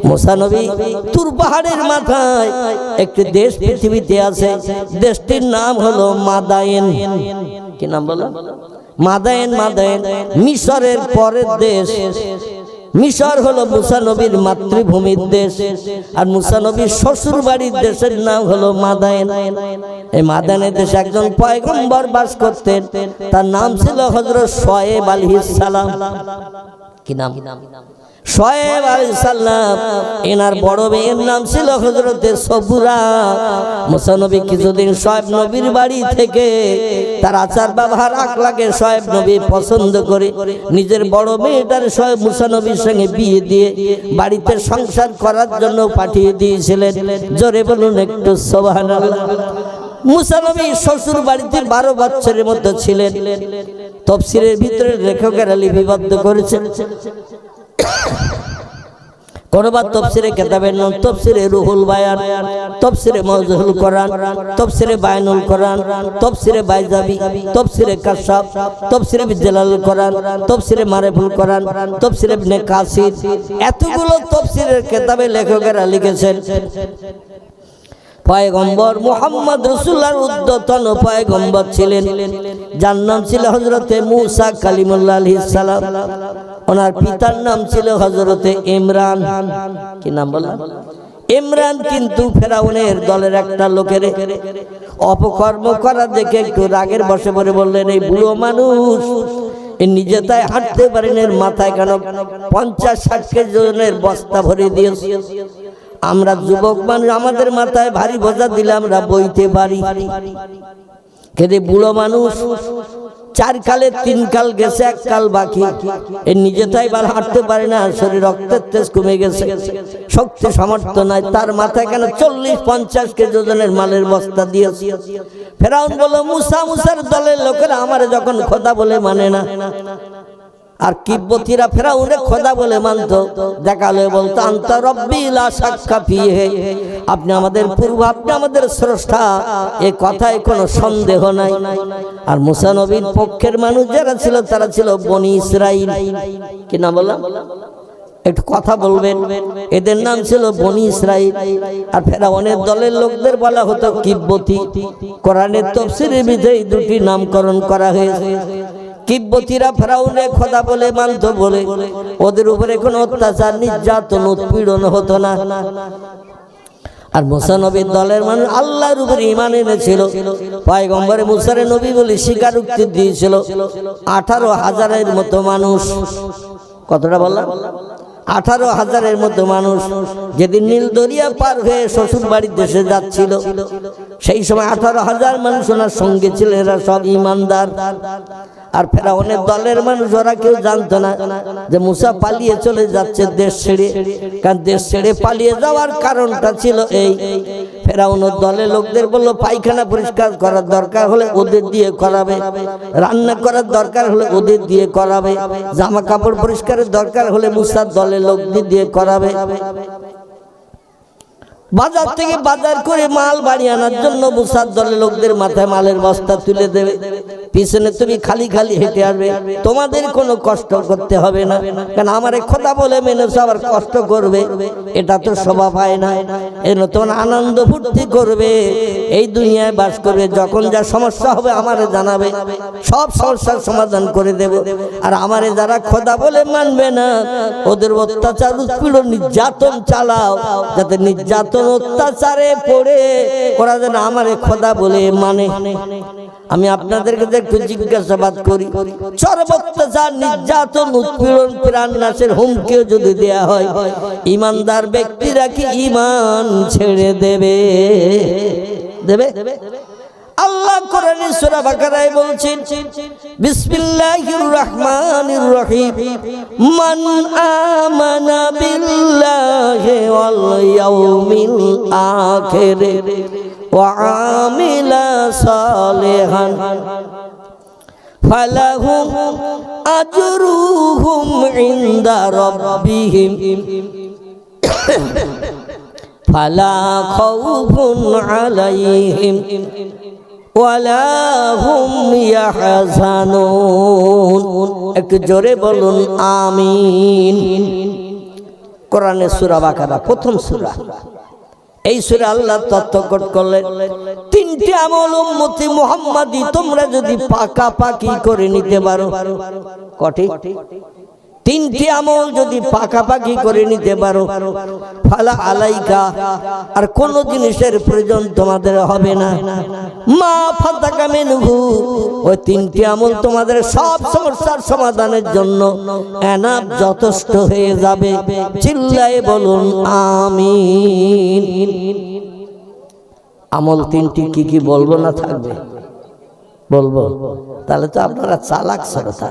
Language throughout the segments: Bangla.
মুসা নবী তুর পাহাড়ের মাথায় একটি দেশ পৃথিবীতে আছে, দেশটির নাম হলো মাদায়েন। কি নাম বলো? মাদায়েন। মাদায়েন মিশরের পরের দেশ। মিশর হলো মুসা নবীর মাতৃভূমির দেশ, আর মুসা নবীর শ্বশুর বাড়ির দেশের নাম হলো মাদায়েন। এই মাদায়েনের দেশে একজন পয়গম্বর বাস করতেন, তার নাম ছিল হযরত শুআয়ব আলাইহিস সালাম। কি নাম? শুআয়ব আলাইহিস সালাম। এনার বড় মেয়ের নাম ছিল হযরতে সবুরা। মুসা নবী কিছুদিন শুআয়ব নবীর বাড়ি থেকে তার আচার ব্যবহার আখলাকে শুআয়ব নবী পছন্দ করে নিজের বড় মেয়েটার শুআয়ব মুসা নবীর সঙ্গে বিয়ে দিয়ে বাড়িতে সংসার করার জন্য পাঠিয়ে দিয়েছিলেন। জোরে বলুন একটু সুবহানাল্লাহ। মুসা নবী শ্বশুর বাড়িতে 12 বছরের মধ্যে ছিলেন। তাফসীরের ভিতরে লেখকেরা লিপিবদ্ধ করেছেন। কোরআন তাফসীরে কিতাবের নাম তাফসীরে রুহুল বায়ান, তাফসীরে মাওজুহুল কোরআন, তাফসীরে বায়ানুল কোরআন, তাফসীরে বাইজাবি, তাফসীরে কাশাফ, তাফসীরে বিজালাল কোরআন, তাফসীরে মারিফুল কোরআন, তাফসীরে ইবনে কাসির, এতগুলো তাফসীরের কিতাবে লেখকেরা লিখেছেন পয়গম্বর মুহাম্মদ রাসূলুল্লাহর উদ্যতন পয়গম্বর ছিলেন, যার নাম ছিল হযরতে মূসা কালিমুল্লাহ আলাইহিস সালাম। ওনার পিতার নাম ছিল হযরতে ইমরান। কি নাম বললাম? ইমরান। কিন্তু ফেরাউনের দলের একটা লোকের অপকর্ম করা দেখে একটু রাগের বশে পড়ে বললেন, এই বুড়ো মানুষ নিজে তাই হাঁটতে পারেন, এর মাথায় কেন 50-60 কেজি ওজনের বস্তা ভরে দিয়েছে। আমরা যুবক মানুষ, আমাদের মাথায় ভারী বোঝা দিলে আমরা বইতে পারি, কিন্তু বুড়ো মানুষ 4 কালে 3 কাল গেছে, 1 কাল বাকি। এর নিজে তাই ভালো হাঁটতে পারে না, শরীর রক্তের তেজ কমে গেছে, শক্তি সামর্থ্য নাই, তার মাথায় কেন 40-50 কেজি ওজনের মালের বস্তা দিয়েছে। ফেরাউন বলল, মুসার দলের লোকেরা আমারে যখন খোদা বলে মানে না, আর কিব্বতীরা ফেরাউনে খোদা বলে মানত, দেখালে বলতো আনতা রব্বি লা শাক্কা ফিহি, আপনি আমাদের পূর্ব, আপনি আমাদের স্রষ্টা, এই কথায় কোনো সন্দেহ নাই। আর মুসা নবীর পক্ষের মানুষ যারা ছিল তারা ছিল বনি ইসরাইল। কি নাম বললাম? একটু কথা বলবেন। এদের নাম ছিল বনি ইসরাইল। আর ফেরাউনের দলের লোকদের বলা হতো কিব্বতী। কোরআনের তাফসীরের ভিতরে দুটি নামকরণ করা হয়েছে। কিব্বতীরা ফেরাউনে খোদা বলে মানত বলে ওদের উপরে কোনো অত্যাচার, নির্যাতন, উৎপীড়ন হতো না। আর মুসা নবীর দলের মানুষ আল্লাহর উপরে ঈমান এনেছিল, পয়গম্বর মুসারে নবী বলে স্বীকারোক্তি দিয়েছিল। 18,000-এর মতো মানুষ। কতটা বললাম? 18,000-এর মতো মানুষ যেদিন নীল দরিয়া পার হয়ে শ্বশুর বাড়ির দেশে যাচ্ছিল, সেই সময় 18,000 মানুষ ওনার সঙ্গে ছিল, এরা সব ঈমানদার। আর ফেরাউনের দলের মানুষ ওরা কেউ জানতো না যে মুসা পালিয়ে চলে যাচ্ছে দেশ ছেড়ে। কারণ দেশ ছেড়ে পালিয়ে যাওয়ার কারণটা ছিল এই, ফেরাউনের দলের লোকদের বলল, পায়খানা পরিষ্কার করার দরকার হলে ওদের দিয়ে করাবে, রান্না করার দরকার হলে ওদের দিয়ে করাবে, জামা কাপড় পরিষ্কারের দরকার হলে মুসার দলের লোকদের দিয়ে করাবে। বাজার থেকে বাজার করে মাল বাড়ি আনার জন্য মুসার দলের লোকদের মাথায় মালের বস্তা তুলে দেবে, পিছনে তুমি খালি খালি হেঁটে আসবে, তোমাদের কোনো কষ্ট করতে হবে না। কারণ আমারে খোদা বলে মেনেছো, আবার কষ্ট করবে, এটা তো শোভা পায় না। এই নতুন আনন্দ ফুর্তি করবে, এই দুনিয়ায় বাস করবে, যখন যা সমস্যা হবে আমারে জানাবে, সব সমস্যার সমাধান করে দেব। আর আমারে যারা খোদা বলে মানবে না, ওদের অত্যাচার, উৎপীড়ন, নির্যাতন চালাও, যাতে নির্যাতন অত্যাচারে পড়ে ওরা যেন আমারে খোদা বলে মানে। আমি আপনাদেরকে একটু জিজ্ঞাসাবাদ করি, চরম অত্যাচার, নির্যাতন, উৎপীড়ন, প্রাণ নাশের হুমকিও যদি দেয়া হয়, ঈমানদার ব্যক্তিরা কি ঈমান ছেড়ে দেবে? আল্লাহ কোরআনে সূরা বাকারায় বলছেন, বিসমিল্লাহির রহমানির রহিম, মান আমানা বিল্লাহি ওয়াল ইয়াউমিল আখির ওয়া আমিলা সালিহান ফালাহুম আজরুহুম ইনদা রাব্বিহিম ফালা খাউফুন আলাইহিম ওয়ালা হুম ইয়াহজানুন। একটু জোরে বলুন আমিন। কোরআনের সূরা বাকারা প্রথম সূরা। এই সূরা আল্লাহ তত্ত্বকট করলেন, তিনটি আমল উম্মতি মুহাম্মাদি তোমরা যদি পাকাপাকি করে নিতে পারো, কটি? তিনটি আমল যদি পাকাপাকি করে নিতে পারো, ফালা আলাইকা, আর কোন জিনিসের প্রয়োজন তোমাদের হবে না। মা ফাতাকা মিনহু, ওই তিনটি আমল তোমাদের সব সমস্যার সমাধানের জন্য এনাফ যথেষ্ট হয়ে যাবে। চিল্লায়ে বলুন আমিন। আমল তিনটি কি কি বলবো না থাকবে? বলবো। তাহলে তো আপনারা চালাক শ্রোতা।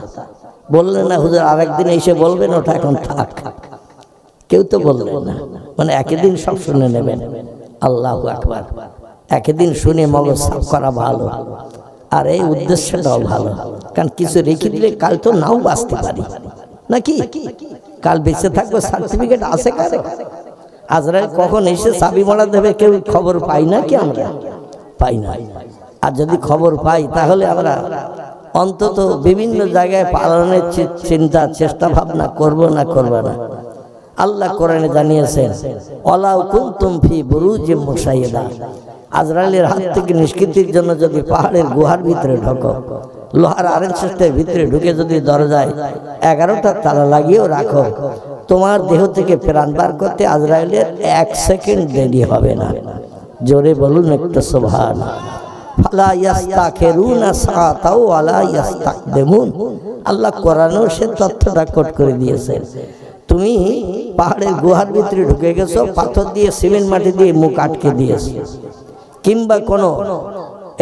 বললেন না হুজুর আরেকদিন এসে বলবেন, ওটা এখন থাক। কেউ তো বললেন না, মানে একদিন সব শুনে নেবেন। আল্লাহু আকবার। একদিন শুনে মগজ সাফ করা ভালো, আর এই উদ্দেশ্যটাও ভালো। কারণ কিছু রেখে দিলে কাল তো নাও বাঁচতে পারি নাকি? কাল বেঁচে থাকবো, সার্টিফিকেট আছে কারে? আজরাইল কখন এসে চাবি মারা দেবে কেউ খবর পাই না কি? আমরা পাই না। আর যদি খবর পাই তাহলে আমরা অন্তত বিভিন্ন জায়গায় পালনের চিন্তা চেষ্টা ভাবনা করব না না। আল্লাহ কোরআনে জানিয়েছেন, ওয়ালাউ কুনতুম ফি বুরুজিম মুশাইয়্যিদা, আজরাইলের হাত থেকে নিষ্কৃতির জন্য যদি পাহাড়ের গুহার ভিতরে ঢোকো, লোহার আয়রন সিস্টেমের ভিতরে ঢুকে যদি দরজায় 11টা তালা লাগিয়েও রাখো, তোমার দেহ থেকে প্রাণ বার করতে আজরাইলের 1 সেকেন্ড দেরি হবে না। জোরে বলুন একটু সুবহানাল্লাহ। ফালা ইস্তাখিরুনা সাআতাও ওয়ালা ইস্তাকদিমুন। আল্লাহ কোরআনেও সে তথ্যটা কোট করে দিয়েছেন। তুমি পাহাড়ের গুহার ভিতরে ঢুকে গেছো, পাথর দিয়ে সিমেন্ট মাটি দিয়ে মুখ আটকে দিয়েছো, কিংবা কোনো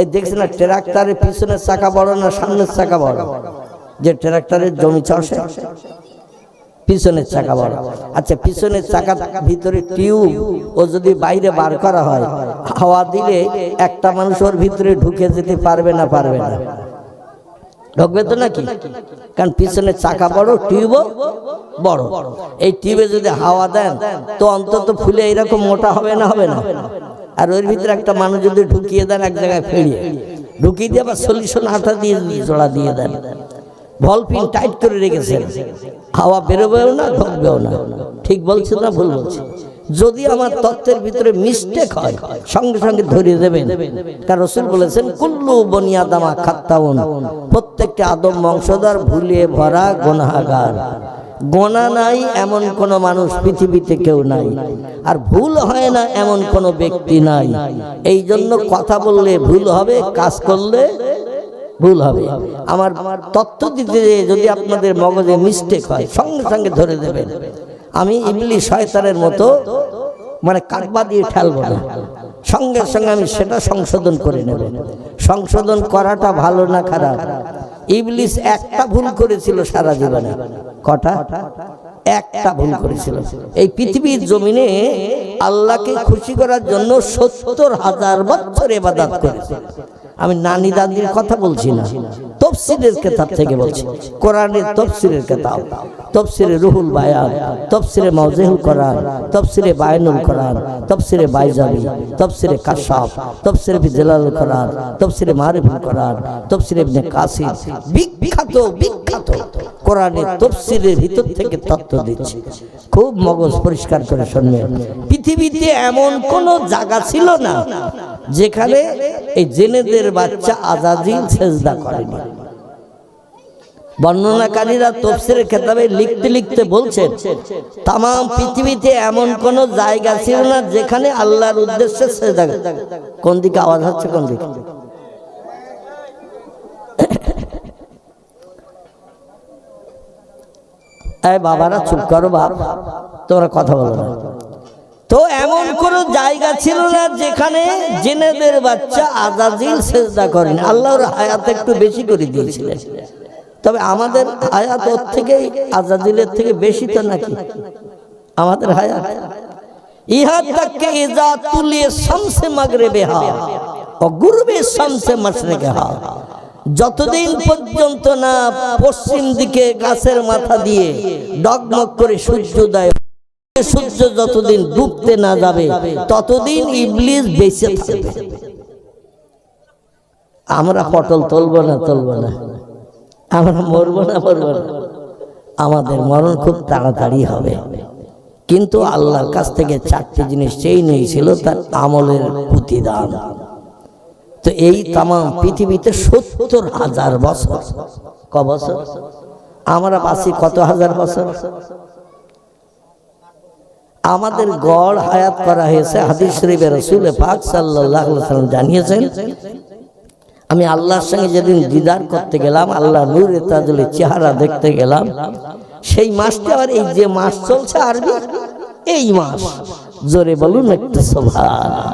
এই দেখছেন না ট্রাক্টরের পিছনের চাকা বড় না সামনের চাকা বড়? যে ট্রাক্টরের জমি চষে পিছনের চাকা বড়। আচ্ছা, পিছনের চাকার ভিতরে টিউব ও যদি বাইরে বার করা হয়, হাওয়া দিলে একটা মানুষ ওর ভিতরে ঢুকে যেতে পারবে না? পারবে না, ঢুকবে তো নাকি? কারণ পিছনের চাকা বড়, টিউবও বড়। এই টিউবে যদি হাওয়া দেন তো অন্তত ফুলে এরকম মোটা হবে না? হবে না? আর ওর ভিতরে একটা মানুষ যদি ঢুকিয়ে দেন এক জায়গায় ফেরিয়ে, ঢুকিয়ে দিয়ে আবার সলিউশন আঠা দিয়ে জোড়া দিয়ে দেন, ভলপিন টাইট করে রেখেছেন, হাওয়া বেরোবেও না ঢুকবেও না। ঠিক বলছি না ভুল বলছি? যদি আমার তত্ত্বের ভিতরে মিস্টেক হয় সঙ্গে সঙ্গে ধরিয়ে দেবেন। কারণ রাসূল বলেছেন, কুল্লু বনি আদমা খাত্তাউন, প্রত্যেকটা আদম বংশধর ভুলে ভরা গুনাহগার। গোনা নাই এমন কোন মানুষ পৃথিবীতে কেউ নাই, আর ভুল হয় না এমন কোন ব্যক্তি নাই। এই জন্য কথা বললে ভুল হবে, কাজ করলে ভুল হবে। আমার তত্ত্ব দিতে যদি আপনাদের মগজে মিস্টেক হয় সঙ্গে সঙ্গে ধরে দেবেন। আমি ইবলিস শয়তানের মতো মানে কাটবা দিয়ে ঠেলবো না, সঙ্গে সঙ্গে আমি সেটা সংশোধন করে নেব। সংশোধন করাটা ভালো না খারাপ? ইবলিস একটা ভুল করেছিল সারা জীবনে। কটা? একটা ভুল করেছিল। এই পৃথিবীর জমিনে আল্লাহকে খুশি করার জন্য 70,000 বছর ইবাদত করেছে। আমি নানি দাদির কথা বলছি না, তাফসীরের কিতাব থেকে বলছি। কোরআনের তাফসীরের কিতাব, তাফসীরে রুহুল বায়ান, তাফসীরে মাওজিহুল কোরআন, তাফসীরে বায়ানুল কোরআন, তাফসীরে বাইজাবি, তাফসীরে কাশাফ, তাফসীরে বিজালালুল কোরআন, তাফসীরে মারিফুল কোরআন, তাফসীরে ইবনে কাসির, বিখ্যাত বিখ্যাত কোরআনের তাফসীরের ভিতর থেকে তথ্য দিচ্ছি। খুব মগজ পরিষ্কার করে শুনবেন। পৃথিবীতে এমন কোন জায়গা ছিল না যেখানে এই জিনেদের বাচ্চা আজাজিল সেজদা করেনি। বর্ণনাকারীরা তাফসীরের কিতাবে লিখতে লিখতে বলছেন, তাম পৃথিবীতে এমন কোন জায়গা ছিল না যেখানে আল্লাহর উদ্দেশ্যে সেজদা। কোন দিকে আওয়াজ হচ্ছে? কোন দিকে? এই বাবারা চুপ করো, বাপ তোমরা কথা বলো না। তো এমন কোন জায়গা ছিল না যেখানে জিনেদের বাচ্চা আজাজিল সেজদা করেন। আল্লাহর হায়াত একটু বেশি করে দিয়েছিলেন, তবে আমাদের হায়াত ওর থেকে আজাজিলের থেকে বেশি তো নাকি? আমাদের হায়াত ইহা তাকে ইজা তুলিয়ে শামসে মাগরিবে হা ও গুরবে শামসে মাশরিকে হা, যতদিন পর্যন্ত না পশ্চিম দিকে গাছের মাথা দিয়ে ডগমগ করে সূর্যোদয়, সূর্য যতদিন ডুবতে না যাবে ততদিন ইবলিস বেঁচে থাকবে। আমরা পটল তুলবো না, আমরা মরবো না, আমাদের মরণ খুব তাড়াতাড়ি হবে। কিন্তু আল্লাহর কাছ থেকে 4টি জিনিস চেয়ে নিয়েছিল, তার আমলের প্রতিদান। তো এই তামাম পৃথিবীতে 70,000 বছর, ক বছর আমরা বাঁচি কত হাজার বছর? আমাদের গড় হায়াত করা হয়েছে, হাদিস শরীফে রাসূল পাক সাল্লাল্লাহু আলাইহি ওয়াসাল্লাম জানিয়েছেন, আমি আল্লাহর সঙ্গে যেদিন দিদার করতে গেলাম, আল্লাহ নূরে তাজুলের চেহারা দেখতে গেলাম, সেই মাসটা আবার এই যে মাস চলছে আরবি, এই মাস, জোরে বলুন একটু সুবহানাল্লাহ।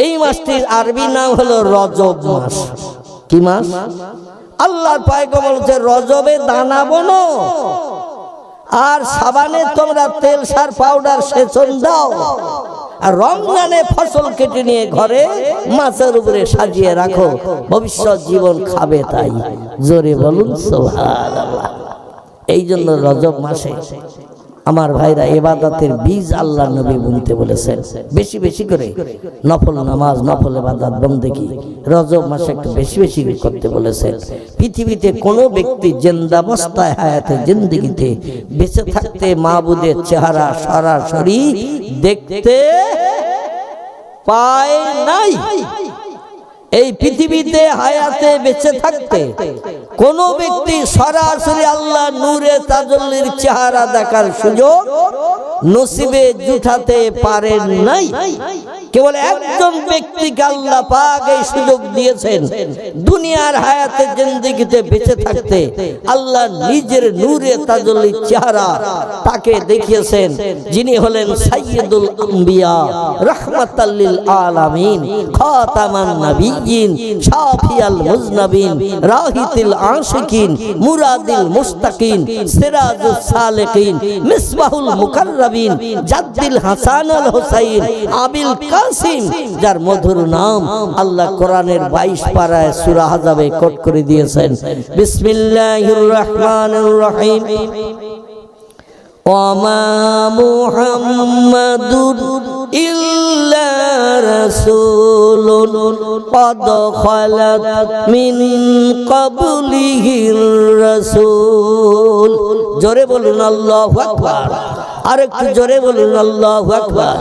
এই মাসটির আরবি নাম হলো রজব মাস। কি মাস? আল্লাহর পয়গম্বর বলছে রজবে দানা বোনো আর সাবানে তোমরা তেল সার পাউডার সেচন দাও, আর রমজানে ফসল কেটে নিয়ে ঘরে মাছের উপরে সাজিয়ে রাখো, ভবিষ্যৎ জীবন খাবে তাই। জোরে বলুন সুবহানাল্লাহ। এই জন্য রজব মাসে আমার ভাইরা ইবাদতের বীজ আল্লাহ নবী বুনতে বলেছেন, বেশি বেশি করে নফল নামাজ, নফল ইবাদত বন্দেগী রজব মাসে একটু বেশি বেশি করতে বলেছেন। পৃথিবীতে কোনো ব্যক্তি জিন্দাবস্থায় হায়াতে জিন্দেগিতে বেঁচে থাকতে মাবুদের চেহারা সরাসরি দেখতে পায় নাই। এই পৃথিবীতে হায়াতে বেঁচে থাকতে কোন ব্যক্তি সরাসরি আল্লাহ নূরে তাজল্লির চেহারা দেখার সুযোগ নসিবে জুটাতে পারেন নাই। কেবল একজন ব্যক্তিকে আল্লাহ পাক এই সুযোগ দিয়েছেন, দুনিয়ার হায়াতে জিন্দেগিতে বেঁচে থাকতে আল্লাহ নিজের নূরে তাজল্লির চেহারা তাকে দেখিয়েছেন, যিনি হলেন সাইয়্যিদুল আম্বিয়া, রাহমাতাল লিল আলামিন, খাতামান নবিয়্যিন, শাফিয়াল মুজনাবিন, রাহিতিল আশিকিন, মুরাদিল মুস্তাকিন, সিরাজুস সালিকিন, মিসবাহুল মুকাররাবিন, জাদ্দিল হাসান আল হুসাইন, আবিল কাসিম, যার মধুর নাম আল্লাহ কোরআনের 22 পারায় সূরা আহজাবে কোট করে দিয়েছেন। বিসমিল্লাহির রহমানির রহিম। ওয়ামা মুহাম্মাদুর ইল্লা রাসূলুন ক্বাদ খালাত মিন ক্বাবলিহির রাসূল। জোরে বলুন আল্লাহু আকবার, আরেকটু জোরে বলুন আল্লাহু আকবার।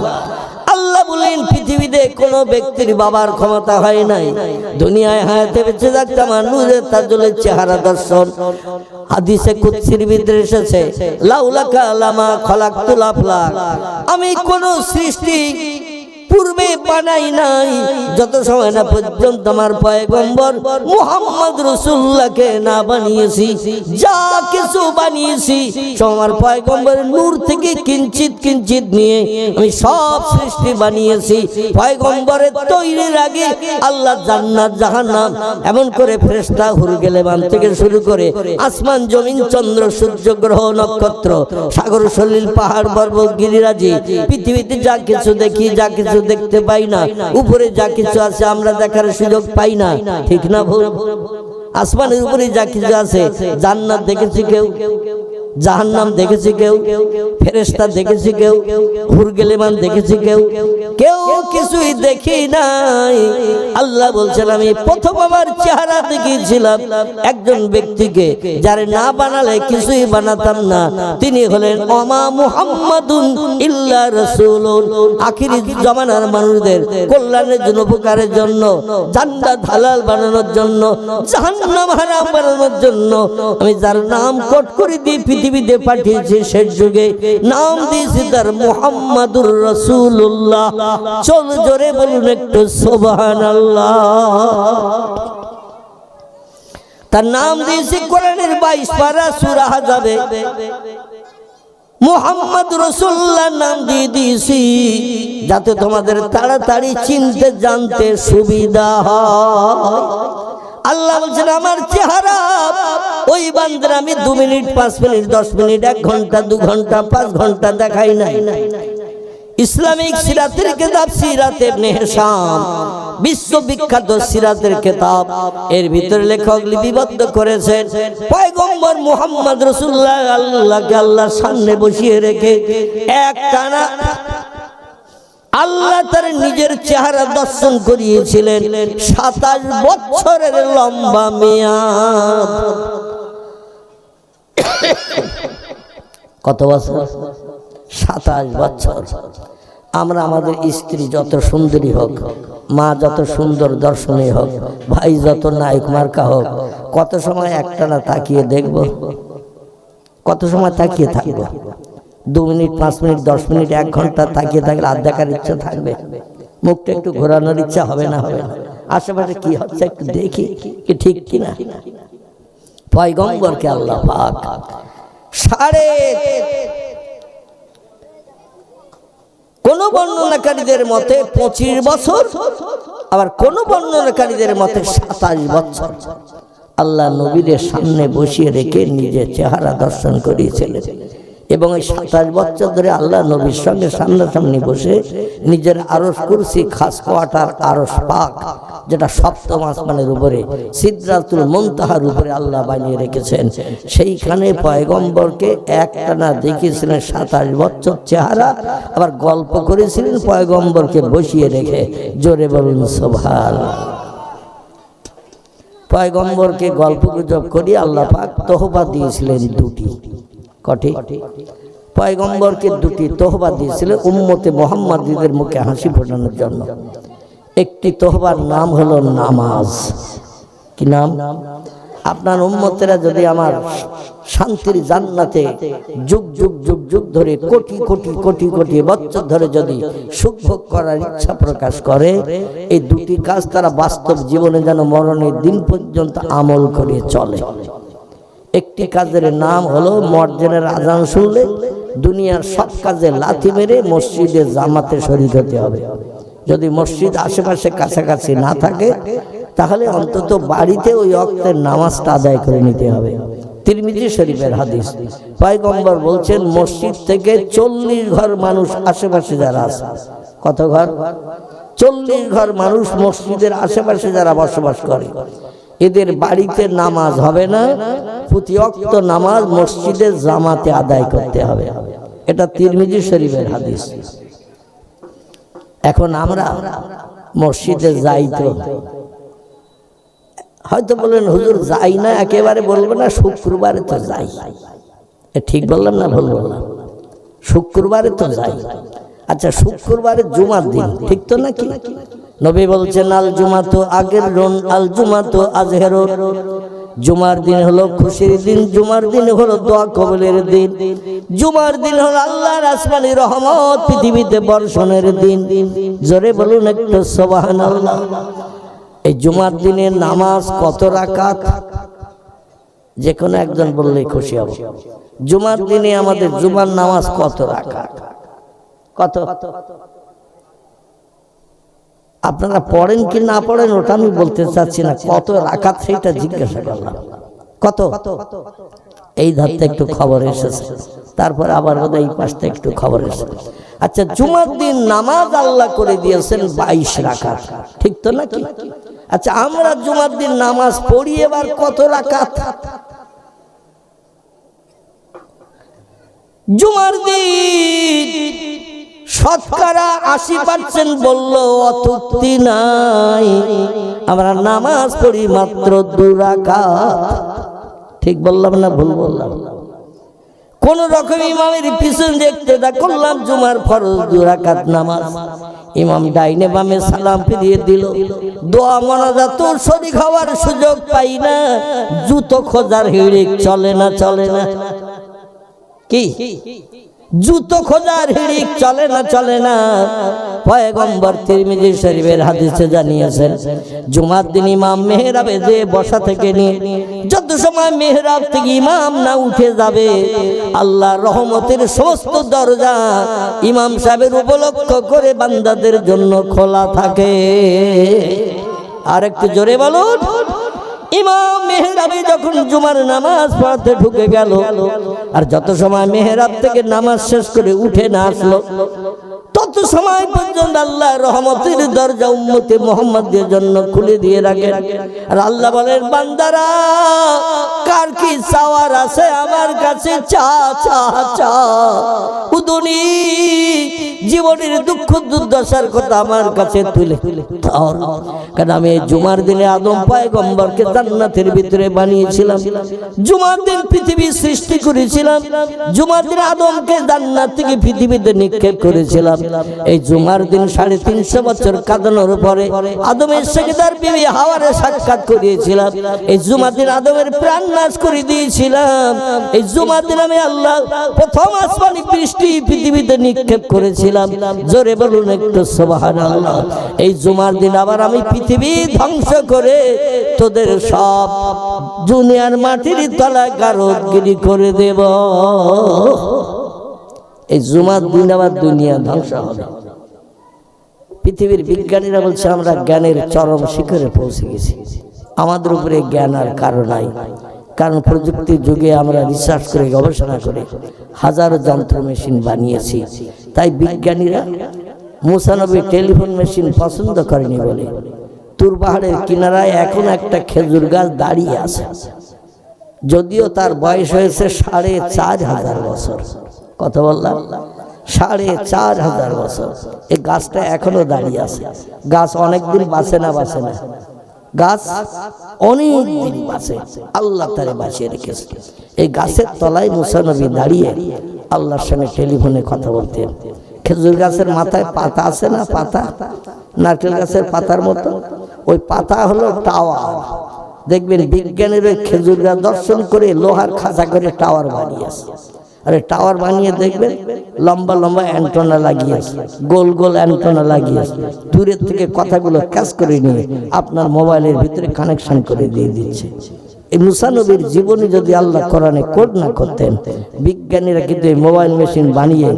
আল্লাহ বলেন পৃথিবীতে কোনো ব্যক্তির বাবার ক্ষমতা হয় নাই দুনিয়ায় হায়াতে বেঁচে থাকতে আমার নূরে তাজুলের চেহারা দর্শন। হাদিসে কুদসির ভিতরে এসেছে, লাউলাকা লামা খলাকতুল আফলাক, আমি কোন সৃষ্টি পূর্বে বানাই নাই যত সময় না পর্যন্ত আমার পয়গম্বর মুহাম্মদ রাসূলুল্লাহকে না বানিয়েছি। যা কিছু বানিয়েছি আমার পয়গম্বরের নূর থেকে কিঞ্চিত কিঞ্চিত নিয়ে আমি সব সৃষ্টি বানিয়েছি। পয়গম্বরের তৈরির আগে আল্লাহ জান্নাত জাহান্নাম এমন করে ফেরেশতা হুর গেলেবান থেকে শুরু করে আসমান জমিন চন্দ্র সূর্য গ্রহ নক্ষত্র সাগর সলিল পাহাড় পর্বত গিরিরাজি পৃথিবীতে যা কিছু দেখি, যা কিছু দেখতে পাই না, উপরে যা কিছু আছে আমরা দেখার সুযোগ পাই না, ঠিক না ভুল? আসমানের উপরে যা কিছু আছে, জান্নাত দেখেছি কেউ, জাহান্নাম দেখেছি কেউ, ফেরেশতা দেখেছি কেউ, হুর গেলেমান দেখেছি কেউ? কেউ কিছুই দেখি নাই। আল্লাহ বলছেন আমি প্রথম আমার চেহারা দেখিয়েছিলাম একজন ব্যক্তিকে, যারে না বানালে কিছুই বানাতাম না, তিনি হলেন ওমা মুহাম্মাদুন ইল্লা রাসূলুন। আখিরি জামানার মানুষদের কল্যাণের জন্য, উপকারের জন্য, জান্নাত হালাল বানানোর জন্য, জাহান্নাম হারাম বানানোর জন্য আমি যার নাম কোট করে দিয়ে পৃথিবীতে পাঠিয়েছি, শেষ যুগে নাম দিয়েছি তার মুহাম্মাদুর রাসূলুল্লাহ। চল জোরে বলুন একটু সুবহানাল্লাহ। তার নাম দিয়েছি কোরআনের 22 পারা সূরা আহজাবে মুহাম্মদ রাসূলুল্লাহ নাম দিয়ে দিয়েছি যাতে তোমাদের তাড়াতাড়ি চিনতে জানতে সুবিধা হয়। আল্লাহ বলছেন আমার চেহারা ওই বান্দার আমি 2 মিনিট 5 মিনিট 10 মিনিট 1 ঘন্টা 2 ঘন্টা 5 ঘন্টা দেখাই নাই। ইসলামিক সিরাতের কিতাব সিরাত ইবনে হিশাম, বিশ্ববিখ্যাত সিরাতের কিতাব, এর ভিতরে লেখক লিপিবদ্ধ করেছেন পয়গম্বর মুহাম্মদ রাসূলুল্লাহ আল্লাহকে আল্লাহর সামনে বসিয়ে রেখে একটানা আল্লাহ তার নিজের চেহারা দর্শন করিয়েছিলেন 27 বছরের লম্বা মেয়াদ। কত বছর? 27 বছর। আমরা আমাদের স্ত্রী যত সুন্দরী হোক, মা যত সুন্দর দর্শনী হোক, ভাই যত নায়ক মার্কা হোক, কত সময় একটানা তাকিয়ে দেখব? কত সময় তাকিয়ে থাকবো? 2 মিনিট, 5 মিনিট, 10 মিনিট, 1 ঘন্টা তাকিয়ে থাকলে আর দেখার ইচ্ছা থাকবে? মুখটা একটু ঘোরানোর ইচ্ছা হবে না? হবে না? আশেপাশে কি হচ্ছে একটু দেখি, কি ঠিক কিনা। পয়গম্বরকে আল্লাহ পাক কোন বর্ণনাকারীদের মতে 25 বছর, আবার কোন বর্ণনাকারীদের মতে 27 বছর আল্লাহ নবীদের সামনে বসিয়ে রেখে নিজের চেহারা দর্শন করিয়েছিলেন। এবং এই 27 বছর ধরে আল্লাহ নবীর সঙ্গে সামনাসামনি বসে নিজের আরশ কুরসি, খাস কোয়ার্টার আরশ পাক, যেটা 7ম আসমানের উপরে সিদরাতুল মুনতাহার উপরে আল্লাহ বানিয়ে রেখেছেন, সেইখানে পয়গম্বরকে একটানা দেখিয়েছিলেন 27 বছর চেহারা। আবার গল্প করেছিলেন পয়গম্বরকে বসিয়ে রেখে। জোরে বলুন সুবহানাল্লাহ। পয়গম্বরকে গল্প গুজব করি আল্লাহ পাক তোহফা দিয়েছিলেন 2টি। কটি? পয়গম্বরকে 2টি তোহফা দিয়েছিলেন উম্মতে মুহাম্মাদীদের মুখে হাসি ফোটানোর জন্য। একটি তোহফার নাম হলো নামাজ। কি নাম? আপনার উম্মতেরা যদি আমার শান্তির জান্নাতে যুগ যুগ যুগ যুগ ধরে কোটি কোটি কোটি কোটি বছর ধরে যদি সুখ ভোগ করার ইচ্ছা প্রকাশ করে, এই 2টি কাজ তারা বাস্তব জীবনে যেন মরণের দিন পর্যন্ত আমল করে চলে। একটি কাজের নাম হলো মুয়াজ্জিনের আজান শুনলে দুনিয়ার সব কাজে লাথি মেরে মসজিদে জামাতে শরীক হতে হবে। যদি মসজিদ আশেপাশে কাছাকাছি না থাকে তাহলে অন্তত বাড়িতে ওই ওয়াক্তের নামাজটা আদায় করে নিতে হবে। তিরমিজি শরীফের হাদিস। পয়গম্বর বলছেন মসজিদ থেকে 40 ঘর মানুষ আশেপাশে যারা আছে, কত ঘর? 40 ঘর মানুষ মসজিদের আশেপাশে যারা বসবাস করে, এদের বাড়িতে নামাজ হবে না, প্রতি ওয়াক্ত নামাজ মসজিদের জামাতে আদায় করতে হবে। এটা তিরমিজি শরীফের হাদিস। এখন আমরা মসজিদে যাই তো, হয়তো বলেন হুজুর যাই না, একেবারে বলবো না, শুক্রবারে তো যাই। ঠিক বললাম না ভুল বললাম? শুক্রবারে তো যাই। আচ্ছা, শুক্রবারে জুমার দিন, ঠিক তো নাকি? নবী বলছেন আল জুমাতু আগিরুন আল জুমাতু আজহারুন, জুমার দিন হলো খুশির দিন, জুমার দিন হলো দোয়া কবুলের দিন, জুমার দিন হলো আল্লাহর আসমানি রহমত পৃথিবীতে বর্ষণের দিন। জোরে বলুন একটু সুবহানাল্লাহ। এই জুমার দিনের নামাজ কত রাকাত? যে কোনো একজন বললেই খুশি হব। জুমার দিনে আমাদের জুমার নামাজ কত রাকাত? কত? আপনারা পড়েন কি না পড়েন ওটা আমি বলতে চাচ্ছি না, কত রাকাত সেটা জিজ্ঞাসা করলাম। কত? এই ধারতে একটু খবর এসেছে, তারপর আবার বোধহয় এই পাশে একটু খবর এসেছে। আচ্ছা, জুমার দিন নামাজ আল্লাহ করে দিয়েছেন 22 রাকাত, ঠিক তো নাকি? আচ্ছা, আমরা জুমার দিন নামাজ পড়ি এবার কত রাকাত? জুমার দিন শতকরা 80% বললো অতুক্তি নাই, আমরা নামাজ পড়ি মাত্র 2 রাকাত। ঠিক বললাম না ভুল বললাম? কোন রকম ইমামের পিছন দেখতে করলাম জুমার ফরজ 2 রাকাত নামাজ, ইমাম ডাইনে বামে সালাম ফিরিয়ে দিল, দোয়া মোনাজাত শরীক হওয়ার সুযোগ পাই না, জুতো খোঁজার হিড়িক চলে না, চলে না? কি জুতো খোঁজার হিড়িক চলে না, চলে না? পয়গম্বর তিরমিজি শরীফের হাদিসে জানিয়েছেন জুমার দিন ইমাম মেহরাবে যে বসা থেকে নিয়ে যত সময় মেহরাব থেকে ইমাম না উঠে যাবে, আল্লাহর রহমতের সমস্ত দরজা ইমাম সাহেবের উপলক্ষ করে বান্দাদের জন্য খোলা থাকে। আর একটু জোরে বলুন। ইমাম মেহরাবে যখন জুমার নামাজ পড়তে ঢুকে গেল, আর যত সময় মেহরাব থেকে নামাজ শেষ করে উঠে না আসলো, তত সময় পর্যন্ত আল্লাহ রহমতের দরজা উম্মতে মুহাম্মাদের জন্য খুলে দিয়ে রাখেন। আর আল্লাহ বলেন, বান্দারা কার কি চাওয়ার আছে আমার কাছে চা চা চা। উদুনি, জীবনের দুঃখ দুর্দশার কথা আমার কাছে তুলে ধর, কারণ আমি এই জুমার দিনে আদম পয়গম্বরকে জান্নাতের ভিতরে বানিয়েছিলাম, জুমার দিন পৃথিবী সৃষ্টি করেছিলাম, জুমার দিন আদমকে জান্নাত থেকে পৃথিবীতে নিক্ষেপ করেছিলাম। এই জুমার দিন 350 বছর কাঁদানোর পরে আদমের সঙ্গে তার বিবি হাওয়ারে সাক্ষাৎ করিয়েছিলাম। এই জুমার দিন আদমের প্রাণ নাশ করে দিয়েছিলাম। এই জুমার দিন আমি আল্লাহ প্রথম আসমানি বৃষ্টি পৃথিবীতে নিক্ষেপ করেছিলাম। জোরে বলুন একটু সুবহানাল্লাহ। এই জুমার দিন আবার আমি পৃথিবী ধ্বংস করে তোদের সব দুনিয়ার মাটির তলায় গারদগিরি করে দেব। এই জুমার দিন আবার দুনিয়া ধ্বংস হবে। পৃথিবীর বিজ্ঞানীরা বলছে আমরা জ্ঞানের চরম শিখরে পৌঁছে গেছি, আমাদের উপরে জ্ঞান আর কারো নাই। কারণ প্রযুক্তির যুগে আমরা রিসার্চ করে গবেষণা করে হাজারো যন্ত্র মেশিন বানিয়েছি। তাই বিজ্ঞানীরা মুসা নবী টেলিফোন মেশিন পছন্দ করেনি বলে তুর পাহাড়ের কিনারায় এখন একটা খেজুর গাছ দাঁড়িয়ে আছে, যদিও তার বয়স হয়েছে 4500 বছর। কত বললাম? 4500 বছর। এই গাছটা এখনো দাঁড়িয়ে আছে। গাছ অনেকদিন বাঁচে না, বাঁচে না, গাছ অনেক দিন বাঁচে, আল্লাহ তারে বাঁচিয়ে রেখেছে। এই গাছের তলায় মুসা নবী দাঁড়িয়ে আল্লাহর সঙ্গে টেলিফোনে কথা বলতেন। খেজুর গাছের মাথায় পাতা আছে না, পাতা নারকেল গাছের পাতার মতো, ওই পাতা হলো টাওয়ার। দেখবেন বিজ্ঞানীর ওই খেজুর গাছ দর্শন করে লোহার খাঁচা করে টাওয়ার বানিয়েছে। আরে টাওয়ার বানিয়ে দেখবেন লম্বা লম্বা অ্যান্টেনা লাগিয়েছে, গোল গোল অ্যান্টেনা লাগিয়েছে, দূরের থেকে কথাগুলো ক্যাচ করে নিয়ে আপনার মোবাইলের ভিতরে কানেকশন করে দিয়ে দিচ্ছে। এই মুসা নবীর জীবনে যদি আল্লাহ কোরআনে কোড না করতেন, বিজ্ঞানীরা কিন্তু এই মোবাইল মেশিন বানিয়ে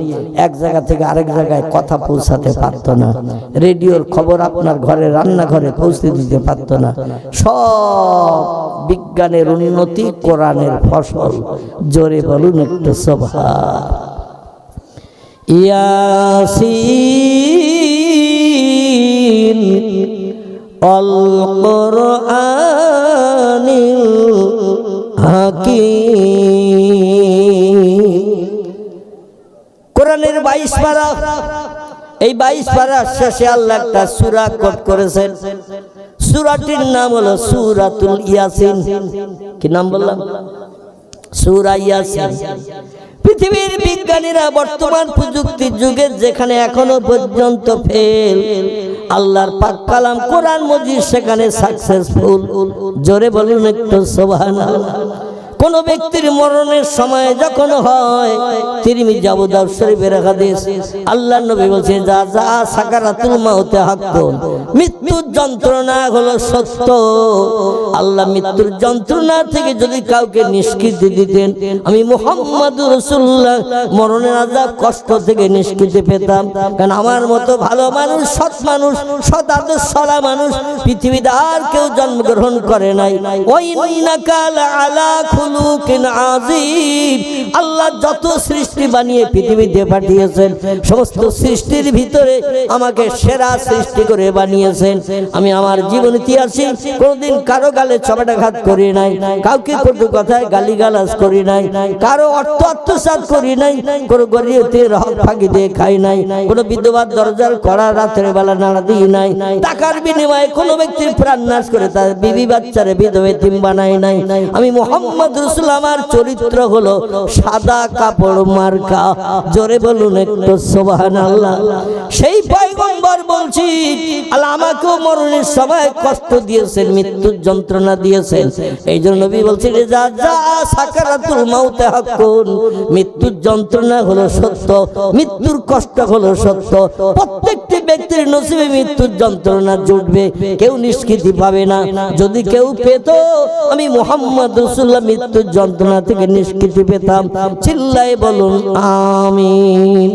এক জায়গা থেকে আরেক জায়গায় কথা পৌঁছাতে পারত না, রেডিওর খবর আপনার ঘরে রান্নাঘরে পৌঁছে দিতে পারত না। সব বিজ্ঞানের উন্নতি, কোরআনের ফসল। জোরে বলুন একটু সুবহান। ইয়াসিন আল কোরআনিল হাকীম। কোরআনের 22 পারা। এই 22 পারার শেষে আল্লাহ একটা সূরা কোট করেছেন। সূরাটির নাম হলো সূরাতুল ইয়াসিন। কি নাম বললাম? সূরা ইয়াসিন। পৃথিবীর বিজ্ঞানীরা বর্তমান প্রযুক্তির যুগে যেখানে এখনো পর্যন্ত ফেল, আল্লাহর পাক কালাম কোরআন মজিদ সেখানে সাকসেসফুল। জোরে বলুন একটু সুবহানাল্লাহ। কোন ব্যক্তির মরণের সময় যখন হয়, তিরমিজি আবু দাউদ শরীফের হাদিস, আল্লাহর নবী বলেছেন যা যা সাকারাতুল মাউতে হাক্কুন, মৃত্যুর যন্ত্রণা হলো সত্য। আল্লাহ মৃত্যুর যন্ত্রণা থেকে যদি কাউকে নিষ্কৃতি দিতেন, আমি মুহাম্মদুর রাসূলুল্লাহ মরণের আযাব কষ্ট থেকে নিষ্কৃতি পেতাম। কারণ আমার মতো ভালো মানুষ, সৎ মানুষ, সৎ আদর্শওয়ালা মানুষ পৃথিবীতে আর কেউ জন্মগ্রহণ করে নাই। ওয়া ইন্নাকা লাআলা খুলুকিন আযীম। আল্লাহ যত সৃষ্টি বানিয়ে পৃথিবীতে পাঠিয়েছেন, সমস্ত সৃষ্টির ভিতরে আমাকে সেরা সৃষ্টি করে বানিয়েছেন। আমি আমার জীবন ইতিহাসে কোনোদিন কারো গালে চপেটাঘাত করি নাই, কাউকে কটু কথায় গালিগালাজ করি নাই, কারো অর্থ আত্মসাৎ করি নাই, কোনো গরিবের হক ফাঁকি দিয়ে খাই নাই, কোনো বিধবার দরজার কড়া রাতের বেলা নাড়া দিই নাই, টাকার বিনিময়ে কোনো ব্যক্তির প্রাণ নাশ করে তার বিবি বাচ্চারে বিধবা এতিম বানাই নাই। আমি মুহাম্মদ রাসূল, আমার চরিত্র হলো সাদা কাপড় মার্কা। জোরে বলুন একটু সুবহানাল্লাহ। সেই পয়গম্বর বলছি, আল্লাহ আমাকেও মরণের সময় কষ্ট দিয়েছেন, মৃত্যুর যন্ত্রণা দিয়েছেন। এই জন্য নবী বলছেন যা যা সাকারাতুল মাউতে হাক্কুন, মৃত্যুর যন্ত্রণা হলো সত্য, মৃত্যুর কষ্ট হলো সত্য। প্রত্যেকটি ব্যক্তির নসিবে মৃত্যুর যন্ত্রণা জুটবে, কেউ নিষ্কৃতি পাবে না। যদি কেউ পেত, আমি মুহাম্মদ রাসূলুল্লাহ মৃত্যুর যন্ত্রণা থেকে নিষ্কৃতি পেতাম। চিল্লায়ে বলুন আমিন।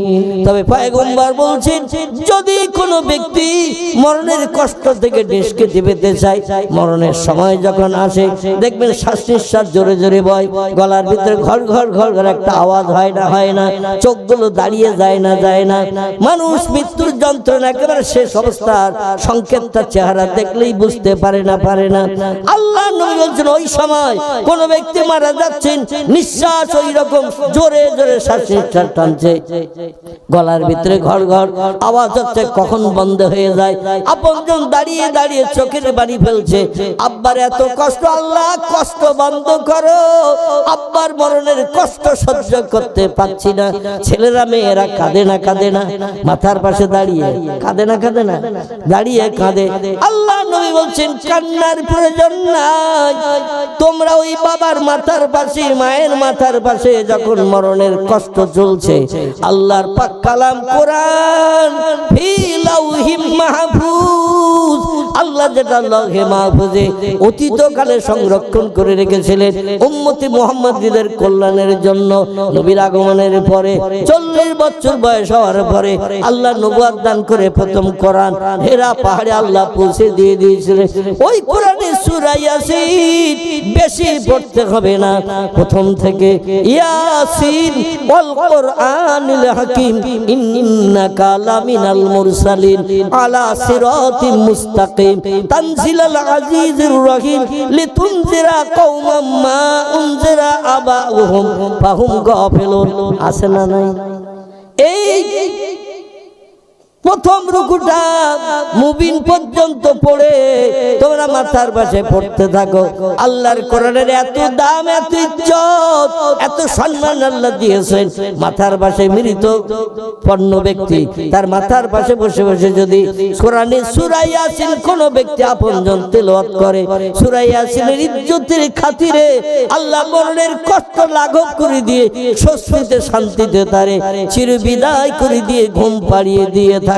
তবে পয়গম্বর বলছেন যদি কোনো ব্যক্তি মরণের কষ্ট থেকে নিষ্কৃতি পেতে চাই, মরণের সময় যখন আসে দেখবেন শ্বাস নিঃশ্বাস জোরে জোরে বয়, গলার ভিতরে ঘর ঘর ঘর ঘর একটা আওয়াজ হয় না, চোখগুলো দাঁড়িয়ে যায় না, মানুষ মৃত্যুর যন্ত্রণা একেবারে শেষ অবস্থার সংকেতটা চেহারা দেখলেই বুঝতে পারে না। আল্লাহ নবী বলছেন ওই সময় কোন ব্যক্তি মারা যাচ্ছেন, নিঃশ্বাস ওই রকম জোরে জোরে শ্বাস নিঃশ্বাস টানছে, গলার ভিতরে ঘর ঘর আওয়াজ হচ্ছে, কখন বন্ধ হয়ে যায়। আপনজন দাঁড়িয়ে দাঁড়িয়ে চোখের পানি ফেলছে, আব্বার এত কষ্ট, আল্লাহ কষ্ট বন্ধ করো, আব্বার মরণের কষ্ট সহ্য করতে পারছি না। ছেলেরা মেয়েরা কাঁদে না, মাথার পাশে দাঁড়িয়ে কাঁদে না, দাঁড়িয়ে কাঁদে। আল্লাহ নবী বলছেন কান্নার প্রয়োজন নাই, তোমরা ওই বাবার মাথার পাশে মায়ের মাথার পাশে যখন মরণের কষ্ট চলছে, আল্লাহর পাক কালাম কোরআন ফি লাউহিম মাহফুজ, আল্লাহ যেটা লৌহে মাহফুজে অতীতকালে সংরক্ষণ করে রেখেছিলেন উম্মতি মুহাম্মাদীদের কল্যাণের জন্য। নবীর আগমনের পরে 40 বছর বয়স হওয়ার পরে আল্লাহ নবুয়ত দান করে প্রথম কোরআন হেরা পাহাড়ে আল্লাহ পৌঁছে দিয়ে দিয়েছিলেন। ওই কোরআনের সূরা ইয়াসিন বেশি পড়তে হবে না, প্রথম থেকে ইয়াসিন ওয়াল কোরআনিল হাকিম ইন্নাকা লামিনাল মুরসালিন আলা সিরাতিল মুস্তাকিম তানজিলাল আজিজির রহিম লিতুনজিরা কওমান মা উনজিরা আবাউহুম ফাহুম গাফিলুন। আছে না নাই? এই প্রথম রুকুটা মুবিন পর্যন্ত পড়ে তোমরা মাথার পাশে পড়তে থাকো। আল্লাহর কোরআনের এত দাম, এত ইজ্জত, এত সম্মান আল্লাহ দিয়েছেন। মাথার পাশে মৃত পণ্য ব্যক্তি তার মাথার পাশে বসে বসে যদি কোরআনের সূরা ইয়াসিন কোন ব্যক্তি আপনজন তেলাওয়াত করে, সূরা ইয়াসিনের ইজ্জতের খাতিরে আল্লাহ মরণের কষ্ট লাঘব করে দিয়ে স্বস্তিতে শান্তিতে তারে চির বিদায় করে দিয়ে ঘুম পাড়িয়ে দিয়ে থাকে।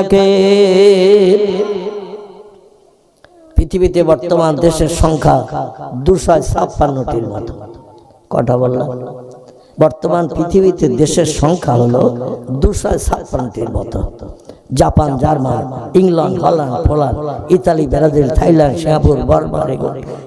পৃথিবীতে বর্তমান দেশের সংখ্যা 256টির মতো। কটা বললাম? বর্তমান পৃথিবীতে দেশের সংখ্যা হলো 256টির মতো। Japan, German, England, Holland, Poland, Italy, Brazil, Thailand, Singapore, Burma,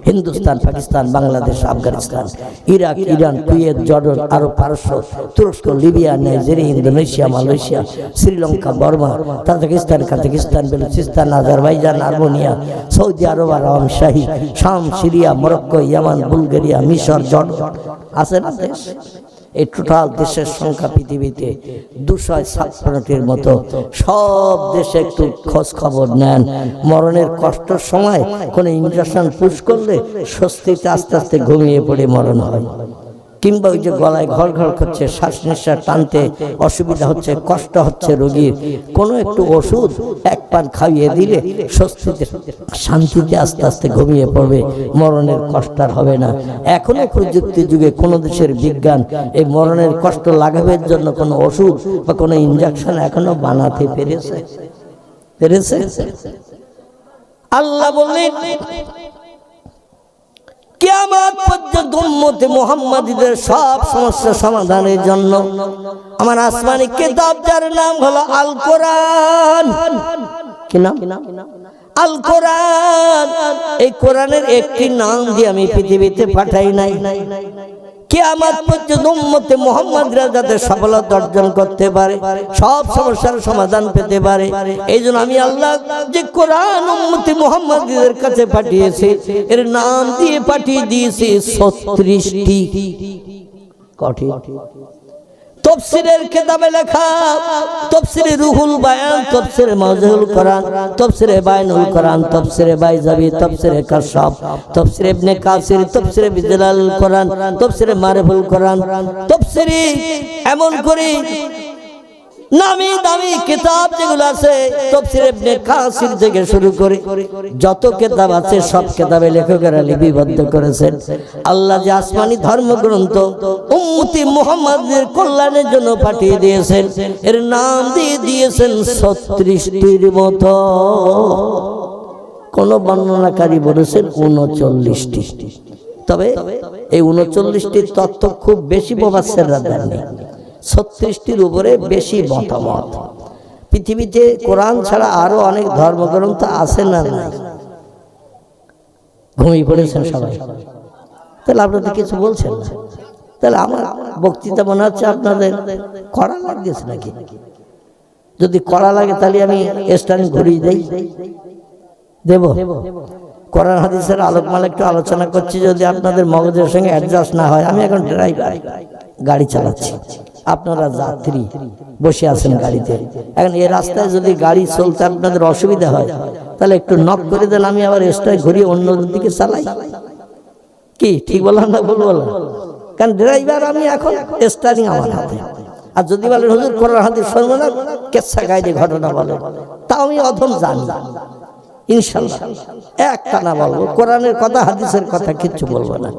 Hindustan, Pakistan, Bangladesh, Afghanistan, Iraq, Iran, Kuwait, Jordan, Arab, পারস্য, তুরস্ক, Libya, Nigeria, Indonesia, Malaysia, Sri Lanka, Burma, Tajikistan, Kazakhstan, Balochistan, Azerbaijan, Armenia, Saudi Arab, আরাম শাহী, শাম, সিরিয়া, মরক্কো, ইয়ামান, বুলগেরিয়া, মিশর, জর্ডান। আছে না দেশ? এই টোটাল দেশের সংখ্যা পৃথিবীতে 256টির মতো। সব দেশে একটু খোঁজ খবর নেন, মরণের কষ্টের সময় কোনো ইঞ্জেকশন পুশ করলে স্বস্তিতে আস্তে আস্তে ঘুমিয়ে পড়ে মরণ হয়, কিংবা ওই যে গলায় ঘর ঘর করছে, শ্বাস নিঃশ্বাস টানতে অসুবিধা হচ্ছে, কষ্ট হচ্ছে রোগীর, কোনো একটু ওষুধ এক পান খাইয়ে দিলে স্বস্তিতে শান্তিতে আস্তে আস্তে ঘুমিয়ে পড়বে, মরণের কষ্ট আর হবে না। এখনো প্রযুক্তি যুগে কোনো দেশের বিজ্ঞান এই মরণের কষ্ট লাঘবের জন্য কোনো ওষুধ বা কোনো ইনজেকশন এখনো বানাতে পেরেছে? আল্লাহ বললেন কিয়ামত পর্যন্ত উম্মতে মুহাম্মাদীদের সব সমস্যা সমাধানের জন্য আমার আসমানি কিতাব যার নাম হলো আল কোরআন। কি নাম? আল কোরআন। এই কোরআনের একটি নাম দিয়ে আমি পৃথিবীতে পাঠাই নাই। কিয়ামত পর্যন্ত উম্মতে মুহাম্মাদরা যাতে সফলতা অর্জন করতে পারে, সব সমস্যার সমাধান পেতে পারে, এই জন্য আমি আল্লাহ যে কোরআন উম্মতে মুহাম্মাদীদের কাছে পাঠিয়েছি, এর নাম দিয়ে পাঠিয়ে দিয়েছি 36টি। কটি? তফসিরের কিতাবে লেখা, তফসিরে রুহুল বায়ান, তফসিরে মাওজুল কোরআন, তফসিরে বায়ানুল কোরআন, তফসিরে বাইজাবি, তফসিরে কাশফ, তফসিরে ইবনে কাসির, তফসিরে বিজলাল কোরআন, তফসিরে মারিফুল কোরআন, তফসিরে এমন করে নামি দামি কিতাব যেগুলো আছে, তফসির ইবনে কাসির থেকে শুরু করে যত কিতাব আছে সব কিতাবে লেখকেরা লিপিবদ্ধ করেছেন। আল্লাহ যে আসমানি ধর্মগ্রন্থ উম্মতি মুহাম্মাদের কল্যাণের জন্য পাঠিয়ে দিয়েছেন, এর নাম দিয়ে দিয়েছেন 36টির মতো। কোন বর্ণনাকারী বলেছেন 39টি। তবে এই 39টির তথ্য খুব বেশি মুফাসসিররা দেননি, 36টির উপরে বেশি মতামত। পৃথিবীতে কোরআন ছাড়া আরো অনেক ধর্মগ্রন্থ আছে না নাই? ঘুমিয়ে পড়েছেন সবাই, তাহলে আপনাদের কিছু বলছেন না। তাহলে আমার বক্তৃতা মনে হচ্ছে আপনাদের কড়া লাগছে নাকি? যদি কড়া লাগে তাহলে আমি স্ট্যান্ড ঘুরিয়ে দেব। কোরআন হাদিসের আলোকমালা একটু আলোচনা করছি, যদি আপনাদের মগজের সঙ্গে অ্যাডজাস্ট না হয়। আমি এখন ড্রাইভার, গাড়ি চালাচ্ছি, আপনারা যাত্রী বসে আছেন গাড়িতে। এখন এই রাস্তায় যদি গাড়ি চলতে আপনাদের অসুবিধা হয় তাহলে একটু নক করে দেন, আমি আবার স্ট্যান্ড ঘুরিয়ে অন্য দিকে চালাই। কি ঠিক বললাম না ভুল বললাম? কারণ ড্রাইভার আমি, এখন স্টারিং আমার হাতে। আর যদি বলেন হুজুর কোরআন হাদিস শুনবো না, কেচ্ছা গাইডে ঘটনা বলে, তাও আমি অধম জানি ইনশাআল্লাহ। একটা না বলবো, কোরআনের কথা হাদিসের কথা কিচ্ছু বলবো না।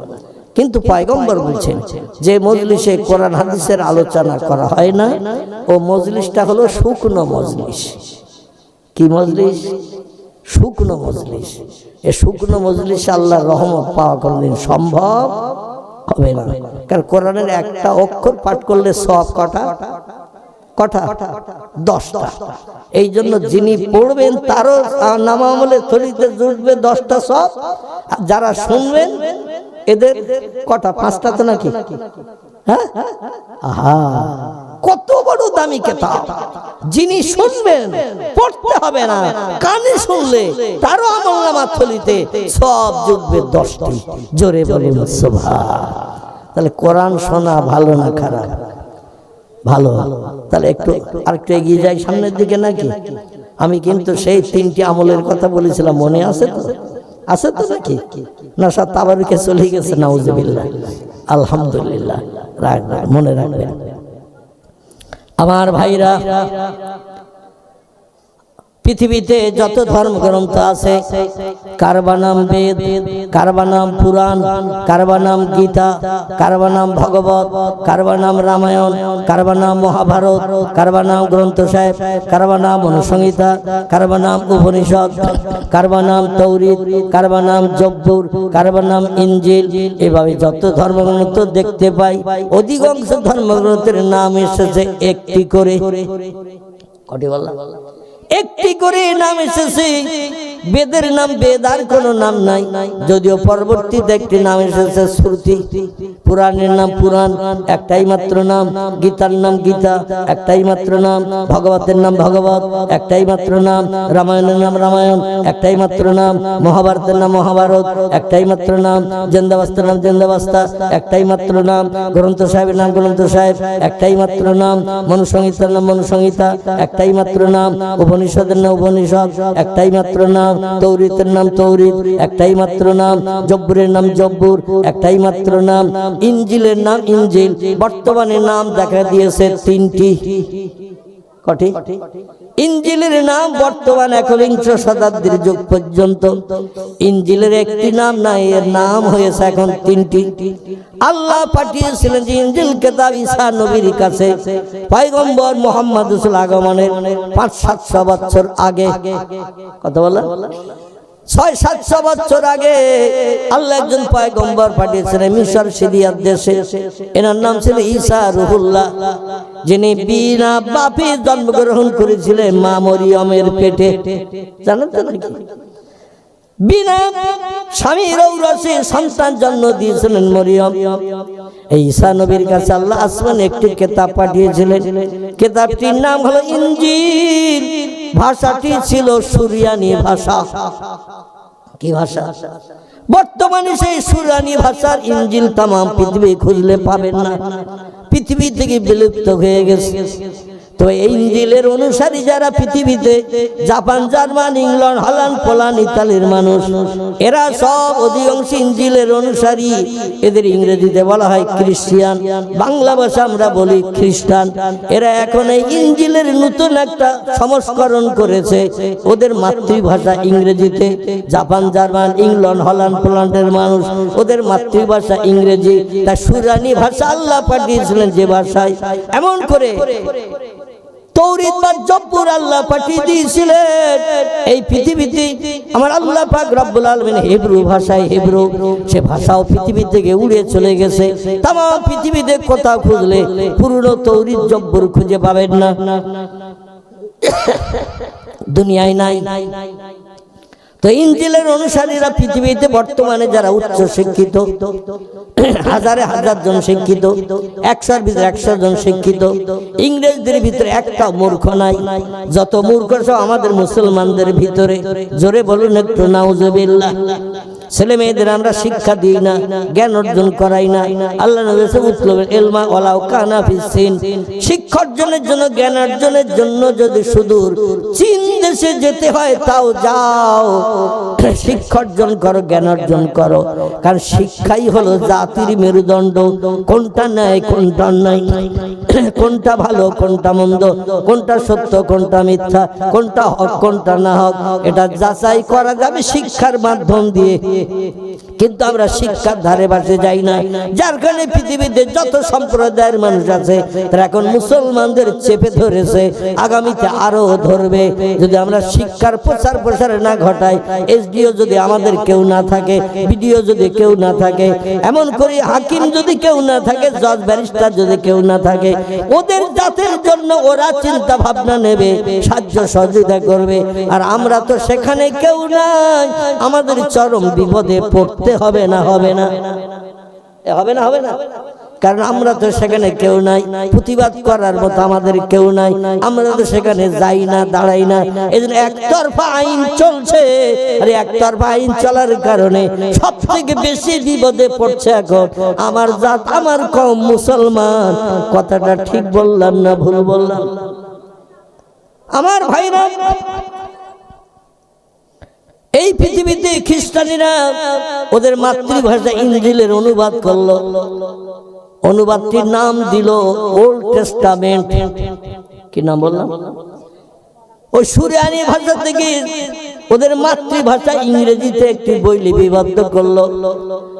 কিন্তু পয়গম্বর বলছেন যে মজলিসে কোরআন হাদিসের আলোচনা করা হয় না, ও মজলিসটা হলো শুকনো মজলিস। কি মজলিস? শুকনো মজলিস। এই শুকনো মজলিসে আল্লাহর রহমত পাওয়া কোনদিন সম্ভব হবে না। কারণ কোরআনের একটা অক্ষর পাঠ করলে সওয়াব কটা? 10টা। এই জন্য যিনি পড়বেন তারও নামামলে থলিতে জুটবে 10টা সওয়াব। যারা শুনবেন এদের কটা? 5টা তো নাকি? হ্যাঁ, আহা, কত বড় দামি কিতাব! যিনি শুনবেন, পড়তে হবে না, কানে শুনলে তারও আমলনামার থলিতে সওয়াব জুটবে 10টি। জোরে বলুন সুবহান। তাহলে কোরআন শোনা ভালো না খারাপ? ভালো। তাহলে একটু আরেকটু এগিয়ে যাই সামনের দিকে নাকি? আমি কিন্তু সেই 3টি আমলের কথা বলেছিলাম, মনে আছে তো? আছে তো নাকি? না সব তাবারুকে চলে গেছে, নাউজুবিল্লাহ। আলহামদুলিল্লাহ, রাখবেন, মনে রাখবেন আমার ভাইরা। পৃথিবীতে যত ধর্মগ্রন্থ আছে, কারবা নাম বেদ, কারবা নাম পুরাণ, কারবা নাম গীতা, কারবা নাম ভগবত, কারবা নাম রামায়ণ, কারবা নাম মহাভারত, কারবা নাম গ্রন্থ সাহেব, কারবা নাম অনুসংহিতা, কারবা নাম উপনিষদ, কারবা নাম তৌরিদ, কারবা নাম জব্বুর, কারবা নাম ইনজিল। এভাবে যত ধর্মগ্রন্থ দেখতে পাই, অধিকাংশ ধর্মগ্রন্থের নাম এসেছে একটি করে। কটি বললাম? একটি করে নাম এসেছে। বেদের নাম বেদ, আর কোনো নাম নাই। যদিও পরবর্তীতে একটি নাম এসেছে শ্রুতি। পুরাণের নাম পুরাণ, একটাই মাত্র নাম। গীতার নাম গীতা, একটাই মাত্র নাম। ভগবতের নাম ভগবত, একটাই মাত্র নাম। রামায়ণের নাম রামায়ণ, একটাই মাত্র নাম। মহাভারতের নাম মহাভারত, একটাই মাত্র নাম। জেন্দাবাস্তার নাম জেন্দাবাস্তা, একটাই মাত্র নাম। গ্রন্থ সাহেবের নাম গ্রন্থ সাহেব, একটাই মাত্র নাম। মনুসংহিতার নাম মনুসংহিতা, একটাই মাত্র নাম। উপনিষদের নাম উপনিষদ, একটাই মাত্র নাম। তৌরিতের নাম তৌরিত, একটাই মাত্র নাম। জব্বুরের নাম জব্বুর, একটাই মাত্র নাম। ইনজিলের নাম ইনজিল। বর্তমানে নাম দেখা দিয়েছে 3টি। কটি? ইনজিলের নাম বর্তমান একবিংশ শতাব্দীর যুগ পর্যন্ত ইনজিলের একটি নাম নাই, এর নাম হয়েছে এখন 3টি। আল্লাহ পাঠিয়েছিলেন যে ইনজিল কিতাব ঈসা নবীর কাছে পয়গম্বর মুহাম্মদ রাসূল আগমনের 500-700 বছর আগে। কত বলা? 600-700 বছর আগে আল্লাহ একজন পয়গম্বর পাঠিয়েছিলেন মিশর সিরিয়ার দেশে। এনার নাম ছিল ঈসা রুহুল্লাহ, যিনি বিনা বাপে জন্মগ্রহণ করেছিলেন মা মরিয়মের পেটে। জানেন তো নাকি? বিনা স্বামীর ঔরসে সন্তান জন্ম দিয়েছিলেন মরিয়ম। এই ঈসা নবীর কাছে আল্লাহ আসমানে একটি কিতাব পাঠিয়েছিলেন। কিতাবটির নাম হলো ইনজিল। ভাষাটি ছিল সুরিয়ানি ভাষা। কি ভাষা? বর্তমানে সেই সুরিয়ানি ভাষার ইনজিল তাম পৃথিবী খুঁজলে পাবেন না, পৃথিবী থেকে বিলুপ্ত হয়ে গেছে। তো এই ইনজিলের অনুসারী যারা পৃথিবীতে, Japan, German, England, Holland, Poland, ইতালির মানুষ, এরা সব অধিকাংশ ইনজিলের অনুসারী। এদের ইংরেজিতে বলা হয় খ্রিস্টান, বাংলা ভাষা আমরা বলি খ্রিস্টান। এরা এখন এই ইনজিলের নতুন একটা সংস্করণ করেছে। ওদের মাতৃভাষা ইংরেজিতে। জাপান, জার্মান, ইংল্যান্ড, হল্যান্ড, পোল্যান্ডের মানুষ, ওদের মাতৃভাষা ইংরেজি। তা সুরানি ভাষা আল্লাহ পাঠিয়েছিলেন যে ভাষায়, এমন করে তৌরিত বা জব্বুর আল্লাহ পাঠিয়ে দিয়েছিলেন এই পৃথিবীতে। আমার আল্লাহ পাক রব্বুল আলামিন হিব্রু ভাষায়, হিব্রু সে ভাষাও পৃথিবী থেকে উড়ে চলে গেছে। তাম পৃথিবীতে কোথাও খুঁজলে পুরনো তৌরিত জব্বুর খুঁজে পাবেন না, দুনিয়ায় নাই। তো ইনজিলের অনুসারীরা পৃথিবীতে বর্তমানে যারা উচ্চ শিক্ষিত, হাজারে হাজার জন শিক্ষিত, 100-র ভিতরে 100 জন শিক্ষিত, ইংরেজদের ভিতরে একটা মূর্খ নাই। যত মূর্খ সব আমাদের মুসলমানদের ভিতরে। জোরে বলুন একটু নাউজুবিল্লাহ। ছেলে মেয়েদের আমরা শিক্ষা দিই না, জ্ঞান অর্জন করাই না। আল্লাহ নবী উতলুবুল ইলমা ওয়ালাউ কানা ফিস-সিন, শিক্ষা অর্জনের জন্য, জ্ঞান অর্জনের জন্য যদি সুদূর চীন দেশে যেতে হয় তাও যাও, শিক্ষা অর্জন করো, জ্ঞান অর্জন করো। কারণ শিক্ষাই হলো জাতির মেরুদণ্ড। কোনটা ন্যায়, কোনটা অন্যায়, কোনটা ভালো, কোনটা মন্দ, কোনটা সত্য, কোনটা মিথ্যা, কোনটা হক, কোনটা না হক, এটা যাচাই করা যাবে শিক্ষার মাধ্যম দিয়ে। কিন্তু আমরা শিক্ষার ধারে বাসে যাই না, যার কারণে পৃথিবীতে যত সম্প্রদায়ের মানুষ আছে তারা এখন মুসলমানদের চেপে ধরেছে, আগামীতে আরো ধরবে। যদি আমরা শিক্ষার প্রচার প্রসার না ঘটাই, এসডিও যদি আমাদের কেউ না থাকে, বিডিও যদি কেউ না থাকে, এমন করে হাকিম যদি কেউ না থাকে, জজ ব্যারিস্টার যদি কেউ না থাকে, ওদের জাতের জন্য ওরা চিন্তা ভাবনা নেবে, সাহায্য সহযোগিতা করবে। আর আমরা তো সেখানে কেউ নাই, আমাদের চরম বিপদে পড়তে হবে না, হবে না, হবে না, হবে না। কারণ আমরা তো সেখানে কেউ নাই, প্রতিবাদ করার মতো আমাদের কেউ নাই, আমরা তো সেখানে যাই না, দাঁড়াই না। এই জন্য একতরফা আইন চলছে। আর একতরফা আইন চলার কারণে সব থেকে বেশি বিপদে পড়ছে এখন আমার জাত, আমার কওম মুসলমান। কথাটা ঠিক বললাম না ভুল বললাম? আমার ভাইরা, এই পৃথিবীতে খ্রিস্টানিরা ওদের মাতৃভাষা ইনজিলের অনুবাদ করলো। অনুবাদটির নাম দিল ওল্ড টেস্টামেন্ট। কি নাম বললাম? ওই সুরিয়ানি ভাষা থেকে ওদের মাতৃভাষা ইংরেজিতে একটি বই লিপিবদ্ধ করলো,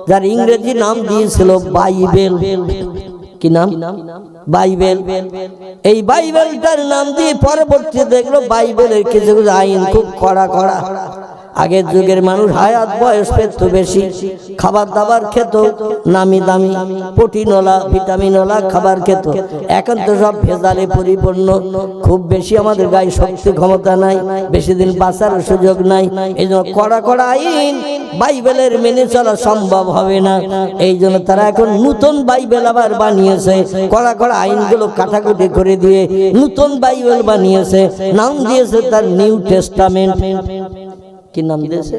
যার ইংরেজি নাম দিয়েছিল বাইবেল। কি নাম? বাইবেল। এই বাইবেলটার নাম দিয়ে পরবর্তীতে দেখলো বাইবেলের কিছু কিছু আইন খুব কড়া কড়া। আগের যুগের মানুষ হায়াত বয়স পেত বেশি, খাবার দাবার খেত নামি দামি, প্রোটিনওয়ালা ভিটামিনওয়ালা খাবার খেত। এখন তো সব ভেজালে পরিপূর্ণ, খুব বেশি আমাদের গায়ে শক্তি ক্ষমতা নাই, বেশি দিন বাঁচার সুযোগ নাই। এই জন্য কড়া কড়া আইন বাইবেলের মেনে চলা সম্ভব হবে না। এই জন্য তারা এখন নতুন বাইবেল আবার বানিয়েছে, কড়া কড়া আইনগুলো কাটাকুটি করে দিয়ে নতুন বাইবেল বানিয়েছে, নাম দিয়েছে তার নিউ টেস্টামেন্ট। কি নাম দিয়েছে?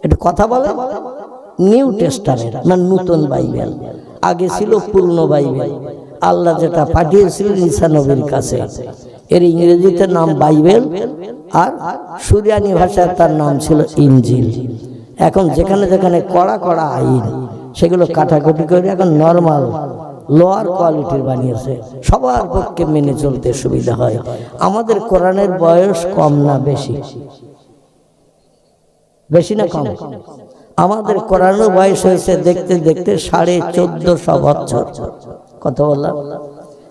একটু কথা বলে। নিউ টেস্টামেন্ট মানে নতুন বাইবেল। আগে ছিল পুরনো বাইবেল, আল্লাহ যেটা পাঠিয়েছিলেন ঈসা নবীর কাছে, এর ইংরেজিতে নাম বাইবেল, আর সুরিয়ানি ভাষায় তার নাম ছিল ইনজিল। এখন যেখানে যেখানে কড়া কড়া আইন, সেগুলো কাটাকুটি করে এখন নর্মাল লোয়ার কোয়ালিটির বানিয়েছে, সবার পক্ষে মেনে চলতে সুবিধা হয়। আমাদের কোরআনের বয়স কম না বেশি? বেশি না কম? আমাদের কোরআনের বয়স হয়েছে দেখতে দেখতে 1450 বছর। কত বললাম?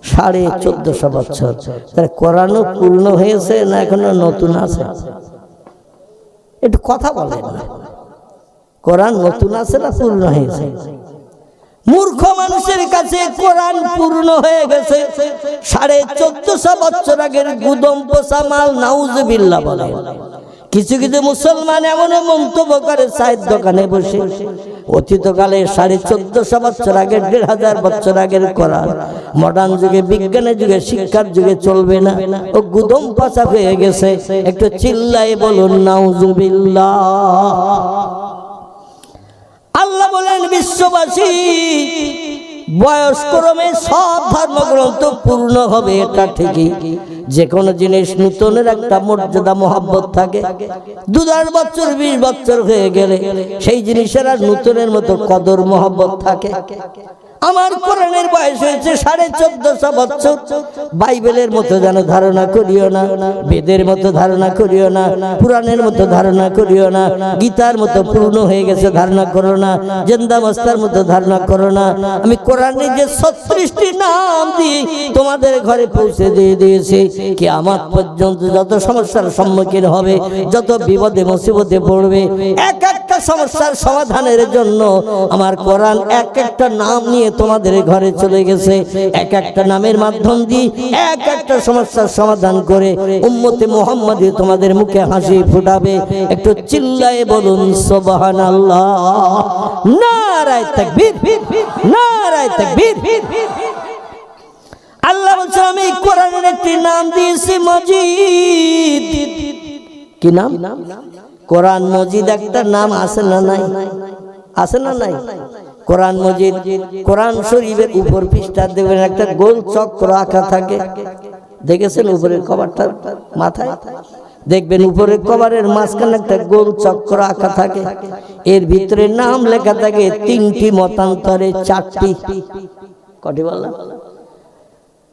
1450 বছর। তাহলে কোরআনও পূর্ণ হয়েছে না এখনো নতুন আছে? একটু কথা বলেন না। কোরআন নতুন আছে না পূর্ণ হয়েছে? মূর্খ মানুষের কাছে কোরআন পূর্ণ হয়ে গেছে। 1450 বছর আগের গুদম পোষা মাল, নাউজুবিল্লাহ বলে। কিছু কিছু মুসলমান এমনও মন্তব্য করে চায়ের দোকানে বসে, অতীতকালে 1450 বছর আগে, 1500 বছর আগের কোরআন মডার্ন যুগে, বিজ্ঞানের যুগে, শিক্ষার যুগে চলবে না, ও গুদম পাচা হয়ে গেছে। একটু চিল্লায় বলুন নাউজুবিল্লাহ। আল্লাহ বলেন বিশ্ববাসী বয়সক্রমে সব ধর্মগ্রন্থ পূর্ণ হবে, এটা ঠিকই। যে কোনো জিনিস নতুনের একটা মর্যাদা মহব্বত থাকে। 2000 বছর 20 বছর হয়ে গেলে সেই জিনিসের আর নতুনের মতো কদর মহব্বত থাকে। আমার কোরআনের বয়স হয়েছে 1450 বছর। বাইবেলের মতো যেন ধারণা করিও না, বেদের মতো ধারণা করিও না, পুরাণের মতো ধারণা করিও না, গীতার মতো পূর্ণ হয়ে গেছে ধারণা করো না, জেন্দামস্তার মতো ধারণা করো না। আমি কোরআনে যে 36টি নাম দিয়ে তোমাদের ঘরে পৌঁছে দিয়ে দিয়েছি, কিয়ামত পর্যন্ত যত সমস্যার সম্মুখীন হবে, যত বিপদে মুসিবতে পড়বে, এক একটা সমস্যার সমাধানের জন্য আমার কোরআন এক একটা নাম নিয়ে তোমাদের ঘরে চলে গেছে। এক একটা নামের মাধ্যম দিয়ে এক একটা সমস্যার সমাধান করে উম্মতে মুহাম্মাদি তোমাদের মুখে হাসি ফুটাবে। একটু চিল্লায়ে বলুন সুবহানাল্লাহ। নারায়ে তাকবীর, নারায়ে তাকবীর। আল্লাহ বলছেন আমি কোরআনের একটি নাম দিয়েছি মজিদ। কি নাম? কোরআন মজিদ একটা নাম আছে না নাই? আছে না নাই? কোরআন মজিদ। কোরআন শরীফের উপর পৃষ্ঠা দেখবেন একটা গোল চক্র আঁকা থাকে, দেখেছেন? উপরের কভারটা মাথায় দেখবেন, উপরের কভারের মাঝখানে একটা গোল চক্র আঁকা থাকে, এর ভিতরে নাম লেখা থাকে তিনটি মতান্তরে চারটি। কটি বললাম?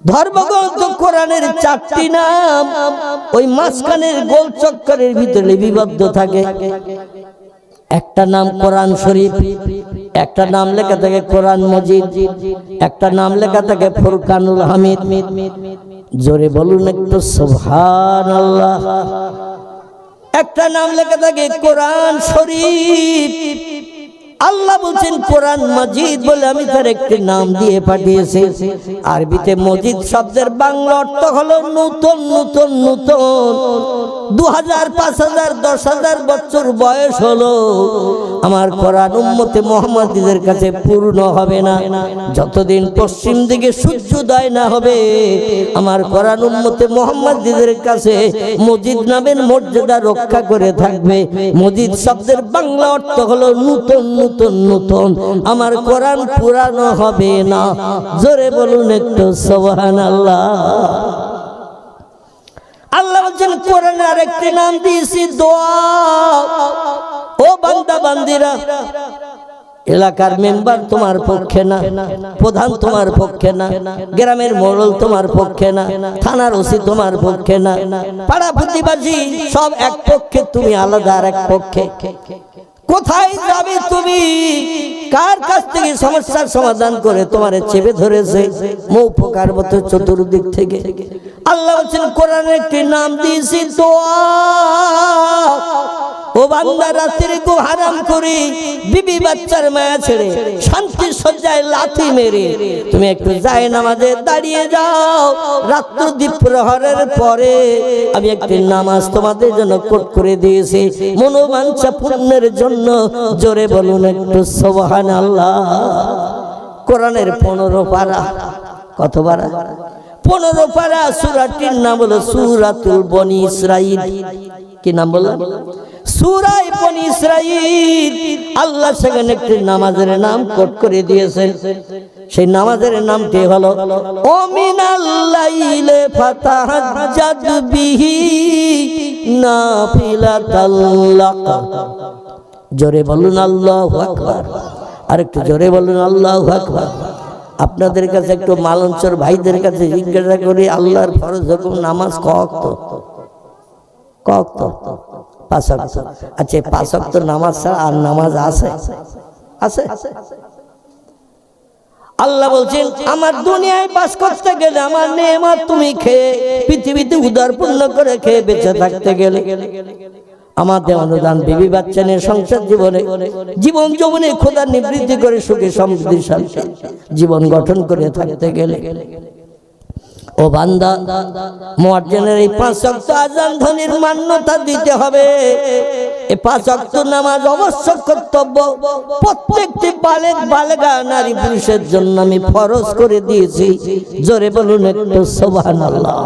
ধর্মগ্রন্থ কোরআনের চারটি নাম ওই মাঝখানের গোল চক্করের ভিতরে লিপিবদ্ধ থাকে। একটা নাম কোরআন শরীফ, একটা নাম লেখা থাকে কোরআন মজিদ, একটা নাম লেখা থাকে ফুরকানুল হামিদ। জোরে বলুন একটু সুবহানাল্লাহ। একটা নাম লেখা থাকে কোরআন শরীফ। আল্লাহ বলছেন কোরআন মজিদ বলে আমি তার একটি নাম দিয়ে পাঠিয়েছি। আরবিতে মজিদ শব্দের বাংলা অর্থ হলো নূতন। নূতন নূতন 2000, 5000, 10,000 বছর বয়স হলো আমার কোরআন উম্মতে মুহাম্মাদীদের কাছে পূর্ণ হবে না যতদিন পশ্চিম দিকে সূর্যোদয় না হবে। আমার কোরআন উম্মতে মুহাম্মাদীদের কাছে মজিদ নামের মর্যাদা রক্ষা করে থাকবে। মজিদ শব্দের বাংলা অর্থ হলো নূতন নূতন নূতন। আমার কোরআন পুরানো হবে না। জোরে বলুন একটু সুবহানাল্লাহ। আল্লাহ বলেন কোরআনে আরেকটি নাম দিয়েছি দোয়া। ও বান্দা বান্দিরা, এলাকার মেম্বার তোমার পক্ষে না, প্রধান তোমার পক্ষে না, গ্রামের মোড়ল তোমার পক্ষে না, থানার ওসি তোমার পক্ষে না, পাড়া প্রতিবেশী সব এক পক্ষে, তুমি আলাদা আর এক পক্ষে। কোথায় যাবে তুমি? কার কাছ থেকে সমস্যার সমাধান করে তোমার চেপে ধরেছে মৌ পোকার মতো চতুর্দিক থেকে। আল্লাহ বলেন কোরআনের একটি নাম দিয়েছি দোয়া। ও বান্দা, রাতের গো হারাম করে বিবি বাচ্চার মায়া ছেড়ে শান্তি সজ্জায় লাথি মেরে তুমি একটু যায় নামাজে দাঁড়িয়ে যাও। রাত্র দ্বীপ প্রহরের পরে আমি একটি নামাজ তোমাদের জন্য কোট করে দিয়েছি মনোবাঞ্ছা পূর্ণের জন্য। জোরে বলুন একটু সুবহানাল্লাহ। কোরআনের 15 পারা। কত পারা? 15 পারা। সূরাটির নাম হলো সূরাতুল বনি ইসরাঈল। কি নাম বললাম? সূরা বনি ইসরাঈল। আল্লাহ সেখানে একটি নামাজের নাম কোট করে দিয়েছেন। সেই নামাজের নামটি হলো ও মিনাল লাইলি ফাতাহাজ্জাদ বিহি নাফিলাতাল লাক। জোরে বলুন আল্লাহু আকবার। আরেকটু জোরে বলুন আল্লাহু আকবার। আপনাদের কাছে একটু মালঞ্চর ভাইদের কাছে জিজ্ঞাসা করি, আল্লাহর ফরজ হুকুম নামাজ কত? 5 ওয়াক্ত। আচ্ছা, 5 ওয়াক্ত নামাজ ছাড়া আর নামাজ আছে? আছে। আল্লাহ বলছেন আমার দুনিয়ায় বাস করতে গেলে আমার নেয়ামত তুমি খেয়ে পৃথিবীতে উদারপূর্ণ করে খেয়ে বেঁচে থাকতে গেলে আমাদের অনুদান বিবি বাচ্চা নিয়ে সংসার জীবন যৌবনে খোদার নিবৃত্তি করে সুখে সমৃদ্ধির সাথে জীবন গঠন করে থাকতে গেলে ও বান্দা, মুয়াজ্জিনের এই 5 ওয়াক্ত আযান ধ্বনির মান্যতা দিতে হবে। এই 5 ওয়াক্ত নামাজ অবশ্যক কর্তব্য প্রত্যেকটি বালেগ বালেগা নারী পুরুষের জন্য আমি ফরজ করে দিয়েছি। জোরে বলুন একটু সুবহানাল্লাহ।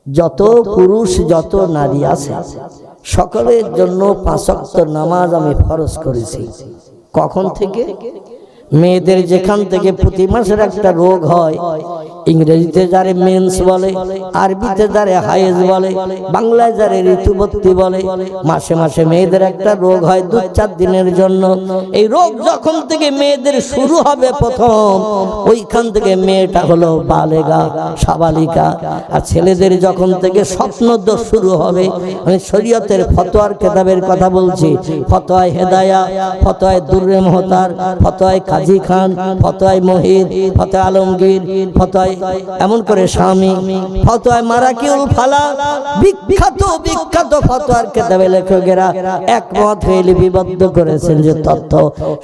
যত পুরুষ যত নারী আছে সকলের জন্য 5 ওয়াক্ত নামাজ আমি ফরজ করেছি। কখন থেকে? মেয়েদের যেখান থেকে প্রতি মাসের একটা রোগ হয়, ইংরেজিতে যারে মেন্স বলে, আরবিতে যারে হায়েজ বলে, বাংলায় যারে ঋতুবতী বলে, মাসে মাসে মেয়েদের একটা রোগ হয় 2-4 দিনের জন্য। এই রোগ যখন থেকে মেয়েদের শুরু হবে প্রথম, ওইখান থেকে মেয়েটা হলো বালেগা, সাবালিকা। আর ছেলেদের যখন থেকে স্বপ্নদোষ শুরু হবে, আমি শরীয়তের ফতোয়ার কিতাবের কথা বলছি, ফতোয়ায়ে হেদায়া, ফতোয়ায়ে দুররে মুহতার, ফতোয়ায়ে কাজী খান, ফতোয়ায়ে মুহিত, ফতোয়া আলমগীর, ফতোয়ায়ে এমন করে স্বামী ফতোয়া মারাকিউল ফালা বিখ্যাত ফতোয়ার কিতাবে লেখকেরা একমত হয়ে লিপিবদ্ধ করেছেন যে তথ্য,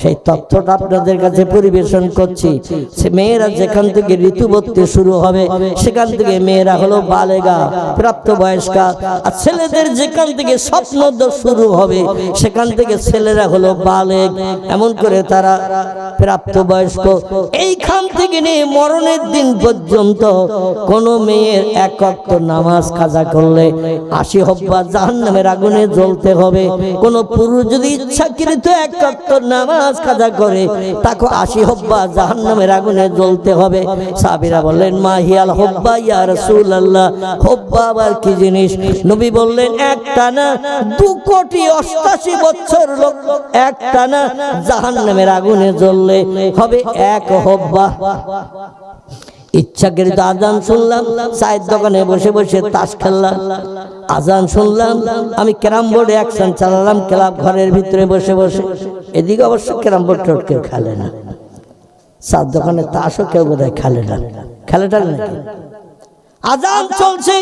সেই তথ্যটা আপনাদের কাছে পরিবেশন করছি। মেয়েরা যেখান থেকে ঋতুবতী শুরু হবে সেখান থেকে মেয়েরা হলো বালেগা, প্রাপ্তবয়স্কা, আর ছেলেদের যেখান থেকে স্বপ্নদোষ শুরু হবে সেখান থেকে ছেলেরা হলো বালেগ, এমন করে তারা প্রাপ্তবয়স্ক। এইখান থেকে নিয়ে মরণের দিন পর্যন্ত কোন মেয়ের এক ওয়াক্ত নামাজ কাজা করলে 80 হব্বা জাহান্নামের আগুনে জ্বলতে হবে। কোন পুরুষ যদি ইচ্ছাকৃত এক ওয়াক্ত নামাজ কাজা করে তাকে 80 হব্বা জাহান্নামের আগুনে জ্বলতে হবে। সাহাবীরা বললেন মা হিয়াল হব্বা ইয়া রাসূলুল্লাহ, হব্বা আবার কি জিনিস? নবী বললেন একটানা 2,88,00,000 বছর লোক একটানা জাহান্নামের আগুনে জ্বললে হবে এক হব্বা। ইচ্ছাকৃত আজান শুনলাম, চায়ের দোকানে বসে বসে তাস খেললাম, আজান শুনলাম, আমি ক্যারাম বোর্ডে অ্যাকশন চালালাম ক্লাব ঘরের ভিতরে বসে বসে। এদিকে অবশ্য ক্যারাম বোর্ড টোট কেউ খেলে না, চার দোকানে তাসও কেউ বোধহয় খেলে না, খেলেটা নাকি আজান চলছে,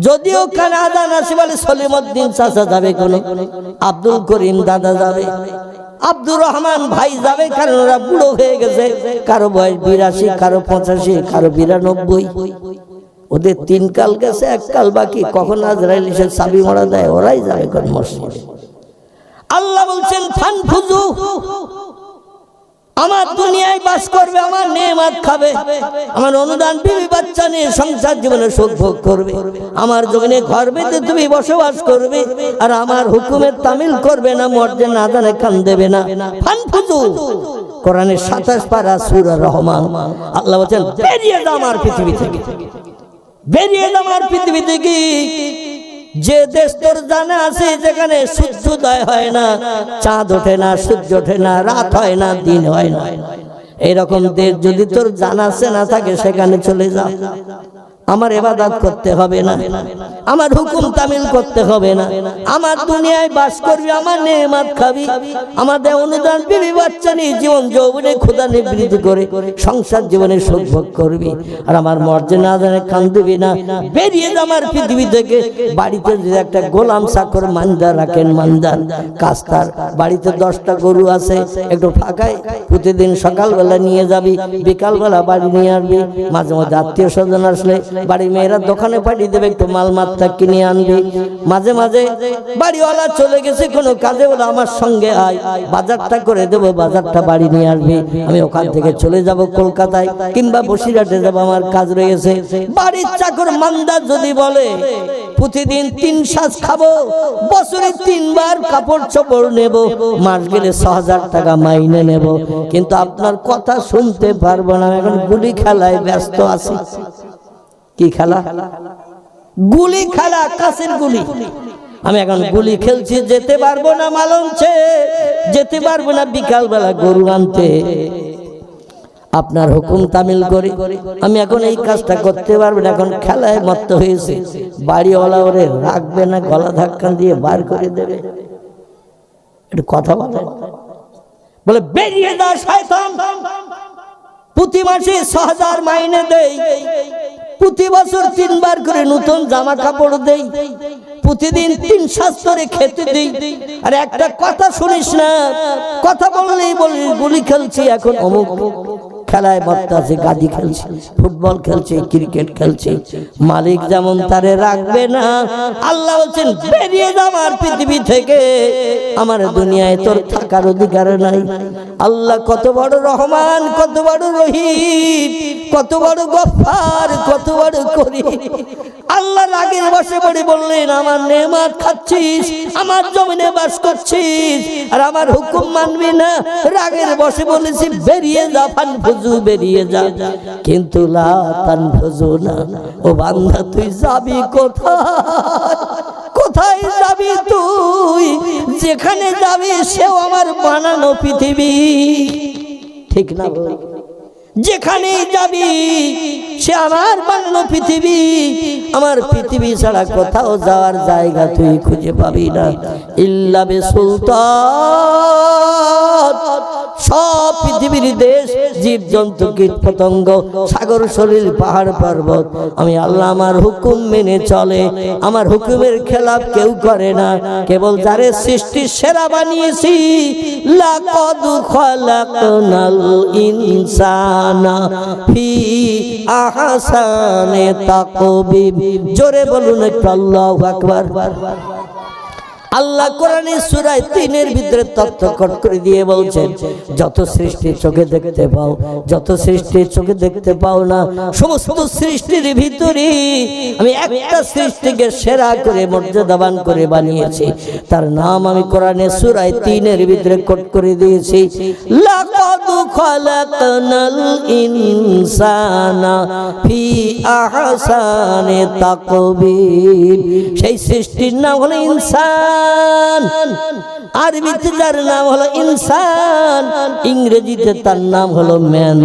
যদিও কানে আজান আসে বলে সলিমউদ্দিন চাচা যাবে, কোন আব্দুল করিম দাদা যাবে, আব্দুর রহমান ভাই যাবে, কারণ ওরা বুড়ো হয়ে গেছে, কারো বয়স 82, কারো 85, কারো 92। ওদের 3 কাল গেছে, 1 কাল বাকি, কখন আজরাইল এসে চাবি মারা দেয় ওরাই যাবে কোন মসজিদে। আল্লাহ বলছেন ফানফুজু, আমার দুনিয়ায় বাস করবে, আমার নেয়ামত খাবে, আমার অনুদান বিবি বাচ্চা নিয়ে সংসার জীবনে সুখ ভোগ করবে, আমার জমিনে ঘর বেঁধে তুমি বসবাস করবে, আর আমার হুকুমের তামিল করবে না, মর্যাদা আদানে কান দেবে না। ফানফুজু কোরআনের 27 পারা সূরা রহমান। আল্লাহ বলেন বেরিয়ে যাও আমার পৃথিবী থেকে, বেরিয়ে যাও আমার পৃথিবী থেকে। যে দেশ তোর জানা আছে যেখানে সূর্যোদয় হয় না, চাঁদ ওঠে না, সূর্য ওঠে না, রাত হয় না, দিন হয় না, এইরকম দেশ যদি তোর জানা আছে না থাকে সেখানে চলে যা। আমার ইবাদত করতে হবে না, আমার হুকুম তামিল করতে হবে না, আমার দুনিয়ায় বাস করবি, আমার নেয়ামত খাবি, আমাদের অনুদান বিবি বাচ্চা নিয়ে জীবন যৌবনে খোদা নিবৃত্তি করে সংসার জীবনে সুখ ভোগ করবি, আর আমার মর্যাদা আদানে কান দিবি না। বেরিয়ে যা আমার পৃথিবী থেকে। বাড়িতে যদি একটা গোলাম চাকর মানদার রাখেন, মানদার কাস্তার, বাড়িতে 10টা গরু আছে, একটু ফাঁকায় প্রতিদিন সকালবেলা নিয়ে যাবি, বিকালবেলা বাড়ি নিয়ে আসবি, মাঝে মধ্যে আত্মীয় স্বজন আসলে বাড়ি মেয়েরা দোকানে পাঠিয়ে দেবে, একটু মাল মাত্রা কিনে আনবি। মাঝে মাঝে বাড়িওয়ালা চলে গেছে কোনো কাজে, ওরা আমার সঙ্গে আয়, বাজারটা করে দেবো, বাজারটা বাড়ি নিয়ে আসবি, আমি ওখান থেকে চলে যাব কলকাতায় কিংবা বসিরহাটে যাব, আমার কাজ রয়েছে। বাড়ির চাকর মানদার যদি বলে প্রতিদিন 3 সাজ খাবো, বছরে 3 বার কাপড় চোপড় নেব, মাস গেলে 6,000 টাকা মাইনে নেব, কিন্তু আপনার কথা শুনতে পারবো না, এখন গুলি খেলায় ব্যস্ত আছি। কি খেলা? গুলি খেলা, কাছের গুলি। আমি এখন গুলি খেলছি, যেতে পারবো না মালঞ্চে, যেতে পারবো না বিকাল বেলা গরু আনতে, আপনার হুকুম তামিল করে আমি এখন এই কাজটা করতে পারবো না, এখন খেলায় মত্ত হয়েছে। বাড়িওয়ালা ওরে রাখবে না, গলা ধাক্কা দিয়ে বার করে দেবে। একটু কথা বলে বেরিয়ে যা শয়তান। প্রতি মাসে 6,000 মাইনে দেই, প্রতি বছর 3 বার করে নতুন জামা কাপড় দেই, প্রতিদিন 3 শাস্ত্রে খেতে দেই, আর একটা কথা শুনিস না, কথা বললেই বলি গুলি খেলছি, এখন অমুক খেলায় বাত্তাছে, গাদি খেলছে, ফুটবল খেলছে, ক্রিকেট খেলছে। মালিক যেমন তারে রাখবে না। আল্লাহ বলছেন বেরিয়ে যা আমার পৃথিবী থেকে, আমার দুনিয়ায় তোর থাকার অধিকার নাই। আল্লাহ কত বড় রহমান, কত বড় রহিম, কত বড় গফফার, কত বড় করিম। আল্লাহ রাগের বসে পড়ে বললেন আমার নেয়ামত খাচ্ছিস, আমার জমিনে বাস করছিস, আর আমার হুকুম মানবি না। রাগের বসে বলেছি বেরিয়ে যা, ফানফুজু বেরিয়ে যা, কিন্তু লা তানফুজু না। ও বান্দা তুই যাবি কোথায়? কোথায় যাবি তুই? যেখানে যাবি সেও আমার বানানো পৃথিবী, ঠিক না? যেখানেই যাবি সে আমার বানানো পৃথিবী, আমার পৃথিবী ছাড়া কোথাও যাওয়ার জায়গা তুই খুঁজে পাবি না। ইল্লা বিসুলতান, সব পৃথিবীর দেশ, জীব জন্তু, কীট পতঙ্গ, সাগর সলিল, পাহাড় পর্বত, আমি আল্লাহ আমার হুকুম মেনে চলে। আমার হুকুমের খেলাফ কেউ করে না। কেবল যারে সৃষ্টির সেরা বানিয়েছি, লাকাদ খালাকনাল ইনসানা ফি আহসানি তাকবীম। জোরে বলুন একটু আল্লাহু আকবার। আল্লাহ কোরআনে সূরা 3 এর ভিতরে তথ্য কট করে দিয়ে বলছেন, যত সৃষ্টি চোখে দেখতে পাও, যত সৃষ্টি চোখে দেখতে পাও না, সমস্ত সৃষ্টির ভিতরে আমি একটা সৃষ্টিকে সেরা করে মর্যাদাবান করে বানিয়েছি। তার নাম আমি কোরআনে সূরা 3 এর ভিতরে কট করে দিয়েছি, লাকাদ খালাকনাল ইনসানা ফি আহসানি তাকবীম। সেই সৃষ্টির নাম হলো ইনসান। আরবিতে যার নাম হলো ইনসান, ইংরেজিতে তার নাম হলো ম্যান,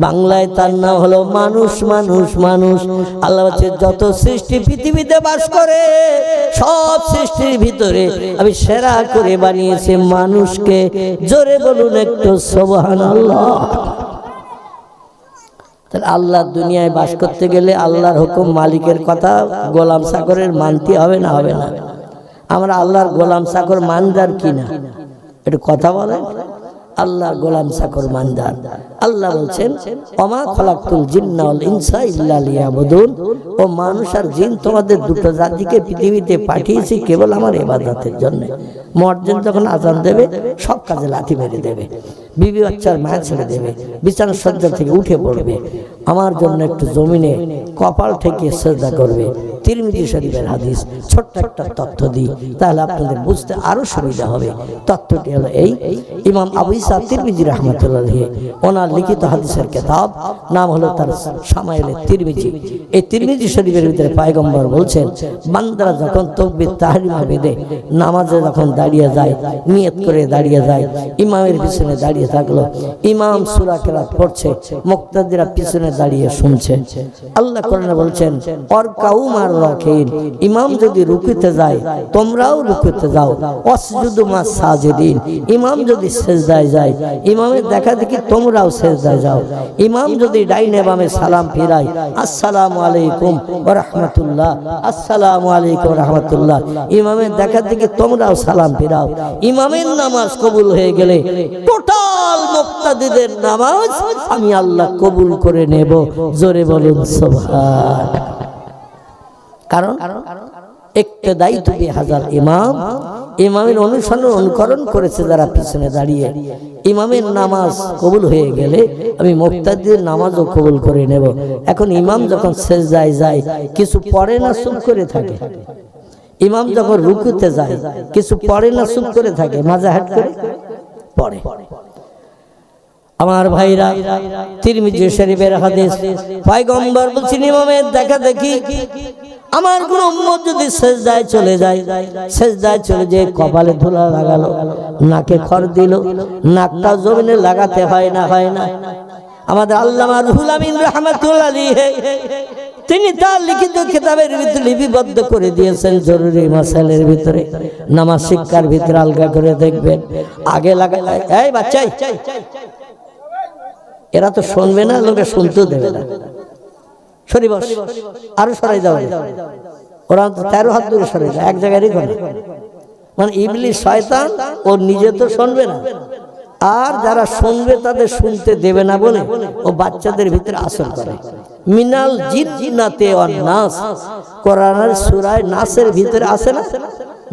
বাংলায় তার নাম হলো মানুষ। মানুষ মানুষ আল্লাহ বলছে যত সৃষ্টি পৃথিবীতে বাস করে, সব সৃষ্টির ভিতরে আমি সেরা করে বানিয়েছি মানুষকে। জোরে বলুন একটু সুবহানাল্লাহ। তাহলে আল্লাহ দুনিয়ায় বাস করতে গেলে আল্লাহর হুকুম, মালিকের কথা গোলাম চাকরের মানতে হবে না? হবে না? আমরা আল্লাহর গোলাম চাকর মানদার কিনা একটু কথা বলেন। আল্লাহর গোলাম চাকর মানদার। আল্লাহ বলছেন, ওমা খলাকতুল জিন্না ওয়াল ইনসা ইল্লা লিয়াবুদুন। ও মানুষ আর জিন, তোমাদের দুটো জাতিকে পৃথিবীতে পাঠিয়েছি কেবল আমার ইবাদতের জন্য। মুয়াজ্জিন যখন আযান দেবে সব কাজে লাথি মেরে দেবে, বিবি বাচ্চার মায়া ছেড়ে দেবে, বিছানার সজ্জা থেকে উঠে পড়বে, আমার জন্য একটু জমিনে কপাল ঠেকিয়ে সিজদা করবে। তিরমিজি শরীফের হাদিস। ছোট্ট একটা তথ্য দিই, তাহলে আপনাদের বুঝতে আরো সুবিধা হবে। তথ্যটি হলো এই, ইমাম আবু ঈসা তিরমিজি রাহমাতুল্লাহ আলাইহি ওনার লিখিত হাদিসের কিতাব নাম হলো তার শামাইলে তিরমিজি। এই তিরমিজি শরীফের ভিতরে পয়গম্বর বলছেন, বান্দারা যখন তাকবীর তাহরিমা বেঁধে নামাজে যখন দাঁড়িয়ে যায়, নিয়ত করে দাঁড়িয়ে যায়, ইমামের পিছনে দাঁড়িয়ে থাকলো, ইমাম সূরা কেরাত পড়ছে, মুক্তাদিরা পিছনে দাঁড়িয়ে শুনছে। আল্লাহ কোরআনে বলছেন, অর কাউমার রাকিন, ইমাম যদি রুকুতে যায় তোমরাও রুকুতে যাও, ওয়াসজুদু মাস সাজিদিন, ইমাম যদি সিজদায় যায় ইমামের দেখা দেখি তোমরাও সিজদায় যাও। ইমাম যদি ডাইনে বামে সালাম ফিরায়, আসসালামু আলাইকুম ওয়া রাহমাতুল্লাহ, আসসালামু আলাইকুম ওয়া রাহমাতুল্লাহ, ইমামের দেখা দেখি তোমরাও সালাম ফিরাও। ইমামের নামাজ কবুল হয়ে গেলে টোটাল মুক্তাদিদের নামাজ আমি আল্লাহ কবুল করে নেব। জোরে বলুন সুবহান। কারণ ইক্তেদাই তুবি হাজার ইমাম, ইমামের অনুকরণ করেছে যারা পিছনে দাঁড়িয়ে। ইমামের নামাজ কবুল হয়ে গেলে আমি মুক্তাদিদের নামাজও কবুল করে নেব। এখন ইমাম যখন সিজদায় যায় কিছু পড়ে না, চুপ করে থাকে। ইমাম যখন রুকুতে যায় কিছু পড়ে না, চুপ করে থাকে, মাঝে হাট করে পড়ে। আমার ভাইরা, তিরমিজি শরীফের হাদিস, পয়গম্বর বলছেন, ইমামের দেখা দেখি আমার কোন উম্মত যদি সিজদায় চলে যায়, সিজদায় চলে যে কপালে ধুলা লাগালো, নাকে খড় দিল, নাকটা জমিনে লাগাতে হয় না? হয় না? আমাদের আল্লামা রুহুল আমিন রাহমাতুল্লাহ আলাইহি তিনি তার লিখিত কিতাবের ভিতরে লিপিবদ্ধ করে দিয়েছেন, জরুরি মাসাইলের ভিতরে, নামাজ শিক্ষার ভিতরে আলগা করে দেখবেন। আগে লাগায়, এই বাচ্চা এরা তো শুনবে না, লোকে শুনতেও দেবে না। সরি বস, আরো সরাই দাও। ওরা 13 হাত দূরে সরে যায়, এক জায়গায় রেখো না। মানে ইবলিস শয়তান ও নিজে তো শুনবে না, আর যারা শুনবে তাদের শুনতে দেবে না বলে ও বাচ্চাদের ভিতরে আসর করে। মিনাল জিন্নাতে ওয়ান নাস, কোরআনের সূরা নাসের ভিতরে আছে না,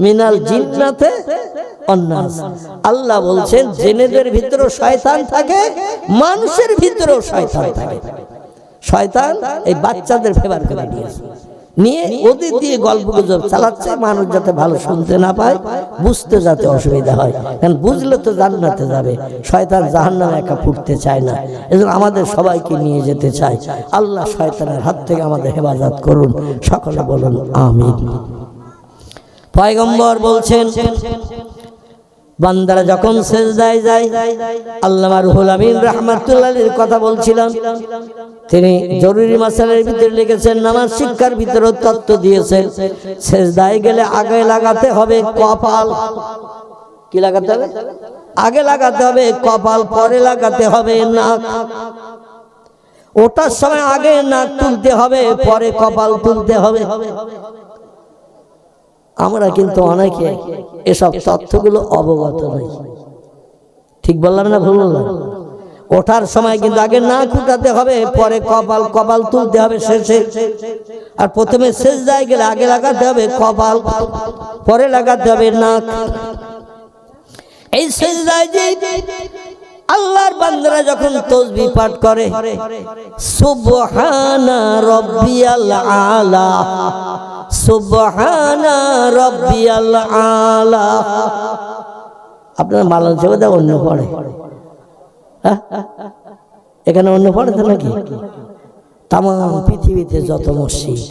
মিনাল জিন্নাতে ওয়ান নাস। আল্লাহ বলছেন জিনেদের ভিতরেও শয়তান থাকে, মানুষের ভিতরেও শয়তান থাকে। শয়তান এই বাচ্চাদের ফেভার করে নিয়ে ওদের দিয়ে গল্প গুজব চালাচ্ছে, মানুষ যাতে ভালো শুনতে না পায়, বুঝতে যাতে অসুবিধা হয়। কারণ বুঝলে তো জান্নাতে যাবে, শয়তান জাহান্নামে একা ফুটতে চায় না। এজন্য আমাদের সবাইকে নিয়ে যেতে চায়। আল্লাহ শয়তানের হাত থেকে আমাদের হেফাজত করুন, সকলে বলুন আমিন। পয়গম্বর বলছেন, বান্দারা যখন সেজদায় যায়, আল্লামা রুহুল আমিন রাহমাতুল্লাহ আলাইহির কথা বলছিলাম, তিনি জরুরি মাসালার ভিতরে লিখেছেন, নামাজ শিক্ষার ভিতরে তত্ত্ব দিয়েছেন, সেজদায় গেলে আগে লাগাতে হবে কপাল। কি লাগাতে হবে? আগে লাগাতে হবে কপাল, পরে লাগাতে হবে নাক। ওটার সময় আগে নাক তুলতে হবে, পরে কপাল তুলতে হবে। আমরা কিন্তু অনেকে এসব তথ্যগুলো অবগত নই। ঠিক বললাম না ভুল বললাম? ওঠার সময় কিন্তু আগে নাক উঠাতে হবে, পরে কপাল, কপাল তুলতে হবে শেষে। আর প্রথমে সেজদায় গেলে আগে লাগাতে হবে কপাল, পরে লাগাতে হবে নাক। এই সেজদায় যে আল্লাহর বান্দারা যখন তাসবিহ পাঠ করে, সুবহানা রাব্বিয়াল আলা, সুবহানা রাব্বিয়াল আলা। আপনারা মালান চেয়ে অন্য পড়ে, এখানে অন্য পড়ে তো নাকি? তাম পৃথিবীতে যত মসজিদ,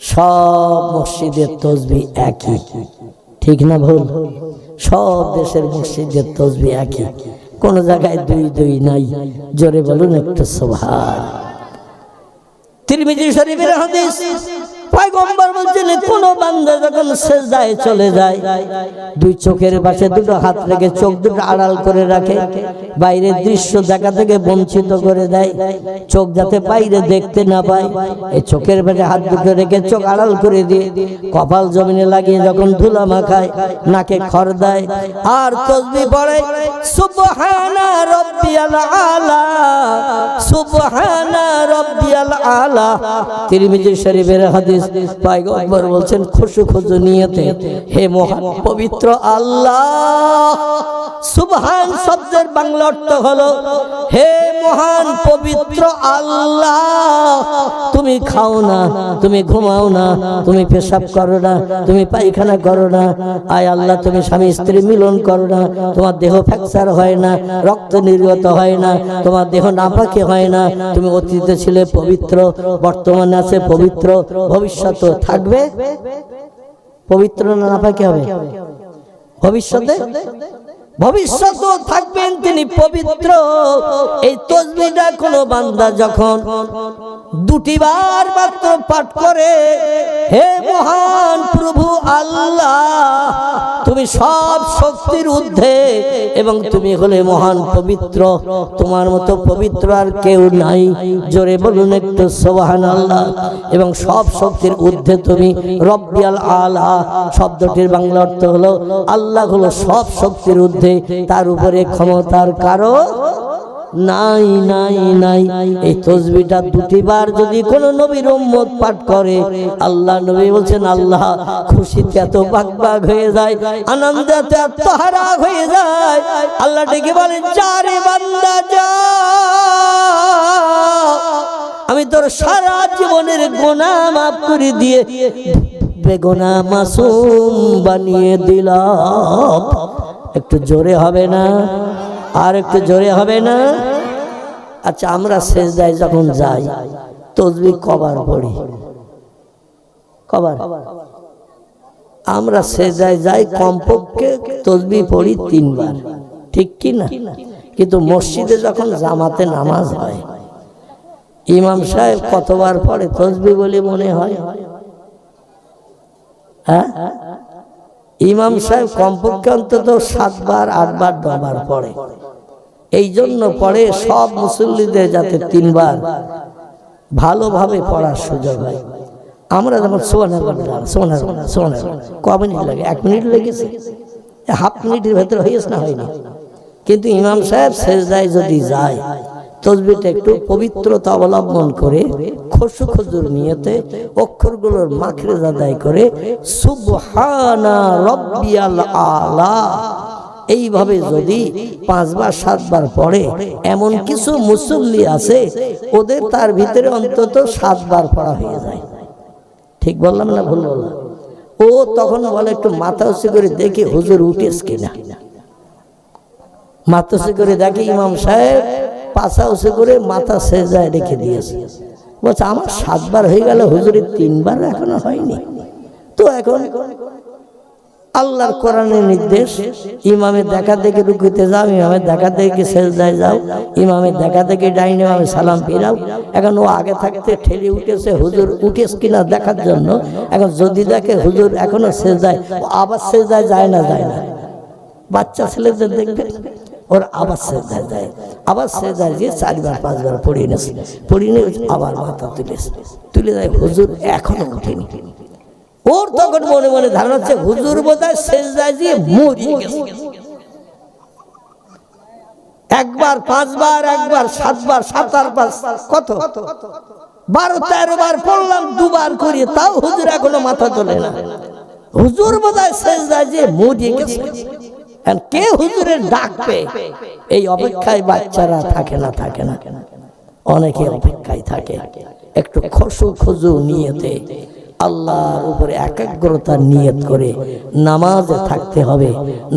সব মসজিদের তাসবিহ একই। ঠিক না ভুল? সব দেশের মসজিদের তাসবিহ একই, কোন জায়গায় দুই দুই নাই। জোরে বলুন একটু সুবহান। তিরমিজি শরীফের হাদিস, পয়গম্বর বলছেন, কোন বান্দা যখন সেজদায় চলে যায়, দুই চোখের পাশে দুটো হাত রেখে চোখ দুটো আড়াল করে রাখে, বাইরের দৃশ্য দেখা থেকে বঞ্চিত করে দেয়, চোখ যাতে বাইরে দেখতে না পায়। এই চোখের পাশে হাত দুটো রেখে চোখ আড়াল করে দিয়ে কপাল জমিনে লাগিয়ে যখন ধুলা মাখায়, নাকে খড় দেয় আর তাসবিহ পড়ে, সুবহানা রাব্বিয়াল আলা, সুবহানা রাব্বিয়াল আলা। তিরমিজি শরীফের হাদিস, পয়গম্বর বলছেন, খুশু খুশু নিয়তে, হে মহান পবিত্র আল্লাহ। সুবহান শব্দের বাংলা অর্থ হলো, হে মহান পবিত্র আল্লাহ, তুমি খাও না, তুমি ঘুমাও না, তুমি পেশাব করো না, তুমি পায়খানা করো না। আয় আল্লাহ, তুমি স্বামী স্ত্রী মিলন করো না, তোমার দেহ ফ্র্যাকচার হয় না, রক্ত নির্গত হয় না, তোমার দেহ নাপাকি হয় না। তুমি অতীতে ছিলে পবিত্র, বর্তমানে আছে পবিত্র, ভবিষ্যতে থাকবে পবিত্র, না নাপাকি হবে ভবিষ্যতে? ভবিষ্যতে থাকবেন তিনি পবিত্র। এই তাসবিহটা কোন বান্দা যখন দুটি বার মাত্র পাঠ করে, হে মহান প্রভু আল্লাহ, তুমি সব শক্তির ঊর্ধ্বে এবং তুমি হলে মহান পবিত্র, তোমার মতো পবিত্র আর কেউ নাই। জোরে বলুন একটু সুবহানাল্লাহ। এবং সব শক্তির ঊর্ধ্বে তুমি, রব্বিয়াল আলা শব্দটির বাংলা অর্থ হলো, আল্লাহ হলো সব শক্তির ঊর্ধ্বে, তার উপরে ক্ষমতার কারো নাই নাই নাই। এই তাসবিহটা দুটি বার যদি কোন নবীর উম্মত পাঠ করে, আল্লাহ নবী বলছেন, আল্লাহ খুশিতে এত বাগবাগ হয়ে যায়, আনন্দে এত আত্মহারা হয়ে যায়। আল্লাহ ডেকে বলেন, যা রে বান্দা যা, আমি তোর সারা জীবনের গুনাহ মাফ করে দিয়ে বেগুনাহ মাসুম বানিয়ে দিলাম। একটু জোরে হবে না? আর একটু জোরে হবে না? আচ্ছা, আমরা সেজদায় যখন যাই, তাসবিহ কবার পড়ি? কবার? আমরা সেজদায় যাই কমপক্ষে তাসবিহ পড়ি 3 বার, ঠিক কি না? কিন্তু মসজিদে যখন জামাতে নামাজ হয়, ইমাম সাহেব কতবার পড়ে তাসবিহ বলে মনে হয়? হ্যাঁ, ইমাম সাহেব কমপক্ষে অন্তত 7 বার 8 বার 9 বার পড়ে। এই জন্য পড়ে সব মুসল্লিদের যাতে 3 বার ভালোভাবে পড়ার সুযোগ হয়। আমরা যেমন সোনার ক মিনিট লাগে? 1 মিনিট লেগেছে, হাফ মিনিটের ভেতরে হয়েছে না হয়নি? কিন্তু ইমাম সাহেব সেজদায় যদি যায়, তাসবিহটা একটু পবিত্রতা অবলম্বন করে খুশু খুজুর নিয়তে অক্ষরগুলোর মাখরেজ আদায় করে সুবহানা রাব্বিয়াল আলা এইভাবে যদি 5 বার 7 বার পড়ে, এমন কিছু মুসল্লি আছে ওদের তার ভিতরে অন্তত 7 বার পড়া হয়ে যায়। ঠিক বললাম না ভুল বললাম? ও তখন বলে, একটু মাথা উঁচু করে দেখে হুজুর উঠেস কিনা। মাথা উঁচু করে দেখে ইমাম সাহেব পাছা উঁচু করে মাথা সেজদায় রেখে দিয়েছে। বলছে, আমার 7 বার হয়ে গেল, হুজুরের 3 বার এখনো হয়নি। তো এখন আল্লাহর কোরআনের নির্দেশ, ইমামের দেখা দেখে রুকুতে যাও, ইমামের দেখা দেখে সেজদায় যাও, ইমামের দেখা দেখে ডাইনে বামে সালাম ফিরাও। এখন ও আগে থাকতে ঠেলে উঠেছে হুজুর উঠেছ কিনা দেখার জন্য। এখন যদি দেখে হুজুর এখনো সেজদায়, ও আবার সেজদায় যায় না। বাচ্চা ছেলেদের দেখবে ওর আবার সেজদায় যায়, আবার সেজদায় গিয়ে 4বার 5বার পড়িয়ে নিয়ে আবার মাথা তুলে দেয়, হুজুর এখনো ওঠেনি। ওর তখন মনে মনে ধারণা হচ্ছে হুজুর বোধহয় সেজদায় দিয়ে মরিয়ে গেছে। একবার 5বার, একবার 7বার, 7-8বার, কত 12-13 বার পড়লাম 2বার করিয়ে, তাও হুজুর এখনো মাথা তোলে না। হুজুর বোধহয় সেজদায় দিয়ে মরিয়ে গেছে। কে হুজুরের ডাকবে, এই অপেক্ষায় বাচ্চারা থাকে না, অনেকে অপেক্ষায় থাকে। একটু খুশু নিয়তে আল্লাহর উপরে একাগ্রতার নিয়ত করে নামাজে থাকতে হবে।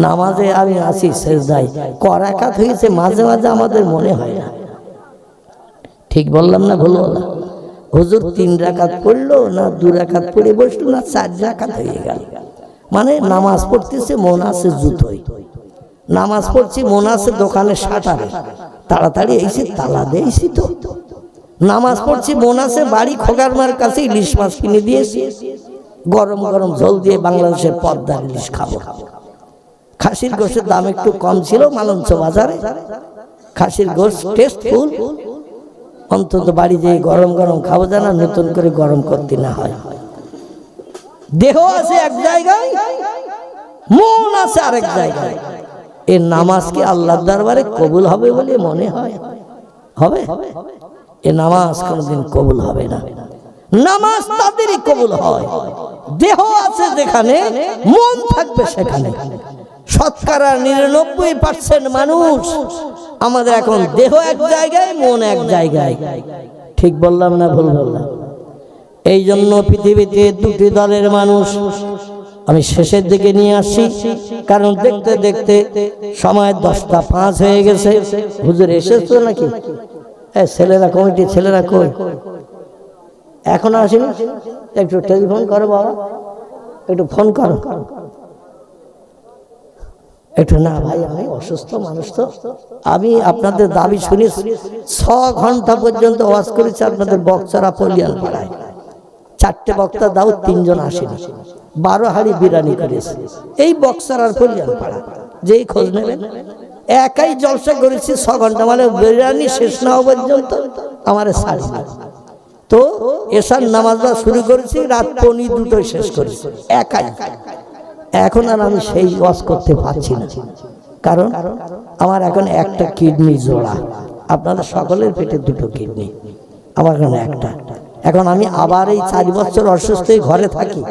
নামাজে আমি আসি সেজদায় করাকাত হয়েছে, মাঝে মাঝে আমাদের মনে হয় না। ঠিক বললাম না ভুল বললাম? হুজুর 3 রাকাত পড়লো না 2 রাকাত পড়ে বসলো না 4 রাকাত হয়ে গেল। মানে নামাজ পড়তেছে মন আছে জুতোয়, নামাজ পড়ছি মন আছে দোকানে শাটারে, তাড়াতাড়ি এসে তালা দিয়েছি তো। নামাজ পড়ছি মন আছে বাড়ি খোকার মার কাছে ইলিশ মাছ কিনে দিয়েছি, গরম গরম ঝোল দিয়ে বাংলাদেশের পদ্মার ইলিশ খাবো। খাসির গোশের দাম একটু কম ছিল মালঞ্চ বাজারে, খাসির গোশ টেস্টফুল, অন্তত বাড়ি যেয়ে গরম গরম খাবো, জানা নতুন করে গরম করতে না হয়। দেহ আছে এক জায়গায়, মন আছে আরেক জায়গায়। এই নামাজ কি আল্লাহর দরবারে কবুল হবে বলে মনে হয়? হবে? এ নামাজ কোনদিন কবুল হবে না। নামাজ তাদেরই কবুল হয় দেহ আছে যেখানে, মন থাকবে সেখানে। শতকরা 99% মানুষ আমাদের এখন দেহ এক জায়গায়, মন এক জায়গায়। ঠিক বললাম না ভুল বললাম? এই জন্য পৃথিবীতে 2টি দলের মানুষ আমি শেষের দিকে নিয়ে আসছি, কারণ দেখতে দেখতে সময় 10টা 5 হয়ে গেছে। হুজুর এসেছো নাকি? ছেলেরা, কমিটির ছেলেরা কই? এখনো আসেনি? একটু টেলিফোন করো বাবা, একটু ফোন করো একটু। না ভাই আমি অসুস্থ মানুষ, তো আমি আপনাদের দাবি শুনি 6 ঘন্টা পর্যন্ত ওয়াজ করেছি আপনাদের বক্তারা পলিয়ান পাড়ায়। 4টে বক্তা দাও, 3 জন আসেনি। 12 হাড়ি বিরিয়ানি করেছে এই বক্সার আর পলিয়ান পাড়া, যেই খোঁজ নেবেন। একাই জলসা করেছি 6 ঘন্টা, মানে বিরিয়ানি শেষ না হওয়া পর্যন্ত আমার সারি না। তো এসার নামাজ শুরু করেছি রাত 1:45 শেষ করেছি একাই। এখন আর আমি সেই ওয়াজ করতে পারছি না, কারণ আমার এখন একটা কিডনি জোড়া। আপনাদের সকলের পেটে 2টো কিডনি, আমার এখন একটা। এখন আমি আবার এই 4 বছর অসুস্থ হয়ে ঘরে থাকি।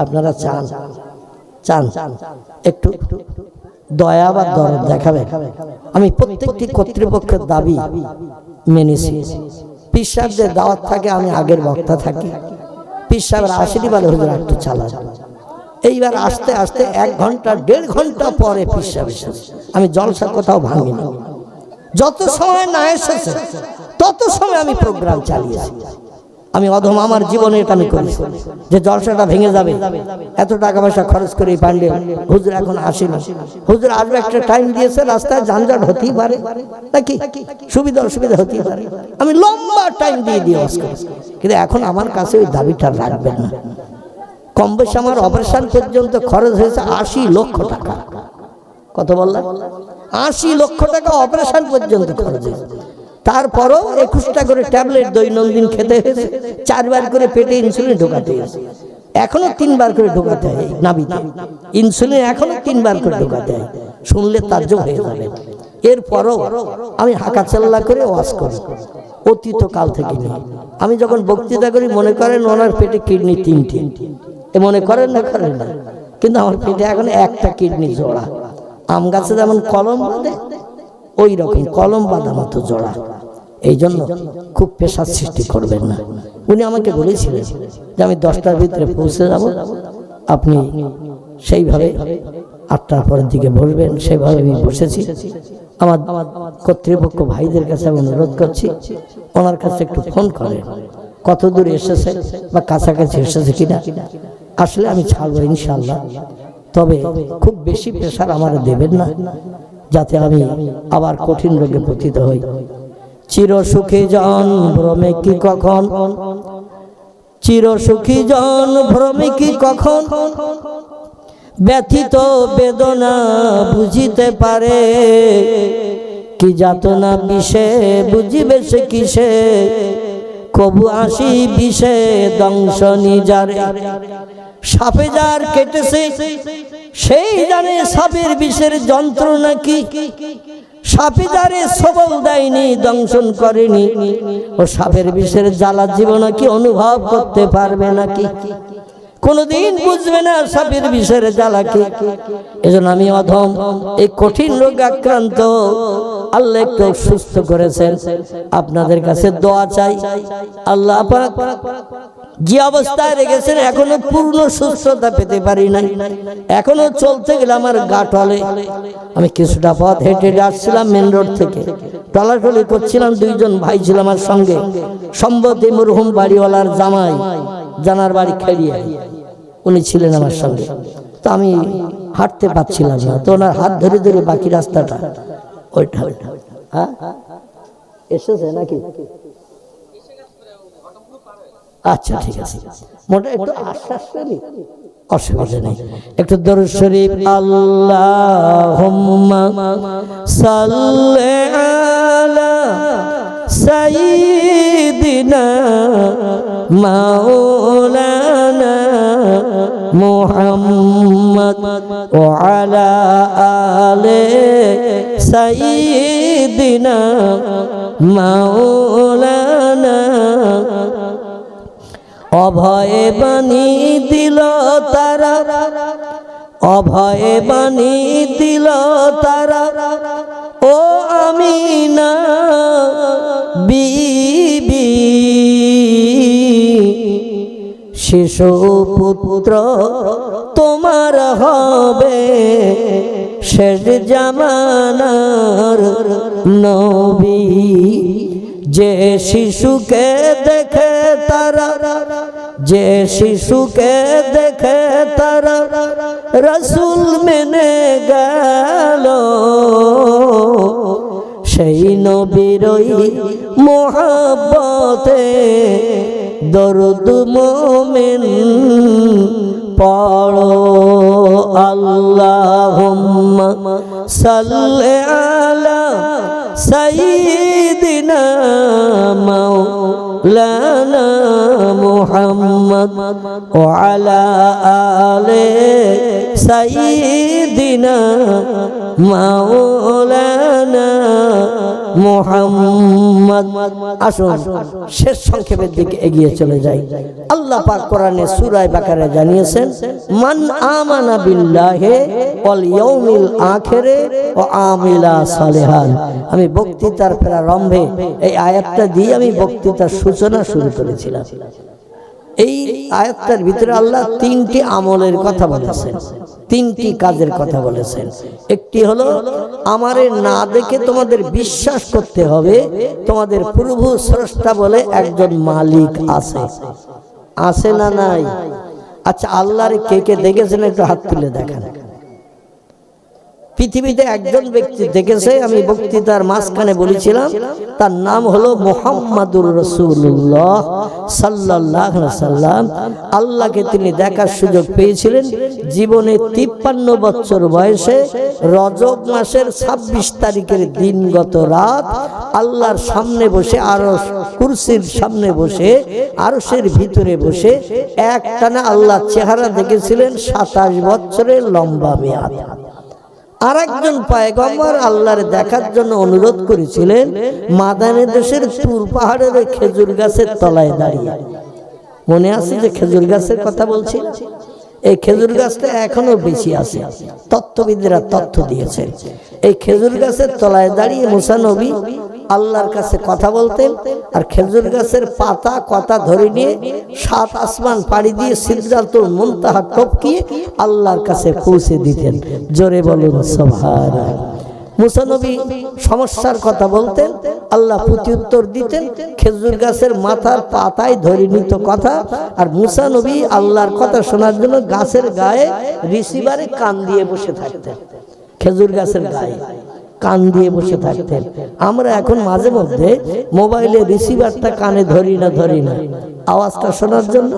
আপনারা চান একটু দয়া বা দরদ দেখাবেন। আমি প্রত্যেকটি কর্তৃপক্ষের দাবি মেনেছি। পীর সাহেবদের দাওয়াত থাকে, আমি আগের বক্তা থাকি। পীর সাহেবের আসেনি বলে হুজুর একটু চালা। এইবার আস্তে আস্তে 1 ঘন্টা 1.5 ঘন্টা পরে পীর সাহেব এসেছে। আমি জলসা কোথাও ভাঙিনি। যত সময় না এসেছে তত সময় আমি প্রোগ্রাম চালিয়েছি। আমি অধম আমার জীবনে এটা আমি করেছি যে জলসাটা ভেঙে যাবে, এত টাকা পয়সা খরচ করে পান্ডে হুজুর এখন আসেনি। হুজুর আসবে, একটা টাইম দিয়েছে, রাস্তায় যানজট হতেই পারে নাকি, সুবিধা অসুবিধা হতেই পারে। আমি লম্বা টাইম দিয়ে ওয়াজ করেছি, কিন্তু এখন আমার কাছে ওই দাবিটা রাখবেন না। কম বেশি আমার অপারেশন পর্যন্ত খরচ হয়েছে 80 লক্ষ টাকা। কত বললাম? 80 লক্ষ টাকা অপারেশন পর্যন্ত খরচ হয়েছে। তারপরও 21টা করে ট্যাবলেট দৈনন্দিন খেতে হয়েছে, 4 বার করে পেটে ইনসুলিন ঢোকাতে হয়েছে। এখনো 3 বার করে ঢোকাতে হয় নাভিতে ইনসুলিন, এখনো 3 বার করে ঢোকাতে হয়। শুনলে তাজ্জব হয়ে যাবে। এরপরও আমি হাঁকাচাল্লা করে ওয়াজ করি অতীত কাল থেকে নিয়ে। আমি যখন বক্তৃতা করি মনে করেন ওনার পেটে কিডনি 3টি, এ মনে করেন না করেন না, কিন্তু আমার পেটে এখন একটা কিডনি জোড়া। আম গাছে যেমন কলম বাঁধে, ওই রকম কলম বাঁধা মতো জোড়া। এই জন্য খুব পেশার সৃষ্টি করবেন না। উনি আমাকে বলেছিলেন যে আমি 10টার ভিতরে পৌঁছে যাব, আপনি সেইভাবে 8টার পরের দিকে বসবেন। সেভাবে আমি বসেছি। আমার কর্তৃপক্ষ ভাইদের কাছে আমি অনুরোধ করছি, ওনার কাছে একটু ফোন করে কত দূর এসেছে বা কাছাকাছি এসেছে কিনা। আসলে আমি ছাড়বো ইনশাআল্লাহ। তবে খুব বেশি প্রেসার আমার দেবেন না, যাতে আমি আবার কঠিন রোগে পতিত হই। চির সুখী জন ভ্রমে কি কখন, চির সুখী জন ভ্রমে কি কখন, ব্যথিত বেদনা বুঝিতে পারে, কি যাতনা বিষে বুঝিবে সে কিসে, কবু আসি বিষে দংশ নিজারে। সাপে যার কেটেছে সেই জানে সাপের বিষের যন্ত্রণা কি, সাপে যারে সবল দেয়নি দংশন করেনি, ও সাপের বিষের জ্বালা জীবন কি অনুভব করতে পারবে নাকি? কোনদিন বুঝবে না সাপের বিষের জ্বালা কি। এজন্য আমি অধম এই কঠিন রোগ আক্রান্ত, আল্লাহ একটু সুস্থ করেছেন, আপনাদের কাছে দোয়া চাই। আল্লাহ পাক যে অবস্থায় রেখেছেন এখনো পূর্ণ সুস্থতা পেতে পারি নাই, এখনো চলতে গেলে আমার গা টলে। আমি কিছুটা পথ হেঁটে আসছিলাম মেন রোড থেকে, টলাটলি করছিলাম, দুইজন ভাই ছিল আমার সঙ্গে, সম্ভবত মরহুম বাড়িওয়ালার জামাই, জানার বাড়ি খেলিয়ে উনি ছিলেন আমার সঙ্গে। তো আমি হাঁটতে পারছিলাম না, তো ওনার হাত ধরে ধরে বাকি রাস্তাটা ওইটা এসেছে নাকি? আচ্ছা ঠিক আছে, মোটা একটু আশ্বাস করি, অসুবিধা নেই। একটু দরুদ শরীফ। আল্লাহুম্মা সাল্লি আলা সাইয়্যিদিনা মাওলানা মুহাম্মদ ওয়া আলা আলি সাইয়্যিদিনা মাওলানা। অভয়ে বাণী দিল তারা, অভয়ে বাণী দিল তারা, ও আমিনা বিবি, শিশু পুত্র তোমার হবে শেষ জামানার নবী। যে শিশুকে দেখে তারা, যে শিশুকে দেখে তারা রাসূল মেনে গেল, সেই নবীরই মোহাব্বতে দরুদ মুমিন পড়ো। আল্লাহুম্মা সাল্লি আলা সাইয়্যিদিনা মাওলানা মুহাম্মদ ওয়া আলা আলি সাইয়্যিদিনা মাওলানা মুহাম্মদ। আসুন শেষ সংক্ষেপের দিকে এগিয়ে চলে যাই। আল্লাহ পাক কোরআনে সূরা বাকারায় জানিয়েছেন, মান আমানা বিল্লাহি ওয়াল ইয়াউমিল আখিরে ওয়া আমিলা সালিহান। আমি বক্তৃতার প্রারম্ভে এই আয়াতটা দিয়ে আমি বক্তৃতার সূচনা শুরু করেছিলাম। এই আয়াতটার ভিতরে আল্লাহ তিনটি আমলের কথা বলেছেন, তিনটি কাজের কথা বলেছেন। একটি হলো আমারে না দেখে তোমাদের বিশ্বাস করতে হবে তোমাদের প্রভু স্রষ্টা বলে একজন মালিক আছে। আছে না নাই? আচ্ছা, আল্লাহর কে কে দেখেছেন একটু হাত তুলে দেখান। পৃথিবীতে একজন ব্যক্তি দেখেছে, আমি বক্তৃতার মাঝখানে বলেছিলাম, তার নাম হলো মুহাম্মাদুর রাসূলুল্লাহ সাল্লাল্লাহু আলাইহি সাল্লাম। আল্লাহকে তিনি দেখার সুযোগ পেয়েছিলেন জীবনে 53 বছর বয়সে, রজব মাসের 26 তারিখের দিনগত রাত আল্লাহর সামনে বসে, আরশ কুরসির সামনে বসে, আরশের ভিতরে বসে একটানা আল্লাহ চেহারা দেখেছিলেন 27 বছরের লম্বা মেয়াদ। আর একজন পয়গম্বর আল্লাহর দেখার জন্য অনুরোধ করেছিলেন মাদানী দেশের তুর পাহাড়ের খেজুর গাছের তলায় দাঁড়িয়ে। মনে আছে যে খেজুর গাছের কথা বলছি? এই খেজুর গাছটা এখনো বেশি আছে, তত্ত্ববিদরা তথ্য দিয়েছেন। এই খেজুর গাছের তলায় দাঁড়িয়ে মুসা নবী আল্লাহর কাছে কথা বলতেন, আর খেজুর গাছের পাতা কথা ধরে নিয়ে 7 আসমান পাড়ি দিয়ে সিদরাতুল মুনতাহা টপকিয়ে আল্লাহর কাছে পৌঁছে দিতেন। জোরে বলুন সুবহানাল্লাহ। মুসা নবী সমস্যার কথা বলতেন, আল্লাহ প্রত্যুত্তর দিতেন, খেজুর গাছের মাথার পাতায় ধরে নিত কথা। আর মুসা নবী আল্লাহর কথা শোনার জন্য গাছের গায়ে রিসিভারে কান দিয়ে বসে থাকতেন, খেজুর গাছের গায়ে কান দিয়ে বসে থাকতেন। আমরা এখন মাঝে মধ্যে মোবাইলে রিসিভারটা কানে ধরি না আওয়াজটা শোনার জন্য।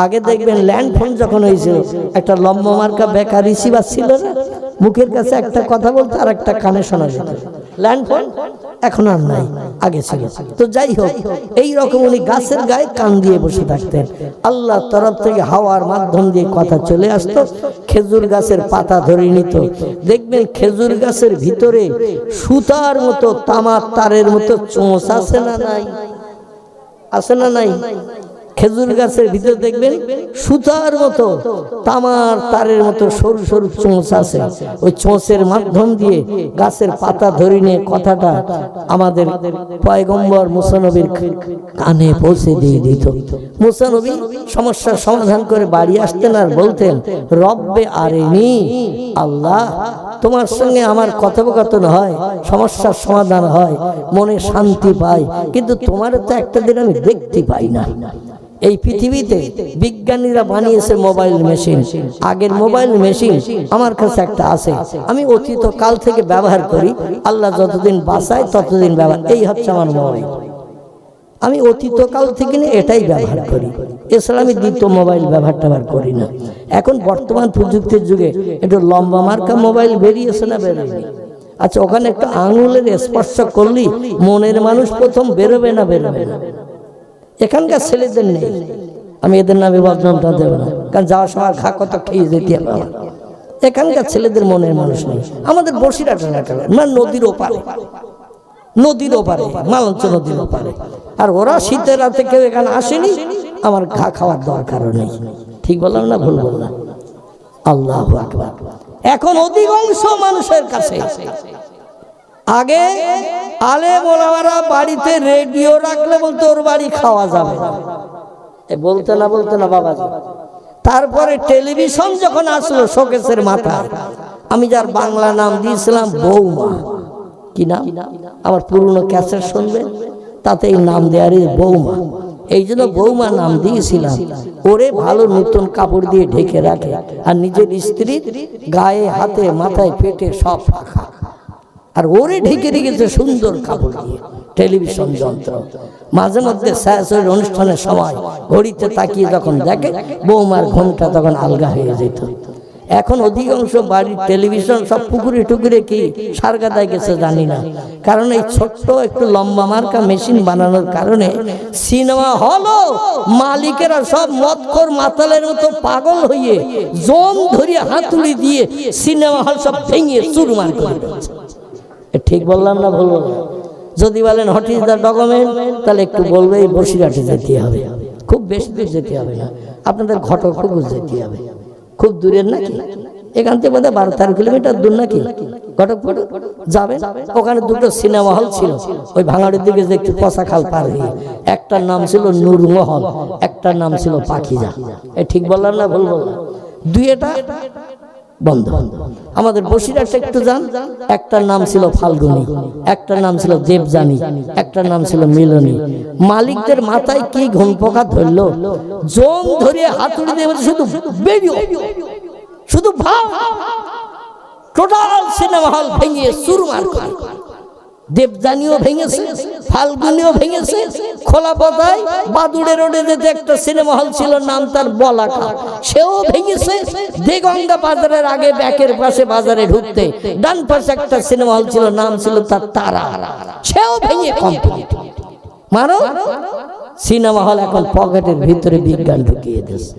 আগে দেখবেন ল্যান্ড ফোন যখন হয়েছিল, একটা লম্বা মার্কা বেকার রিসিভার ছিল না, মুখের কাছে একটা কথা বলতো আর একটা কানে শোনা যেত। ল্যান্ড ফোন এখন আর নাই, আগে ছিল। তো যাই হোক, এই রকম উনি গাছের গায়ে কান দিয়ে বসে থাকতেন। আল্লাহ তরফ থেকে হাওয়ার মাধ্যম দিয়ে কথা চলে আসতো, খেজুর গাছের পাতা ধরে নিত। দেখবেন খেজুর গাছের ভিতরে সুতার মতো, তামার তারের মতো চোঁচ আছে না নাই? আছে না নাই? খেজুর গাছের ভিতরে দেখবেন সুতার মতো, তামার তারের মতো সরু সরু চোঁচ আছে। ওই চোঁচের মাধ্যম দিয়ে গাছের পাতা ধরে নিয়ে কথাটা আমাদের পয়গম্বর মুসা নবীর কানে পৌঁছে দিয়ে দিত। মুসা নবী সমস্যার সমাধান করে বাড়ি আসতেন আর বলতেন, রব্বে আরেনি, আল্লাহ তোমার সঙ্গে আমার কথোপকথন হয়, সমস্যার সমাধান হয়, মনে শান্তি পাই, কিন্তু তোমার তো একটা দিন আমি দেখতে পাই না। এই পৃথিবীতে বিজ্ঞানীরা বানিয়েছে মোবাইল মেশিন। আগের মোবাইল মেশিন আমার কাছে একটা আছে, আমি অতীত কাল থেকে ব্যবহার করি, আল্লাহ যতদিন বাঁচায় ততদিন ব্যবহার। এই হচ্ছে আমার মোবাইল, আমি অতীত কাল থেকে এটাই ব্যবহার করি, এছাড়া আমি দ্বিতীয় মোবাইল ব্যবহার করি না। এখন বর্তমান প্রযুক্তির যুগে একটু লম্বা মার্কা মোবাইল বেরিয়েছে না বেরোয়নি? আচ্ছা, ওখানে একটা আঙুলের স্পর্শ করলি মনের মানুষ প্রথম বেরোবে না? এখানকার ছেলেদের নেই, আমি এদের নামে বদনামটা দেব না, কারণ যাওয়ার সময় ঘা কত খেয়ে যেতে হবে। এখানকার ছেলেদের মনের মানুষ নেই। আমাদের বসিরহাট মানে নদীর ওপারে মালঞ্চ নদীর ওপারে, আর ওরা শীতের রাতে কেউ এখানে আসেনি, আমার ঘা খাওয়ার দরকারও নেই। ঠিক বললাম না ভুল বললাম? আল্লাহু আকবার। এখন অধিকাংশ মানুষের কাছে, আগে আলেম ওলামারা বাড়িতে রেডিও রাখলে বলতো ওর বাড়ি খাওয়া যাবে না, বলতে না বাবা। তারপরে টেলিভিশন যখন আসলো শোকেসের মাথায়, আমি যার বাংলা নাম দিয়েছিলাম বৌমা। কি নাম? আমার পুরনো ক্যাসেট শুনবেন, তাতে এই নাম দেয়ারই বৌমা। এই জন্য বৌমা নাম দিয়েছিলাম। ওরে ভালো নতুন কাপড় দিয়ে ঢেকে রাখে, আর নিজের স্ত্রীর গায়ে হাতে মাথায় পেটে সব ফাঁকা, আর ওরে ঢেকে রেখেছে সুন্দর কাপড় দিয়ে। টেলিভিশন যন্ত্র মাঝে মধ্যে ছায়াছবির অনুষ্ঠানের সময় ঘড়িতে তাকিয়ে যখন দেখে, বৌমার ঘুমটা তখন আলগা হয়ে যেত। এখন অধিকাংশ বাড়ির টেলিভিশন সব পুকুরে টুকুরে কি সারগাদায় গেছে জানি না, কারণ এই ছোট্ট একটু লম্বা মার্কা মেশিন বানানোর কারণে সিনেমা হলও মালিকেরা সব মদখোর মাতালের মতো পাগল হয়ে জম ধরিয়ে হাতুড়ি দিয়ে সিনেমা হল সব ভেঙে চুরমার করে দিচ্ছে। ঠিক বললাম না ভুল বললাম? যদি বলেন হোয়াট ইজ দ্য ডকুমেন্ট, তাহলে একটু বলবে এই বসিরহাটে যেতে হবে, খুব বেশি দূর যেতে হবে না, আপনাদের ঘটকপুকুর যেতে হবে, খুব দূরের নাকি, এখান থেকে বোধহয় 12-13 কিলোমিটার দূর নাকি ঘটকপুকুর যাবেন। ওখানে দুটো সিনেমা হল ছিল, ওই ভাঙাড়ির দিকে যে একটু কষা খাল পার হয়ে, একটার নাম ছিল নূরমহল, একটার নাম ছিল পাখিজা। ঠিক বললাম না ভুল বললাম? দুইটা বন্ধ। আমাদের বসিরহাটে একটু যান, একটার নাম ছিল ফাল্গুনী, একটার নাম ছিল দেবযানী, একটার নাম ছিল মিলনী। মালিকদের মাথায় কি ঘুম পোকা ধরলো, জম ধরিয়ে হাতুড়ি দিয়ে শুধু বেরিয়ে, শুধু ভাব, টোটাল সিনেমা হল ভেঙে চুরমার করে। দেবযানীও ভেঙেছে, ফাল্গুনীও ভেঙেছে। খোলা পথায় বাদুড়ে রোডে যেতে একটা সিনেমা হল ছিল, নাম তার বলাকা, সেও ভেঙেছে। দেগঙ্গা বাজারের আগে ব্যাকের পাশে বাজারে ঢুকতে ডান পাশে একটা সিনেমা হল ছিল, নাম ছিল তার তারা, সেও ভেঙে কমপ্লিট। মানো সিনেমা হল এখন পকেটের ভিতরে বিজ্ঞান ঢুকিয়ে দিয়েছে।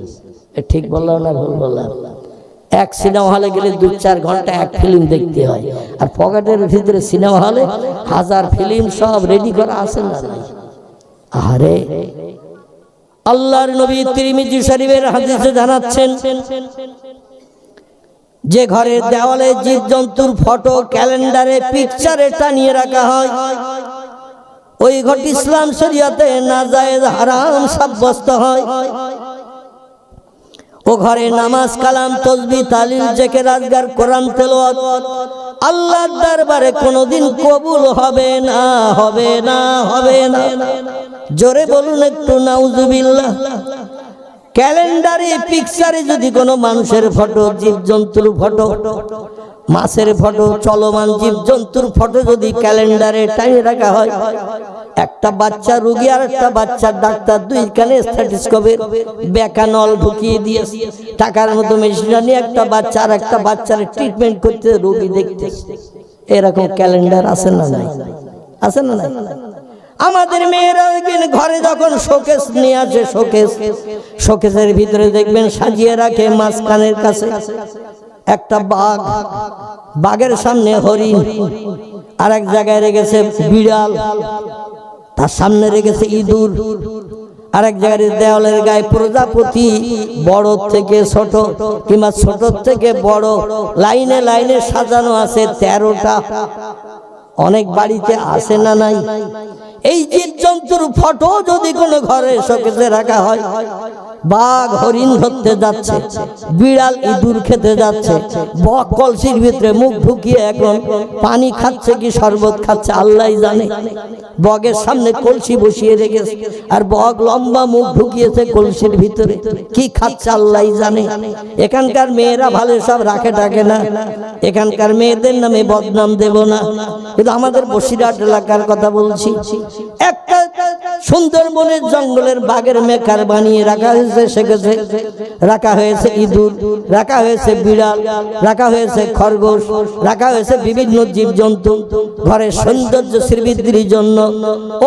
ঠিক বললাম না ভুল বললাম? এক সিনেমা হলে গেলে 2-4 ঘন্টা এক ফিল্ম দেখতে হয়, আর পকেটের ভিতরে সিনেমা হলে 1000 ফিল্ম সব রেডি করা আছে না? আরে আল্লাহর নবী তিরমিজি শরীফের হাদিসে জানাচ্ছেন, যে ঘরের দেওয়ালে জীবজন্তুর ফটো, ক্যালেন্ডারে, পিকচারে টানিয়ে রাখা হয়, ওই ঘরটি ইসলাম শরীয়তে নাজায়েজ হারাম সাব্যস্ত হয়। ও ঘরে নামাজ, কালাম, তাসবিহ, তাহলিল, জিকির, আজকার, কোরআন তেলাওয়াত, আল্লাহর দরবারে কোনোদিন কবুল হবে না, হবে না, হবে না। জোরে বলুন একটু নাউজুবিল্লাহ। ক্যালেন্ডারে পিকচারে যদি কোনো মানুষের ফটো, জীবজন্তুর ফটো, মাছের ফটো, চলমান জীবজন্তুর ফটো যদি ক্যালেন্ডারে টাঙিয়ে রাখা হয়, একটা বাচ্চা রোগী আর একটা বাচ্চা ডাক্তার দুই কানে স্ট্যাথোস্কোপের বেকা নল ঢুকিয়ে দিয়ে টাকার মতো মেশিন নিয়ে একটা বাচ্চা আর একটা বাচ্চার ট্রিটমেন্ট করতে, রোগী দেখতে। এরকম ক্যালেন্ডার আছে না নাই? আছে না নাই? আমাদের মেয়েরা ঘরে যখন শোকেস নিয়ে আসে, শোকেসের ভিতরে দেখবেন সাজিয়ে রাখে মাঝখানের কাছে একটা বাঘ, বাঘের সামনে হরিণ, আর এক জায়গায় রেখেছে বিড়াল, তার সামনে রেখেছে ইঁদুর, আর এক জায়গায় দেওয়ালের গায়ে প্রজাপতি, বড় থেকে ছোট কিংবা ছোট থেকে বড়, লাইনে লাইনে সাজানো আছে 13টা। অনেক বাড়িতে আসে না নাই? এই জীবজন্তুর ফটো যদি কোনো ঘরে শোকেসে রাখা হয়, বাঘ হরিণ ধরতে যাচ্ছে, বিড়াল ইঁদুর খেতে যাচ্ছে, বক কলসির ভিতরে মুখ ঢুকিয়ে এখন পানি খাচ্ছে কি শরবত খাচ্ছে আল্লাহই জানে। বগের সামনে কলসি বসিয়ে রেখেছে, আর বক লম্বা মুখ ঢুকিয়েছে কলসির ভিতরে, কি খাচ্ছে আল্লাহই জানে। এখানকার মেয়েরা ভালো সব রাখে টাকে না, এখানকার মেয়েদের নামে বদনাম দেব না, কিন্তু আমাদের বসিরহাট এলাকার কথা বলছি। একটা সুন্দরবনের জঙ্গলের বাঘের মেকার বানিয়ে রাখা হয়েছে, সেখানে রাখা হয়েছে ইঁদুর, রাখা হয়েছে বিড়াল, রাখা হয়েছে খরগোশ, রাখা হয়েছে বিভিন্ন জীবজন্তু ঘরের সৌন্দর্য শ্রীবৃদ্ধির জন্য।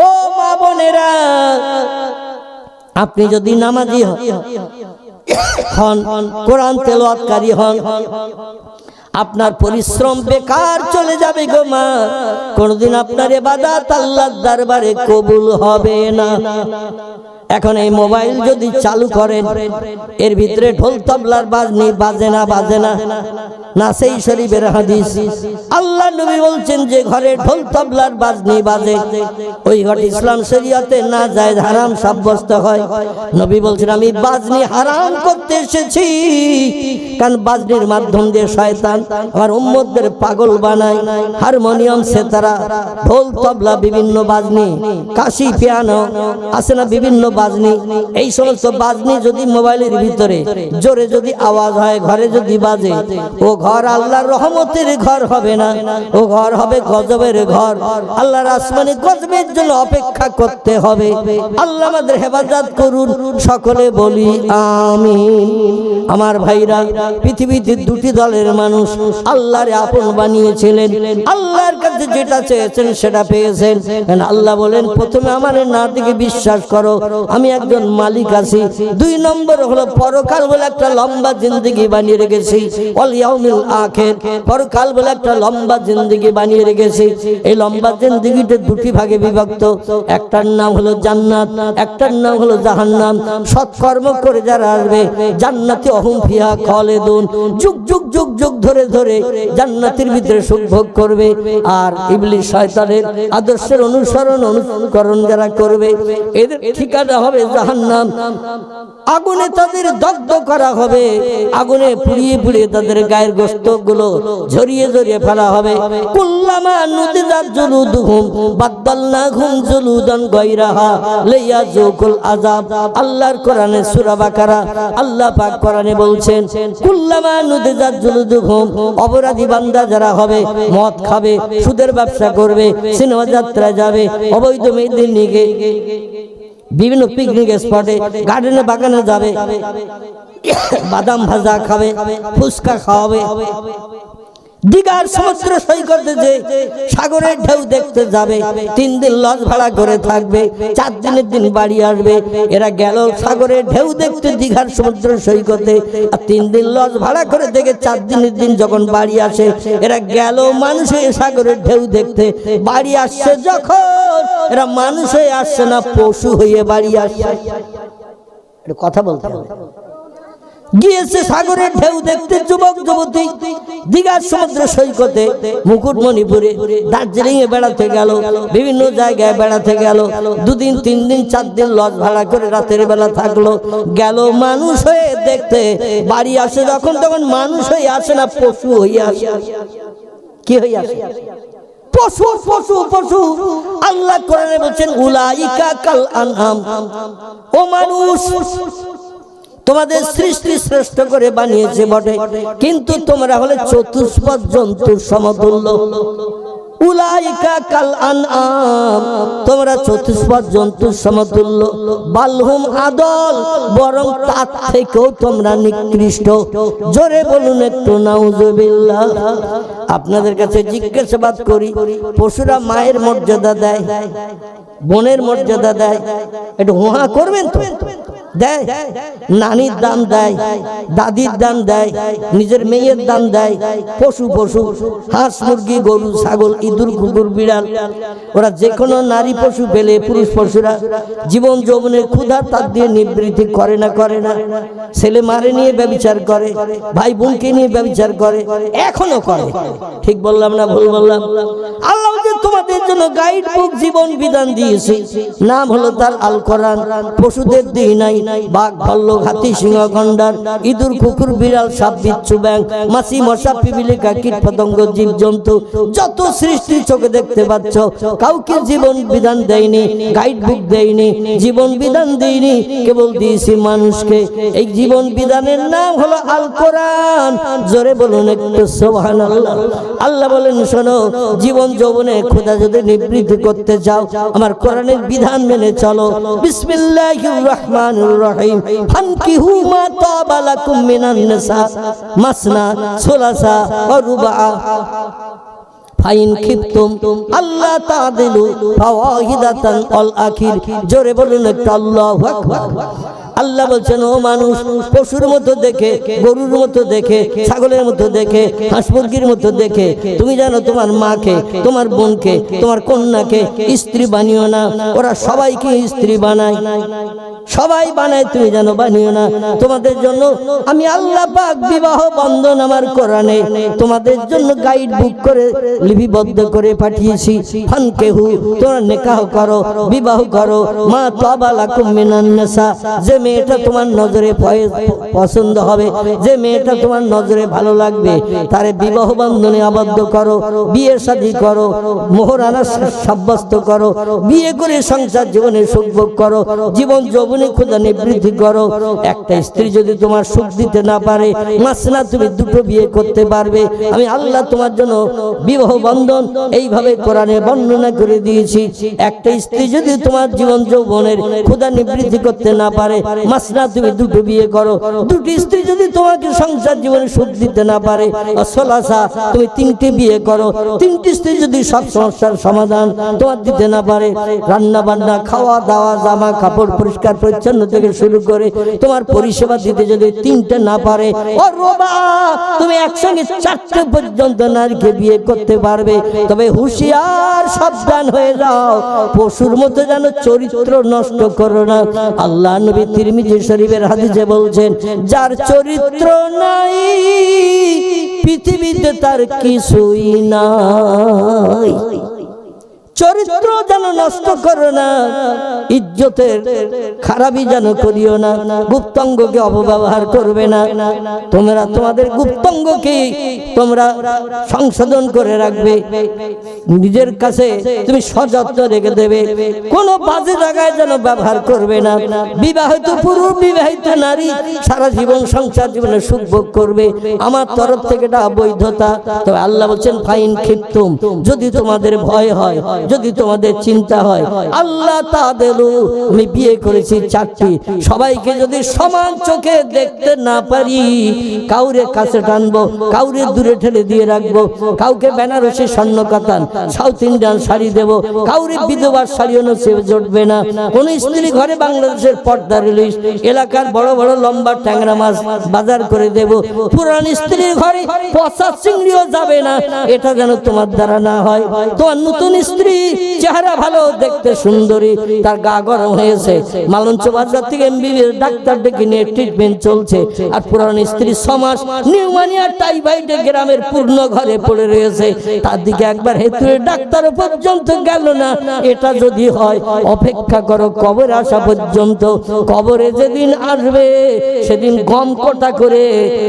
ও মা বোনেরা, আপনি যদি নামাজি হন, কোরআন তেলাওয়াতকারী হন, আপনার পরিশ্রম বেকার চলে যাবে গো মা, কোনদিন আপনার ইবাদত আল্লাহর দরবারে কবুল হবে না। এখন এই মোবাইল যদি চালু করেন, এর ভিতরে ঢোল তবলার বাজনি বাজে না, বাজে না, না সেই শরীফের হাদিস। আল্লাহ নবী বলছেন যে ঘরে ঢোল তবলার বাজনি বাজে, ওই ঘর ইসলাম শরীয়তে না যায়, হারাম সাব্যস্ত হয়। নবী বলছেন আমি বাজনি হারাম করতে এসেছি, কারণ বাজনির মাধ্যম দিয়ে শয়তান আমার উম্মতদের পাগল বানায়। হারমোনিয়াম, সেতারা, ঢোল তবলা, বিভিন্ন বাজনি, কাশি, পিয়ানো আছে না, বিভিন্ন বাজনি, এই সমস্ত বাজনি যদি মোবাইলের ভিতরে জোরে যদি আওয়াজ হয়, ঘরে যদি বাজে, ও ঘর আল্লাহর রহমতের ঘর হবে না, ও ঘর হবে গজবের ঘর। আল্লাহর আসমানি গজবের জন্য অপেক্ষা করতে হবে। আল্লাহ আমাদের হেফাজত করুন, সকলে বলি আমিন। আমার ভাইরা, পৃথিবীতে দুটি দলের মানুষ আল্লাহর আপন বানিয়েছিলেন, আল্লাহর কাছে যেটা চেয়েছেন সেটা পেয়েছেন। আল্লাহ বলেন প্রথমে আমার না থেকে বিশ্বাস করো, আমি একজন মালিক আছি। 2 নম্বর হলো পরকাল বলে একটা লম্বা জিন্দেগি বানিয়ে রেখেছি, ওয়াল ইয়াউমিল আখির, পরকাল বলে একটা লম্বা জিন্দেগি বানিয়ে রেখেছি। এই লম্বা জিন্দেগিটা দুটি ভাগে বিভক্ত, একটার নাম হলো জান্নাত, একটার নাম হলো জাহান্নাম। সৎকর্ম করে যারা আসবে জান্নাতে অহুম ফিহা খালিদুন, যুগ যুগ যুগ যুগ ধরে ধরে জান্নাতের ভিতরে সুখ ভোগ করবে। আর ইবলিস শয়তানের আদর্শের অনুকরণ যারা করবে, এদের ঠিকানা হবে জাহান্নাম। আগুনে তাদের দগ্ধ করা হবে, আগুনে পুড়িয়ে পুড়িয়ে তাদের গায়ের গোশতগুলো ঝরিয়ে ঝরিয়ে ফেলা হবে। কুল্লামা নুদিজাত জুলুদুহুম বাদদালনাহুম জুলুদান গায়রাহা লিয়াযুকুল আযাব। আল্লাহর কোরআনে সূরা বাকারা আল্লাহ পাক কোরআনে বলছেন কুল্লামা নুদিজাত জুলুদুহুম, অপরাধী বান্দা যারা হবে, মদ খাবে, সুদের ব্যবসা করবে, সিনেমা যাত্রায় যাবে, অবৈধ মেয়েদের নিয়ে বিভিন্ন পিকনিক স্পটে, গার্ডেনে, বাগানে যাবে, বাদাম ভাজা খাবে, ফুচকা খাওয়াবে, দীঘার সমুদ্র সৈকতে যে সাগরের ঢেউ দেখতে যাবে, 3 দিন লজ ভাড়া করে থাকবে, 4 দিনের দিন বাড়ি আসবে। এরা গেল সাগরের ঢেউ দেখতে দীঘার সমুদ্র সৈকতে, আর 3 দিন লজ ভাড়া করে দেখে 4 দিনের দিন যখন বাড়ি আসে, এরা গেল মানুষ হয়ে সাগরের ঢেউ দেখতে, বাড়ি আসছে যখন এরা মানুষ হয়ে আসছে না, পশু হয়ে বাড়ি আসছে। এটা কথা বলতে হবে। গিয়েছে সাগরের ঢেউ দেখতে যুবক যুবতী দীঘার সমুদ্র সৈকতে, মুকুটমণিপুরে, দার্জিলিং এ বেড়াতে গেল, বিভিন্ন জায়গায় বেড়াতে গেল, 2 দিন 3 দিন 4 দিন লজ ভাড়া করে রাতের বেলা থাকলো, গেল মানুষ হয়ে দেখতে, বাড়ি আসে যখন তখন মানুষ হয়ে আসে না, পশু হয়ে আসে। কি হইয়াছে? পশু পশু পশু। আল্লাহ কোরআনে বলেন উলাইকা কাল আনআম, ও মানুষ তোমাদের সৃষ্টি শ্রেষ্ঠ করে বানিয়েছে বটে, কিন্তু তোমরা হলে চতুষ্পদ জন্তুর সমতুল্য। উলাইকা কাল আনআম, তোমরা চতুষ্পদ জন্তুর সমতুল্য। বালহুম আদল, বরং তার থেকেও তোমরা নিকৃষ্ট। জোরে বলুন একটু নাউজুবিল্লাহ। আপনাদের কাছে জিজ্ঞাসাবাদ করি, পশুরা মায়ের মর্যাদা দেয়, বোনের মর্যাদা দেয়? একটু হুহা করবেন তো? দেয়? নানির দাম দেয়, দাদির দাম দেয়, নিজের মেয়ের দাম দেয়। পশু পশু, হাঁস মুরগি গরু ছাগল ইঁদুর কুকুর বিড়াল, ওরা যে কোনো নারী পশু পেলে পুরুষ পশুরা জীবন যৌবনের ক্ষুধা তার দিয়ে নিবৃত্তি করে না? করে না? ছেলে মারে নিয়ে ব্যভিচার করে, ভাই বোনকে নিয়ে ব্যভিচার করে, এখনো করে। ঠিক বললাম না ভুল বললাম? আল্লাহ তোমাদের জন্য গাইড বুক জীবন বিধান দিয়েছে, নাম হলো তার আল কোরআন। পশুদের দিই নাই, বাঘ ভাল্লুক হাতি সিংহ গন্ডার ইঁদুর কুকুর বিড়াল সাপ বিচ্ছু ব্যাঙ মাছি মশা পিপিলিকা কীট পতঙ্গ জীব জন্তু যত সৃষ্টি চোখে দেখতে পাচ্ছ, কাউকে জীবন বিধান দেয়নি, গাইড বুক দেয়নি, জীবন বিধান দেয়নি, কেবল দিয়েছি মানুষকে। এই জীবন বিধানের নাম হলো আল কোরআন। জোরে বলুন একটু সুবহানাল্লাহ। আল্লাহ বলেন শোনো, জীবন যৌবনে খোদা যদি নিবৃত্তি করতে চাও, আমার কোরআনের বিধান মেনে চলো। বিসমিল্লাহির রহমানির রহিম। ফানকিহু মা তাবা লাকুম মিনান নিসা মাসনা সুলাসা ওয়া রুবা ফাইন খিফতুম আল্লাহ তাদিলু ফাওয়াহিদাতান আল আখির। জোরে বলুন একটু আল্লাহু আকবার। আল্লাহ বলছেন, ও মানুষ, পশুর মতো দেখে, গরুর মতো দেখে, ছাগলের মতো দেখে, হাঁস মুরগির মতো দেখে তুমি জানো তোমার মাকে, তোমার বোনকে, তোমার কন্যাকে স্ত্রী বানিও না। ওরা সবাইকে স্ত্রী বানায়, সবাই বানায়, তুমি জানো বানিও না। তোমাদের জন্য আমি আল্লাহ পাক বিবাহ বন্ধন আমার কোরআনে তোমাদের জন্য গাইড বুক করে লিপিবদ্ধ করে পাঠিয়েছি। ফানকিহু, তোমরা নিকাহ করো, বিবাহ করো, মা তাবা লাকুম মিনান নিসা, যে মেয়েটা তোমার নজরে পছন্দ হবে, যে মেয়েটা তোমার নজরে ভালো লাগবে, তারে বিবাহ বন্ধনে আবদ্ধ করো, বিয়ে শাদী করো, মোহরানা সাব্যস্ত করো, বিয়ে করে সংসার জীবনে সুখ ভোগ করো, জীবন যৌবনে খোদা নিবৃত্তি করো। একটা স্ত্রী যদি তোমার সুখ দিতে না পারে, মাসনা তুমি দুটো বিয়ে করতে পারবে। আমি আল্লাহ তোমার জন্য বিবাহ বন্ধন এইভাবে কোরআনে বর্ণনা করে দিয়েছি। একটা স্ত্রী যদি তোমার জীবন যৌবনের খোদা নিবৃত্তি করতে না পারে, মাসনা তুমি দুটো বিয়ে করো। দুটি স্ত্রী যদি তোমাকে সংসার জীবনে সুখ দিতে না পারে, সলাসা তুমি তিনটে বিয়ে করো। তিনটি স্ত্রী যদি সব সমস্যার সমাধান তোমার দিতে না পারে, রান্না বান্না খাওয়া দাওয়া জামা কাপড় পরিষ্কার পরিচ্ছন্ন থেকে শুরু করে তোমার পরিষেবা দিতে যদি তিনটে না পারে, ও রোবা, তুমি একসঙ্গে চারটে পর্যন্ত নারীকে বিয়ে করতে পারবে। তবে হুঁশিয়ার, সাবধান হয়ে যাও, পশুর মতো যেন চরিত্র নষ্ট করো না। আল্লাহ নবী তিরমিজি শরীফের হাদিসে বলছেন, যার চরিত্র নাই পৃথিবীতে তার কিছুই নাই। চরিত্র যেন নষ্ট করো না, ইজ্জতের খারাপি যেন করিও না, গুপ্তাঙ্গকে অপব্যবহার করবে না। তোমরা তোমাদের গুপ্তাঙ্গকে তোমরা সংশোধন করে রাখবে, নিজের কাছে তুমি সযত্ন রেখে দেবে, কোনো বাজে জায়গায় যেন ব্যবহার করবে না। বিবাহিত পুরুষ বিবাহিত নারী সারা জীবন সংসার জীবনে সুখ ভোগ করবে, আমার তরফ থেকে এটা বৈধতা। তবে আল্লাহ বলছেন, ফাইন খিফতুম, যদি তোমাদের ভয় হয়, যদি তোমাদের চিন্তা হয়, আল্লাহ তাদেরও আমি বিয়ে করেছি চারটি, সবাইকে যদি সমান চোখে দেখতে না পারি, কাউরে কাছে টানবো, কাউরে দূরে ঠেলে দিয়ে রাখবো, কাউকে বেনারসি স্বর্ণ কাতান সাউথ ইন্ডিয়ান শাড়ি দেব, কাউরে বিধবার শাড়িও নসিবে জুটবে না। কোন স্ত্রী ঘরে বাংলাদেশের পর্দা রিলিজ, এলাকার বড় বড় লম্বা ট্যাংরা মাছ বাজার করে দেব, পুরান স্ত্রীর ঘরে পচা চিংড়িও যাবে না। এটা যেন তোমার দ্বারা না হয়। তোমার নতুন স্ত্রী চেহারা ভালো, দেখতে সুন্দরী, তার গা গরম হয়েছে, মালঞ্চ বাজার থেকে এমবিবিএস ডাক্তার ডেকে নিয়ে ট্রিটমেন্ট চলছে, আর পুরান স্ত্রী 6 মাস নিউমোনিয়া টাইফয়েডে গ্রামের পূর্ণ ঘরে পড়ে রয়েছে, তার দিকে একবার হেতুরে ডাক্তার পর্যন্ত গেল না। এটা যদি হয়, অপেক্ষা করো কবর আসা পর্যন্ত। কবরে যেদিন আসবে সেদিন গম কটা করে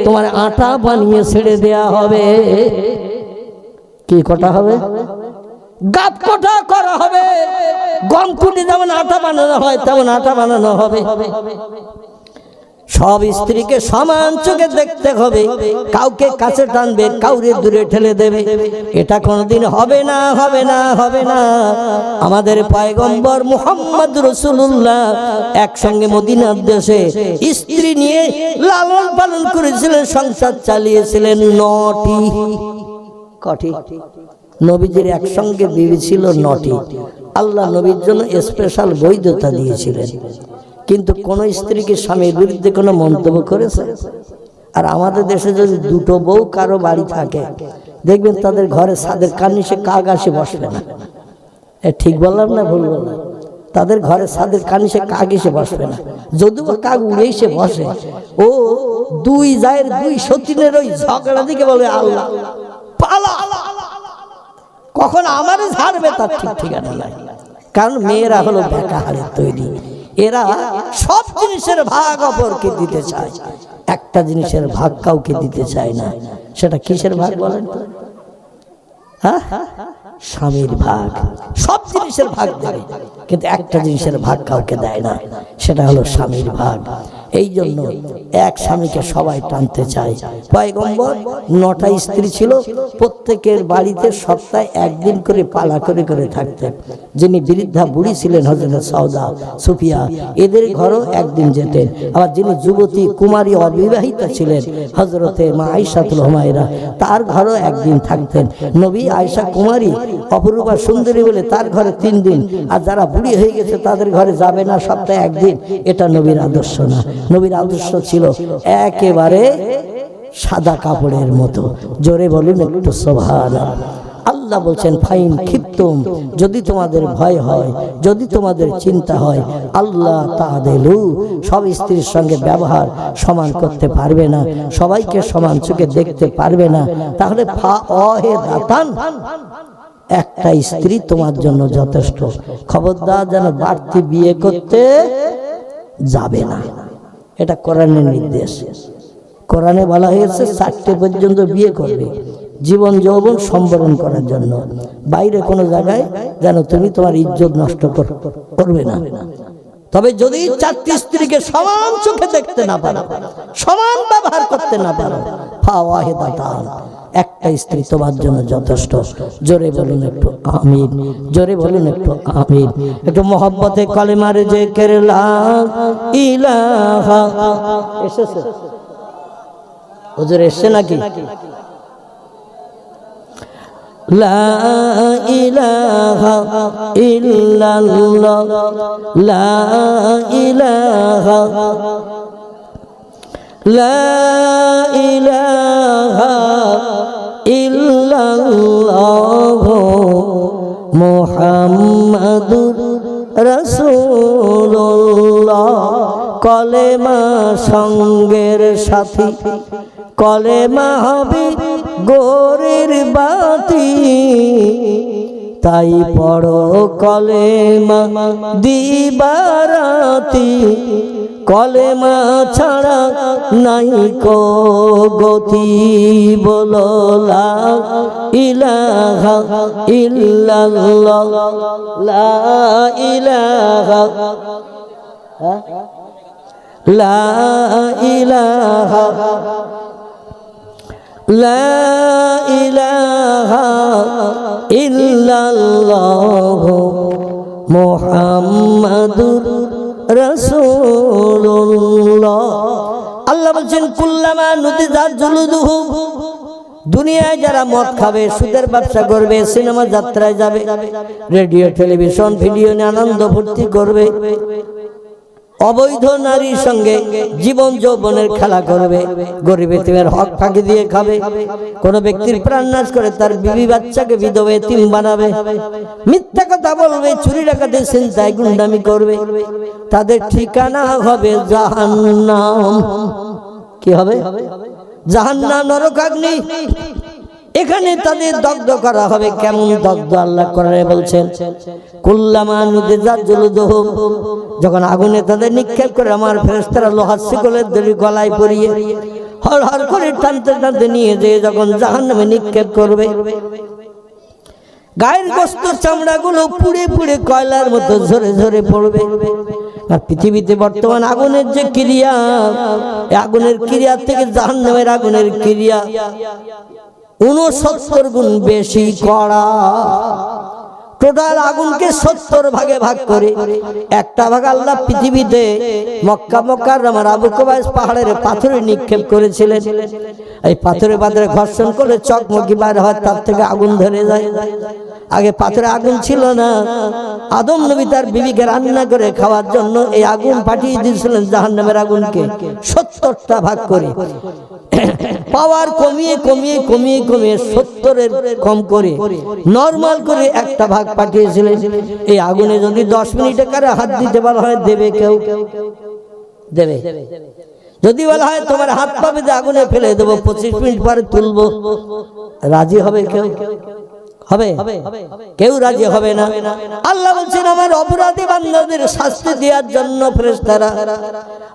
তোমার আটা বানিয়ে ছেড়ে দেয়া হবে। কি কটা হবে? গাত কটা করা হবে। গম কুটি যেমন আটা বানানো হয় তেমন আটা বানানো হবে। সব স্ত্রীকে সমান চোখে দেখতে হবে, কাউকে কাছে টানবে, কাউরে দূরে ঠেলে দেবে, এটা কোনোদিন হবে না, হবে না, হবে না। আমাদের পয়গম্বর মুহাম্মদ রাসূলুল্লাহ একসঙ্গে মদিনার দেশে স্ত্রী নিয়ে লালন পালন করেছিলেন, সংসার চালিয়েছিলেন 9টি। কটি? নবীজির একসঙ্গে বিবি ছিল 9টি। আল্লাহ নবীর জন্য স্পেশাল বৈধতা দিয়েছিলেন, কিন্তু কোন স্ত্রী কি স্বামীর বিরুদ্ধে কোনো মন্তব্য করেছে? আর আমাদের দেশে যদি দুটো বউ কারো বাড়ি থাকে, দেখবেন তাদের ঘরে ছাদের কার্নিশে কাক আসে বসবে না। ঠিক বললাম না ভুল বললাম? তাদের ঘরে ছাদের কার্নিশে কাক এসে বসবে না। যদিও কাক উড়ে এসে বসে, ও দুই জায়ের দুই সতীনের ওই ঝগড়া দিকে বলে আল্লাহ পালা, কখন আমারে ছাড়বে তার ঠিক ঠিকানা নাই। কারণ মেয়েরা হলো বেকাহারের তৈরি, এরা সব জিনিসের ভাগ অপরকে দিতে চায়, একটা জিনিসের ভাগ কাউকে দিতে চায় না। সেটা কিসের ভাগ বলেন তো? হ্যাঁ, স্বামীর ভাগ। সব জিনিসের ভাগ দেয়, কিন্তু একটা জিনিসের ভাগ কাউকে দেয় না, সেটা হলো স্বামীর ভাগ। এই জন্য এক স্বামীকে সবাই টানতে চায়। পয়গম্বর 9টা স্ত্রী ছিল, প্রত্যেকের বাড়িতে সপ্তাহে একদিন করে পালা করে করে থাকতেন। যিনি বৃদ্ধা বুড়ি ছিলেন হযরত সাউদা, সুফিয়া, এদের ঘরও একদিন যেতেন। আবার যিনি যুবতী কুমারী অবিবাহিতা ছিলেন হযরতে মা আয়েশাতুল হুমায়রা, তার ঘরও একদিন থাকতেন। নবী আয়েশা কুমারী অপরূপা সুন্দরী বলে তার ঘরে 3 দিন, আর যারা বুড়ি হয়ে গেছে তাদের ঘরে যাবে না, সপ্তাহে একদিন। এটা নবীর আদর্শ না। নবীর আদর্শ ছিল একেবারে সাদা কাপড়ের মতো। জোরে বলুন একটু সুবহানাল্লাহ। আল্লাহ বলছেন ফাইন খিফতুম, যদি তোমাদের ভয় হয়, যদি তোমাদের চিন্তা হয়, আল্লাহ তাআদিলু, সব স্ত্রীর সঙ্গে ব্যবহার সমান করতে পারবে না, সবাইকে সমান চোখে দেখতে পারবে না, তাহলে ফাওয়াহিদাতান, একটা স্ত্রী তোমার জন্য যথেষ্ট। খবরদার যেন বাড়তি বিয়ে করতে যাবে না, এটা কোরআনের নির্দেশ। কোরআনে বলা হয়েছে 4টে পর্যন্ত বিয়ে করবে, জীবন যৌবন সম্বরণ করার জন্য। বাইরে কোনো জায়গায় যেন তুমি তোমার ইজ্জত নষ্ট করবে না। তবে যদি 4টি স্ত্রীকে সমান চোখে দেখতে না পারো, সমান ব্যবহার করতে না পারো, ফাওয়াহিদাতান, একটা স্ত্রী তোমার জন্য যথেষ্ট। জোরে বলুন একটু আমিন, জোরে বলুন একটু আমিন। একটু মহব্বতে কালেমার জিকির লা ইলাহা। এসেছে হুজুর, এসছে নাকি? লা ইলাহা ইল্লাল্লাহ, লা ইলাহা, লা ইলাহা ইল্লাল্লাহ মুহাম্মাদুর রাসূলুল্লাহ। কলেমা সঙ্গের সাথী, কলেমা হবে গোরের বাতি, তাই পড়ো কলেমা দিবারাতি, কলেমা ছাড়া নাই কো গতি, বলো লা ইলাহা ইল্লাল্লাহ, লা ইলাহা, লা ইলাহা, লা ইলাহা ইল্লাল্লাহ মুহাম্মাদুর রাসূলুল্লাহ। আল্লাহ বলছেন কুল্লামা নুদিজাত জুলুদুহু, দুনিয়ায় যারা মদ খাবে, সুদের ব্যবসা করবে, সিনেমা যাত্রায় যাবে, রেডিও টেলিভিশন ভিডিও নিয়ে আনন্দ ফুর্তি করবে, অবৈধ নারীর সঙ্গে জীবন যৌবনের খেলা করবে, গরিব এতিমের হক ফাঁকি দিয়ে খাবে, কোন ব্যক্তির প্রাণ নাশ করে তার বিবি বাচ্চাকে বিধবা এতিম বানাবে, মিথ্যা কথা বলবে, চুরি ডাকাতি ছিনতাই গুন্ডামি করবে, তাদের ঠিকানা হবে জাহান্নাম। কি হবে? জাহান্নাম, নরকাগ্নি। এখানে তাদের দগ্ধ করা হবে। কেমন দগ্ধ? আল্লাহ কোরআনে বলছেন কুল্লামা নুদিজাত জুলুদুহুম, যখন আগুনে তাদের নিক্ষেপ করে আমার ফেরেশতারা লোহার শিকলের দড়ি গলায় পরিয়ে হর হর করে টানতে টানতে নিয়ে যেয়ে যখন জাহান্নামে নিক্ষেপ করবে, গায়ের গোস্ত চামড়াগুলো পুড়ে পুড়ে কয়লার মতো ঝরে ঝরে পড়বে। আর পৃথিবীতে বর্তমান আগুনের যে ক্রিয়া, আগুনের ক্রিয়া থেকে জাহান্নামের আগুনের ক্রিয়া 69 গুণ বেশি কড়া। টোটাল আগুনকে 70 ভাগে ভাগ করে একটা ভাগ আল্লাহ পৃথিবীতে মক্কা মুকাররমার আবু কুবাইস পাহাড়ের পাথরে নিক্ষেপ করেছিলেন। এই পাথরে পাথরে ঘর্ষণ করে চকমকি বার হয়, তার থেকে আগুন ধরে যায়। আগে পাথরে আগুন ছিল না। আদম নবী তার বিবিকে রান্না করে খাওয়ার জন্য এই আগুন পাঠিয়ে দিয়েছিলেন জাহান্নামের আগুনকে 70টা ভাগ করে। পাওয়ার কমিয়ে কমিয়ে কমিয়ে কমিয়ে 70-এর কম করে নরমাল করে একটা ভাগ পাঠিয়েছিলেন। এই আগুনে যদি 10 মিনিটে কারে হাত দিতে বলা হয়, দেবে কেউ? দেবে? যদি বলা হয় তোমার হাত পাবে যে আগুনে ফেলে দেবো, 25 মিনিট পরে তুলবো, রাজি হবে কেউ? হবে? কেউ রাজি হবে না। আল্লাহ বলছেন আমার অপরাধী বান্দাদের শাস্তি দেওয়ার জন্য ফেরেশতারা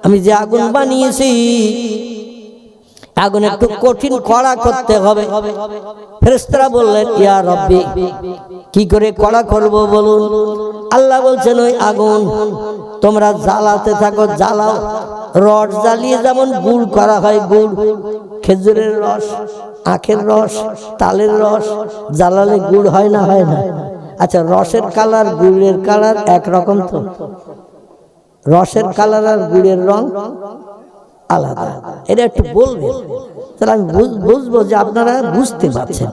আমি যে আগুন বানিয়েছি, আগুন একটু কঠিন কড়া করতে হবে। ফেরেশতারা বললেন ইয়া রব্বি, কি করে কড়া করব বলুন? আল্লাহ বলছেন ওই আগুন তোমরা জ্বালাতে থাকো, জ্বালাও। রড জ্বালিয়ে যেমন গুড় করা হয়, গুড়, খেজুরের রস, আখের রস, তালের রস জ্বালালে গুড় হয় না? হয় না? আচ্ছা, রসের কালার গুড়ের কালার একরকম তো? রসের কালার আর গুড়ের রং আলাদা। এটা একটু বলবেন, তাহলে আমি বুঝবো যে আপনারা বুঝতে পারছেন।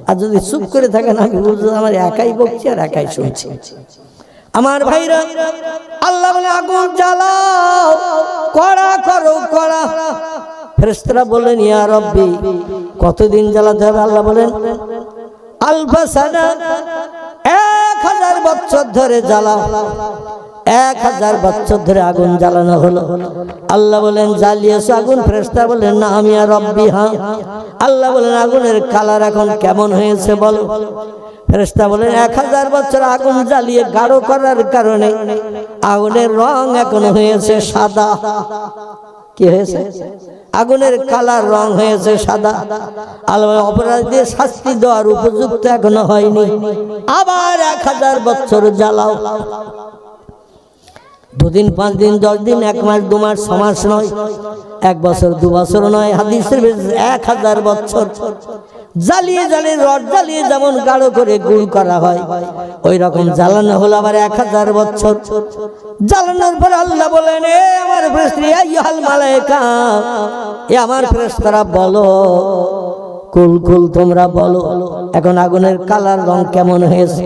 আর যদি চুপ করে থাকেন আমি বুঝবো আমার একাই বকছি আর একাই শুনছি। আমার ভাইরা, আল্লাহ বলে আগুন জ্বালাও, কড়া করো, কড়া। ফেরেশতারা বললেন ইয়া রব্বি, কতদিন জ্বালাতে হবে? আল্লাহ বলেন আলফা সানা, 1000 বছর ধরে জ্বালাও। 1000 বছর ধরে আগুন জ্বালানো হলো। আল্লাহ বলেন জ্বালিয়েছো আগুন? ফেরেশতা বলেন না আমি আর রব্বি, হ্যাঁ। আল্লাহ বলেন আগুনের কালার এখন কেমন হয়েছে বলো? ফেরেশতা বলেন 1000 বছর আগুন জ্বালিয়ে গাঢ় করার কারণে আগুনের রং এখন হয়েছে সাদা। কি হয়েছে? আগুনের কালার রং হয়েছে সাদা। আল্লাহ অপরাধীদের শাস্তি দেওয়ার উপযুক্ত এখনো হয়নি, আবার 1000 বছর জ্বালাও। 2 দিন 5 দিন 10 দিন 1 মাস 2 মাস 6 মাস নয়, 1 বছর 2 বছর নয়, হাদিসের 1000 বছর জ্বালিয়ে জ্বালিয়ে রড জ্বালিয়ে যেমন গাঢ় করে গুড় করা হয়, ওই রকম জ্বালানো হলো আবার 1000 বছর। জ্বালানোর পর আল্লাহ বলেন এ আমার ফেরেশতা, আইয়ুহাল মালায়েকা, এ আমার ফেরেশতারা বলো, কুল কুল তোমরা বলো এখন আগুনের কালার রং কেমন হয়েছে?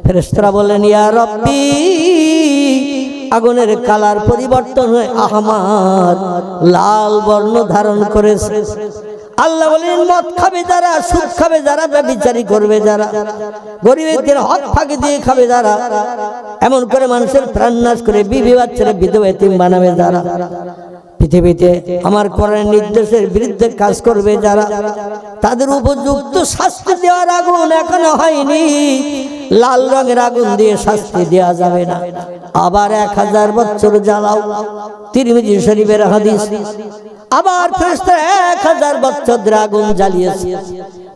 ফেরেশতারা বলেন ইয়া রব্বি, আগুনের কালার পরিবর্তন হয়ে আহমার, লাল বর্ণ ধারণ করেছে। আল্লাহ বলেন মদ খাবে যারা, সুদ খাবে যারা, ব্যভিচারী করবে যারা, গরিবদের হক ফাঁকি দিয়ে খাবে যারা, এমন করে মানুষের প্রাণ নাশ করে বিবি বাচ্চারা বিধবা এতিম বানাবে যারা, পৃথিবীতে আমার কোরআনের নির্দেশের বিরুদ্ধে কাজ করবে যারা, তাদের উপযুক্ত শাস্তি দেওয়ার আগুন এখনো হয়নি। লাল রঙের আগুন দিয়ে শাস্তি দেওয়া যাবে না, আবার 1000 বছর জ্বালাও। তিরমিজি শরীফের হাদিস। আবার ফেরেশতা 1000 বছর ধরে আগুন জ্বালিয়েছে।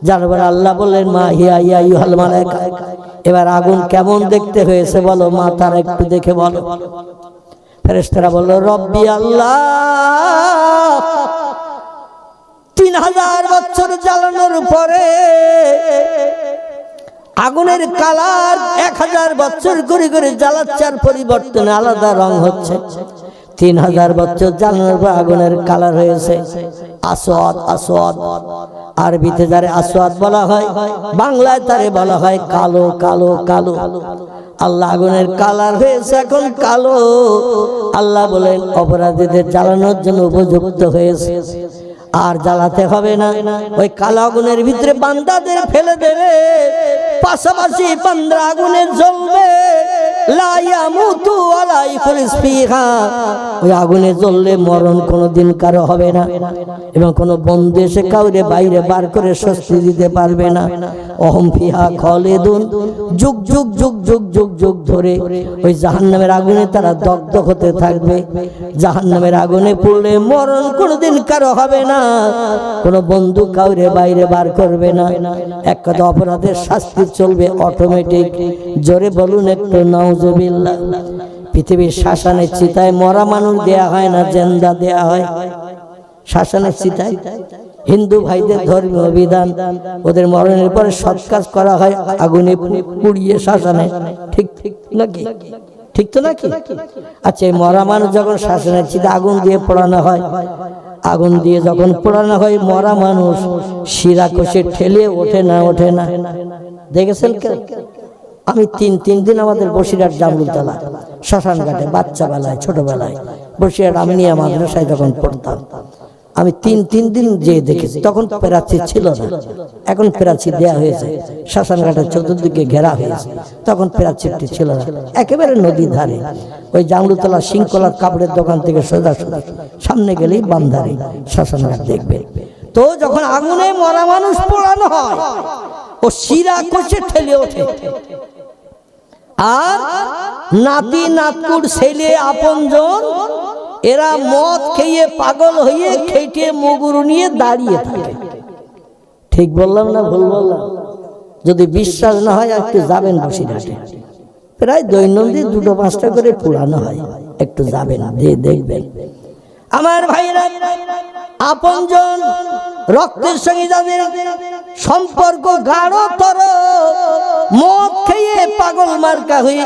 জানবার আল্লাহ বললেন মা হিয়া ইয়া আইয়ুহাল মালায়েকা, এবার আগুন কেমন দেখতে হয়েছে বলো, মাথার একটু দেখে বলো। ফেরেশতারা বলল রব্বি আল্লাহ, 3000 বছর জ্বালানোর পরে আগুনের কালার 1000 বছর করে করে জ্বালাচ্ছার পরিবর্তনে আলাদা রং হচ্ছে। 3000 বছর জ্বালানোর পর আগুনের কালার হয়েছে আসওয়াদ। আসওয়াদ আরবিতে যারে আসওয়াদ বলা হয়, বাংলায় তারে বলা হয় কালো। কালো কালো আল্লাহ আগুনের কালার হয়েছে এখন কালো। আল্লাহ বলেন অপরাধীদের জ্বালানোর জন্য উপযুক্ত হয়েছে, আর জ্বালাতে হবে না। ওই কালো আগুনের ভিতরে বান্দাদের ফেলে দেবে, পাশাপাশি বান্দা আগুনে জ্বলবে। লা ইয়ামুতু ওয়ালা ইয়াখরুজ ফিহা, ওই আগুনে জ্বললে মরণ কোনোদিন কারো হবে না, এবং কোনো বন্দী এসে কাউরে বাইরে বার করে স্বস্তি দিতে পারবে না। অহম ফিহা খালিদুন, যুগ যুগ যুগ যুগ যুগ যুগ ধরে ওই জাহান্নামের আগুনে তারা দগ্ধ হতে থাকবে। জাহান্নামের আগুনে পড়লে মরণ কোনোদিন কারো হবে না, কোনো বন্ধু কাউরে বাইরে বার করবে না, এক কথা অপরাধের শাস্তি চলবে অটোমেটিক। জোরে বলুন একটু নাউজুবিল্লাহ। পৃথিবীর শ্মশানের চিতায় মরা মানুষ দেয়া হয় না, জেন্দা দেয়া হয়। শ্মশানের চিতায় হিন্দু ভাইদের ধর্মীয় বিধান, ওদের মরণের পরে সৎ কাজ করা হয় আগুনে পুড়িয়ে শ্মশানে। ঠিক ঠিক নাকি? ঠিক তো নাকি? আচ্ছা, এই মরা মানুষ যখন শ্মশানের চিতায় আগুন দিয়ে পোড়ানো হয়, আগুন দিয়ে যখন পোড়ানো হয় মরা মানুষ শিরা কষে ঠেলে ওঠে না, ওঠে না। দেখেছেন কেন? আমি তিন দিন আমাদের বসিরহাট জামরুলতলা শ্মশান ঘাটে বাচ্চা বেলায় ছোটবেলায় বসিরহাট আমি নিয়ে মাদ্রাসায় যখন পড়তাম, আমি তিন দিন যে দেখেছি। তখন প্রাচীর ছিল না, এখন প্রাচীর দেয়া হয়েছে, শ্মশান ঘাটের চতুর্দিকে ঘেরা হয়েছে। তখন প্রাচীরটি ছিল না, একেবারে নদীর ধারে। ওই জামরুলতলা শৃঙ্খলার কাপড়ের দোকান থেকে সোজা সোজা সামনে গেলেই বাম ধারে শ্মশান ঘাট দেখবে। তো যখন আগুনে মরা মানুষ পোড়ানো হয়, ও শিরা কষে ঠেলে ওঠে, আর নাতি নাতকুর ছেলে আপনজন এরা মদ খেয়ে পাগল হয়ে খেটে মুগুর নিয়ে দাঁড়িয়ে থাকে। ঠিক বললাম না ভুল বললাম? যদি বিশ্বাস না হয় একটু যাবেন বসিরহাটে, প্রায় দৈনন্দিন 2-5টা করে পুরানো হয়, একটু যাবেন, দিয়ে দেখবেন। আমার ভাইরা, আপনজন রক্তের সঙ্গে যাদের সম্পর্ক গাঢ়তর, মদ খেয়ে পাগল মার্কা হয়ে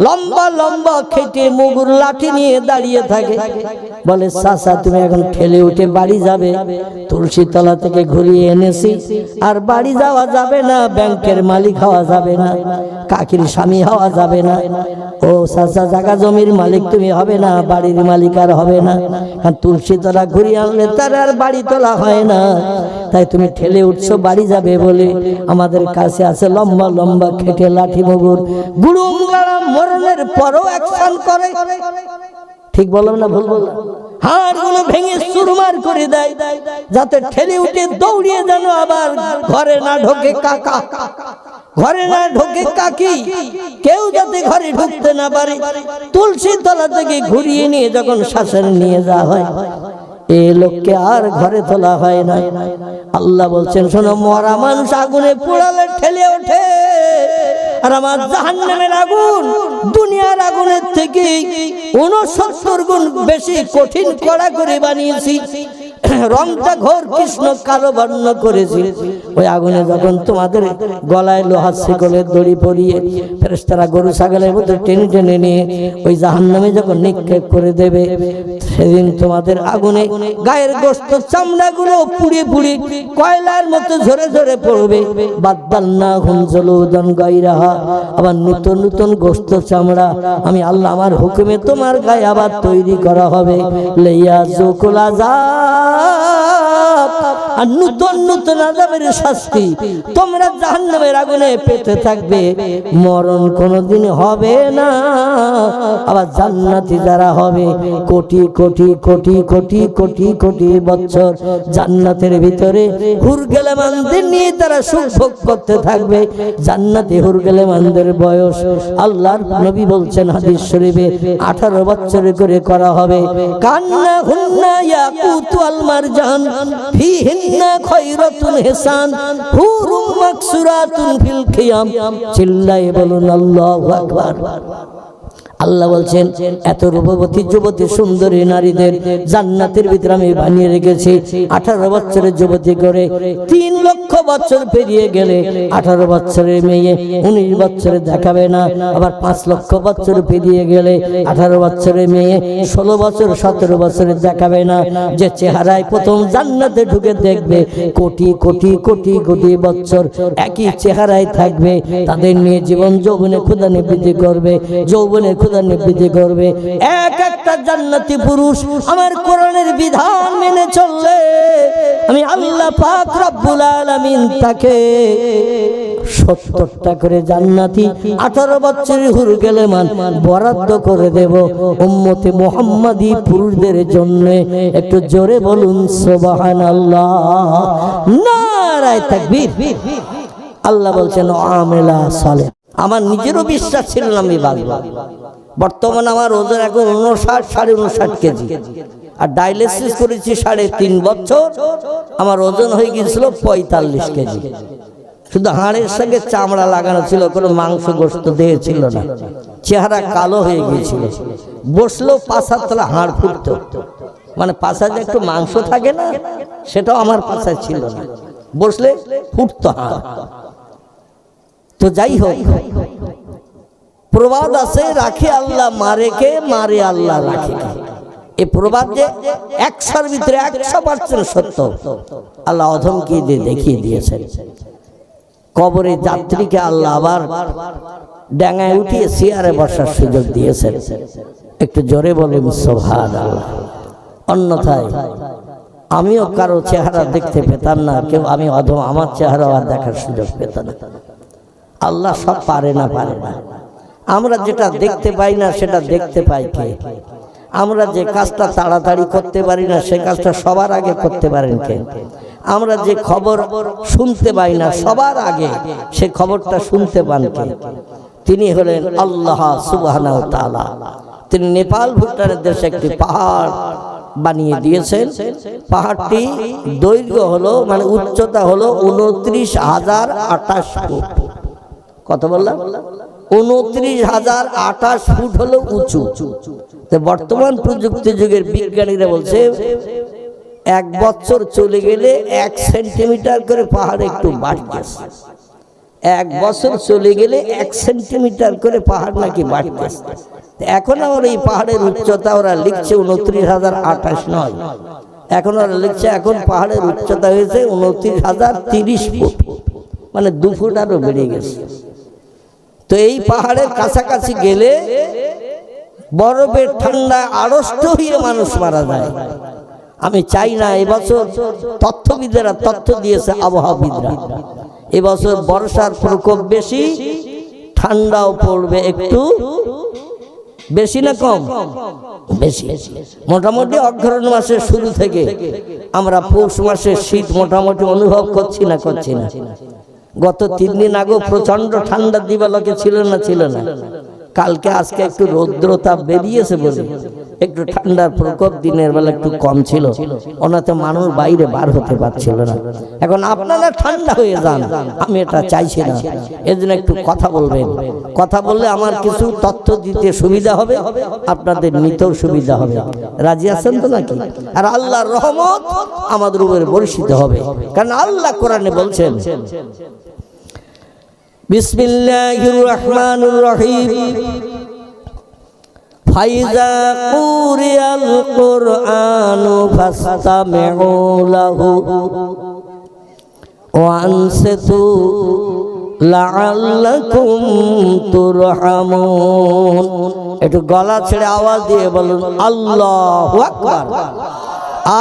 লম্বা লম্বা খেটে মুগুর লাঠি নিয়ে দাঁড়িয়ে থাকে। বলে, চাচা তুমি এখন ঠেলে উঠে বাড়ি যাবে? তুলসী তলা থেকে ঘুরিয়ে এনেছি, আর বাড়ি যাওয়া যাবে না, ব্যাংকের মালিক হওয়া যাবে না, কাকির স্বামী হওয়া যাবে না। ও চাচা, জায়গা জমির মালিক তুমি হবে না, বাড়ির মালিক আর হবে না। তুলসী তলা ঘুরিয়ে আনলে তার আর বাড়ি তোলা হয় না, তাই তুমি ঠেলে উঠছো বাড়ি যাবে বলে। আমাদের কাছে আছে লম্বা লম্বা খেটে লাঠি মুগুর, গুড়ুম গাড়াম মরণের পরও অ্যাকশন করে। ঠিক বললাম না ভুল বললাম? হাড়গুলো ভেঙে চুরমার করে দেয়, যাতে ঠেলে উঠে দৌড়িয়ে যেন আবার ঘরে না ঢোকে কাকা, ঘরে না ঢোকে কাকি, কেউ যাতে ঘরে ঢুকতে না পারে। তুলসী তলা থেকে ঘুরিয়ে নিয়ে যখন শ্মশানে নিয়ে যাওয়া হয়, এই লোককে আর ঘরে তোলা হয় না। আল্লাহ বলছেন, শোনো, মরা মানুষ আগুনে পোড়ালে ঠেলে ওঠে, আর আমার জাহান্নামের আগুন দুনিয়ার আগুনের থেকে 69 গুণ বেশি কঠিন কড়া করে বানিয়েছি। রংটা ঘোর কৃষ্ণ কালো বর্ণ করেছি। ওই আগুনে যখন তোমাদের গলায় লোহার শিকলের দড়ি পরিয়ে ফেরেশতারা গরু ছাগলের মধ্যে টেনে টেনে নিয়ে ওই জাহান্নামে যখন নিক্ষেপ করে দেবে, সেদিন তোমাদের আগুনে গায়ের গোশত চামড়াগুলো পুড়ে পুড়ে কয়লার মতো ঝরে ঝরে পড়বে। বাদদালনা হুমজলুদান গায়রাহা, আবার নতুন নতুন গোশত চামড়া আমি আল্লাহ আমার হুকুমে তোমার গায়ে আবার তৈরি করা হবে। লাইয়া যুকুল আযাব, আর নতুন নতুন আযাবের শাস্তি তোমরা জাহান্নামের আগুনে পেতে থাকবে, মরণ কোনোদিন হবে না। আবার জান্নাতি যারা হবে, কোটি কোটি কোটি কোটি কোটি কোটি বছর জান্নাতের ভিতরে হুরগেলেমানদের নিয়ে তারা সুখ ভোগ করতে থাকবে। জান্নাতি হুরগেলেমানদের বয়স আল্লাহর নবী বলছেন হাদিস শরীফে 18 বছর করে করা হবে। কান্না হুন্না ইয়াকুতু আল মারজান ফিহিন্না খায়রাতুল হিসান হুরুম মাকসুরাতুন ফিল খিয়াম। চিল্লায়ে বলুন আল্লাহু আকবার। আল্লাহ বলছেন, এত রূপবতী যুবতী সুন্দরী নারীদের জান্নাতের ভিতরে আমি বানিয়ে রেখেছি। 18 বছরের যুবতী করে 3 লক্ষ বছর পেরিয়ে গেলে 18 বছরের মেয়ে 19 বছরে দেখাবে না। আবার 5 লক্ষ বছর পেরিয়ে গেলে 18 বছরের মেয়ে 16 বছর 17 বছরে দেখাবে না। যে চেহারায় প্রথম জান্নাতে ঢুকে দেখবে কোটি কোটি কোটি কোটি বছর একই চেহারায় থাকবে, তাদের নিয়ে জীবন যৌবনে ক্ষুধা নিবৃত্তি করবে, যৌবনে ক্ষুধা নিবৃত্তি করবে। এক একটা জান্নাতি পুরুষ আমার কোরআনের বিধান মেনে চললে আমি আল্লাহ পাক রব্বুল আলামিন তাকে 70টা করে জান্নাতি 18 বছরের হুরগেলেমান বরাদ্দ করে দেব উম্মতে মুহাম্মাদি পুরুষদের জন্য। একটু জোরে বলুন সুবহানাল্লাহ, নারায়ে তাকবীর। আল্লাহ বলছেন আমেলা সালেহ। আমার নিজেরও বিশ্বাস ছিল না আমি বাঁচব। বর্তমানে আমার ওজন এখন 59-59.5 কেজি, আর ডায়ালিসিস করেছি 3.5 বছর। আমার ওজন হয়ে গিয়েছিল 45 কেজি। শুধু হাড়ের সঙ্গে চামড়া লাগানো ছিল, কোনো মাংস গোস্ত দেহে ছিল না। চেহারা কালো হয়ে গিয়েছিল। বসলেও পাছার তলা হাড় ফুটত, মানে পাছা যে একটু মাংস থাকে না, সেটাও আমার পাছায় ছিল না। বসলে ফুটতো হাড়। তো যাই হোক, প্রবাদ আছে, রাখে আল্লাহ মারে কে, মারে আল্লাহ রাখে কে। এই প্রবাদ যে 100-র ভিতরে 100% সত্য। আল্লাহ অধমকে দিয়ে দেখিয়ে দিয়েছেন। কবরে যাত্রীকে আল্লাহ আবার ডাঙায় উঠিয়ে চেয়ারে বসার সুযোগ দিয়েছেন। একটু জোরে বলুন সুবহানাল্লাহ। অন্যথায় আমিও কারো চেহারা দেখতে পেতাম না, কেউ আমি অধম আমার চেহারা আর দেখার সুযোগ পেত না। আল্লাহ সব পারে না। আমরা যেটা দেখতে পাই না সেটা দেখতে পাই কে? আমরা যে কাজটা তাড়াতাড়ি করতে পারি না সে কাজটা সবার আগে করতে পারেন কে? আমরা যে খবর শুনতে পাই না সবার আগে সে খবরটা শুনতে পান কে? তিনি হলেন আল্লাহ সুবহানাহু ওয়া তাআলা। তিনি নেপাল ভুটানের দেশে একটি পাহাড় বানিয়ে দিয়েছেন। পাহাড়টি দৈর্ঘ্য হলো, মানে উচ্চতা হলো 29,028 ফুট। কত বললাম? 29,028 ফুট হলো উঁচু। তো বর্তমান প্রযুক্তি যুগের বিজ্ঞানীরা বলছে 1 বছর চলে গেলে 1 সেন্টিমিটার করে পাহাড় একটু বাড়তেছে। 1 বছর চলে গেলে 1 সেন্টিমিটার করে পাহাড় নাকি বাড়তেছে। এখন আমার এই পাহাড়ের উচ্চতা ওরা লিখছে 29,028 নয়, এখন ওরা লিখছে এখন পাহাড়ের উচ্চতা হয়েছে 29,030 ফুট, মানে 2 ফুট আরো বেড়ে গেছে। তো এই পাহাড়ের কাছাকাছি গেলে বরফের ঠান্ডায় আড়ষ্ট হয়ে মানুষ মারা যায়। আমি চাই না, এবছর তথ্যবিদেরা তথ্য দিয়েছে, আবহাওয়াবিদরা, এবছর বর্ষার প্রকোপ বেশি, ঠান্ডাও পড়বে একটু বেশি না কম? বেশি। মোটামুটি অগ্রহায়ণ মাসের শুরু থেকে আমরা পৌষ মাসের শীত মোটামুটি অনুভব করছি না? গত 3 দিন আগে প্রচন্ড ঠান্ডা দিবালোকে ছিল না? কালকে আজকে একটু রৌদ্রতাপ বেরিয়েছে বলে একটু ঠান্ডার প্রকোপ দিনের বেলা একটু কম ছিল, ওনাতে মানুষ বাইরে বার হতে পারছিল না। এখন আপনারা ঠান্ডা হয়ে যান, আমি এটা চাইছি না। এজন্য একটু কথা বলবেন। কথা বললে আমার কিছু তথ্য দিতে সুবিধা হবে, আপনাদের নিতেও সুবিধা হবে। রাজি আছেন তো নাকি? আর আল্লাহর রহমত আমাদের উপরে বর্ষিত হবে, কারণ আল্লাহ কোরআনে বলছেন বিসমিল্লাহির রহমানির রহিম, ফাইজা কুরিয়াল কুরআনু ফাসতামিউ লাহু ওয়া আনসিতু লাআল্লাকুম তুরহামুন। একটু গলা ছেড়ে আওয়াজ দিয়ে বলুন আল্লাহু আকবার।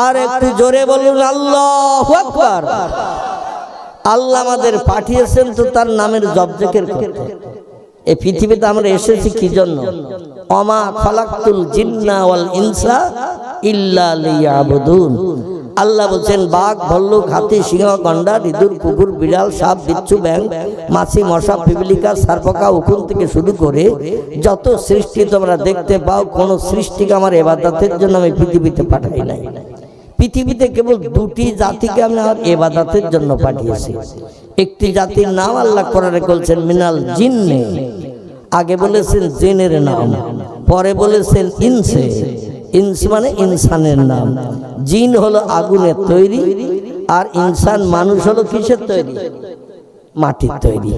আর একটু জোরে বলুন আল্লাহু আকবার। আল্লাহ আমাদের পাঠিয়েছেন তো তার নামের জপজিকির করতে। এই পৃথিবীতে আমরা এসেছি কি জন্য? ওমা খালাকতুল জিন্না ওয়াল ইনসা ইল্লা লিয়াবুদুন। আল্লাহ বলেন বাঘ, ভাল্লুক, হাতি, সিংহ, গন্ডার, ইঁদুর, কুকুর, বিড়াল, সাপ, বিচ্ছু, ব্যাঙ, মাছি, মশা, পিপিলিকা, সারপোকা, উকুন থেকে শুরু করে যত সৃষ্টি তোমরা দেখতে পাও, কোন সৃষ্টিকে আমার ইবাদতের জন্য আমি পৃথিবীতে পাঠাই নাই। পৃথিবীতে কেবল 2টি জাতিকে আমি আমার ইবাদতের জন্য পাঠিয়েছি। একটি জাতির নাম আল্লাহ কোরআনে বলেছেন মিনাল জিন্নে, আগে বলেছেন জিনের নাম, পরে বলেছেন ইনসে। ইনস মানে ইনসানের নাম। জিন হলো আগুনের তৈরি, আর ইনসান মানুষ হলো কিসের তৈরি? মাটির তৈরি।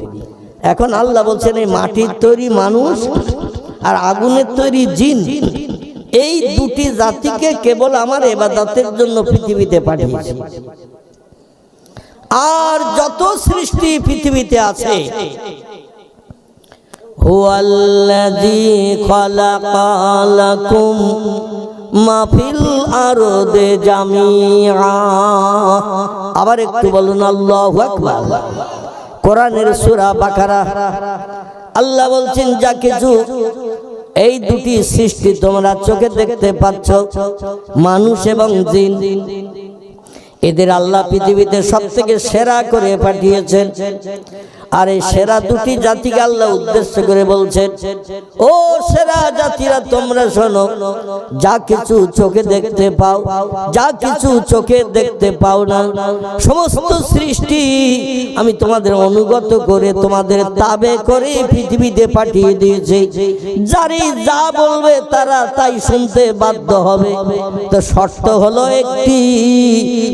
এখন আল্লাহ বলছেন এই মাটির তৈরি মানুষ আর আগুনের তৈরি জিন, এই 2টি জাতিকে কেবল আমার ইবাদতের জন্য পৃথিবীতে পাঠিয়েছি। আর যত সৃষ্টি পৃথিবীতে আছে, হুয়াল্লাযী খালাকা লাকুম মা ফিল আরদি জামিআ। আবার একটু বলুন আল্লাহু আকবার। কোরআনের সূরা বাকারা আল্লাহ বলছেন যা কিছু এই 2টি সৃষ্টি তোমরা চোখে দেখতে পাচ্ছ, মানুষ এবং জিন, এদের আল্লাহ পৃথিবীতে সবথেকে সেরা করে পাঠিয়েছেন। আর এই সেরা দুটি জাতিকে আল্লাহ উদ্দেশ্য করে বলছেন, ও সেরা জাতিরা তোমরা শোনো, যা কিছু চোখে দেখতে পাও, যা কিছু চোখে দেখতে পাও না, সমস্ত সৃষ্টি আমি তোমাদের অনুগত করে তোমাদের তাবে করে পৃথিবীতে পাঠিয়ে দিয়েছি। যারই যা বলবে তারা তাই শুনতে বাধ্য হবে। তো শর্ত হলো একটি,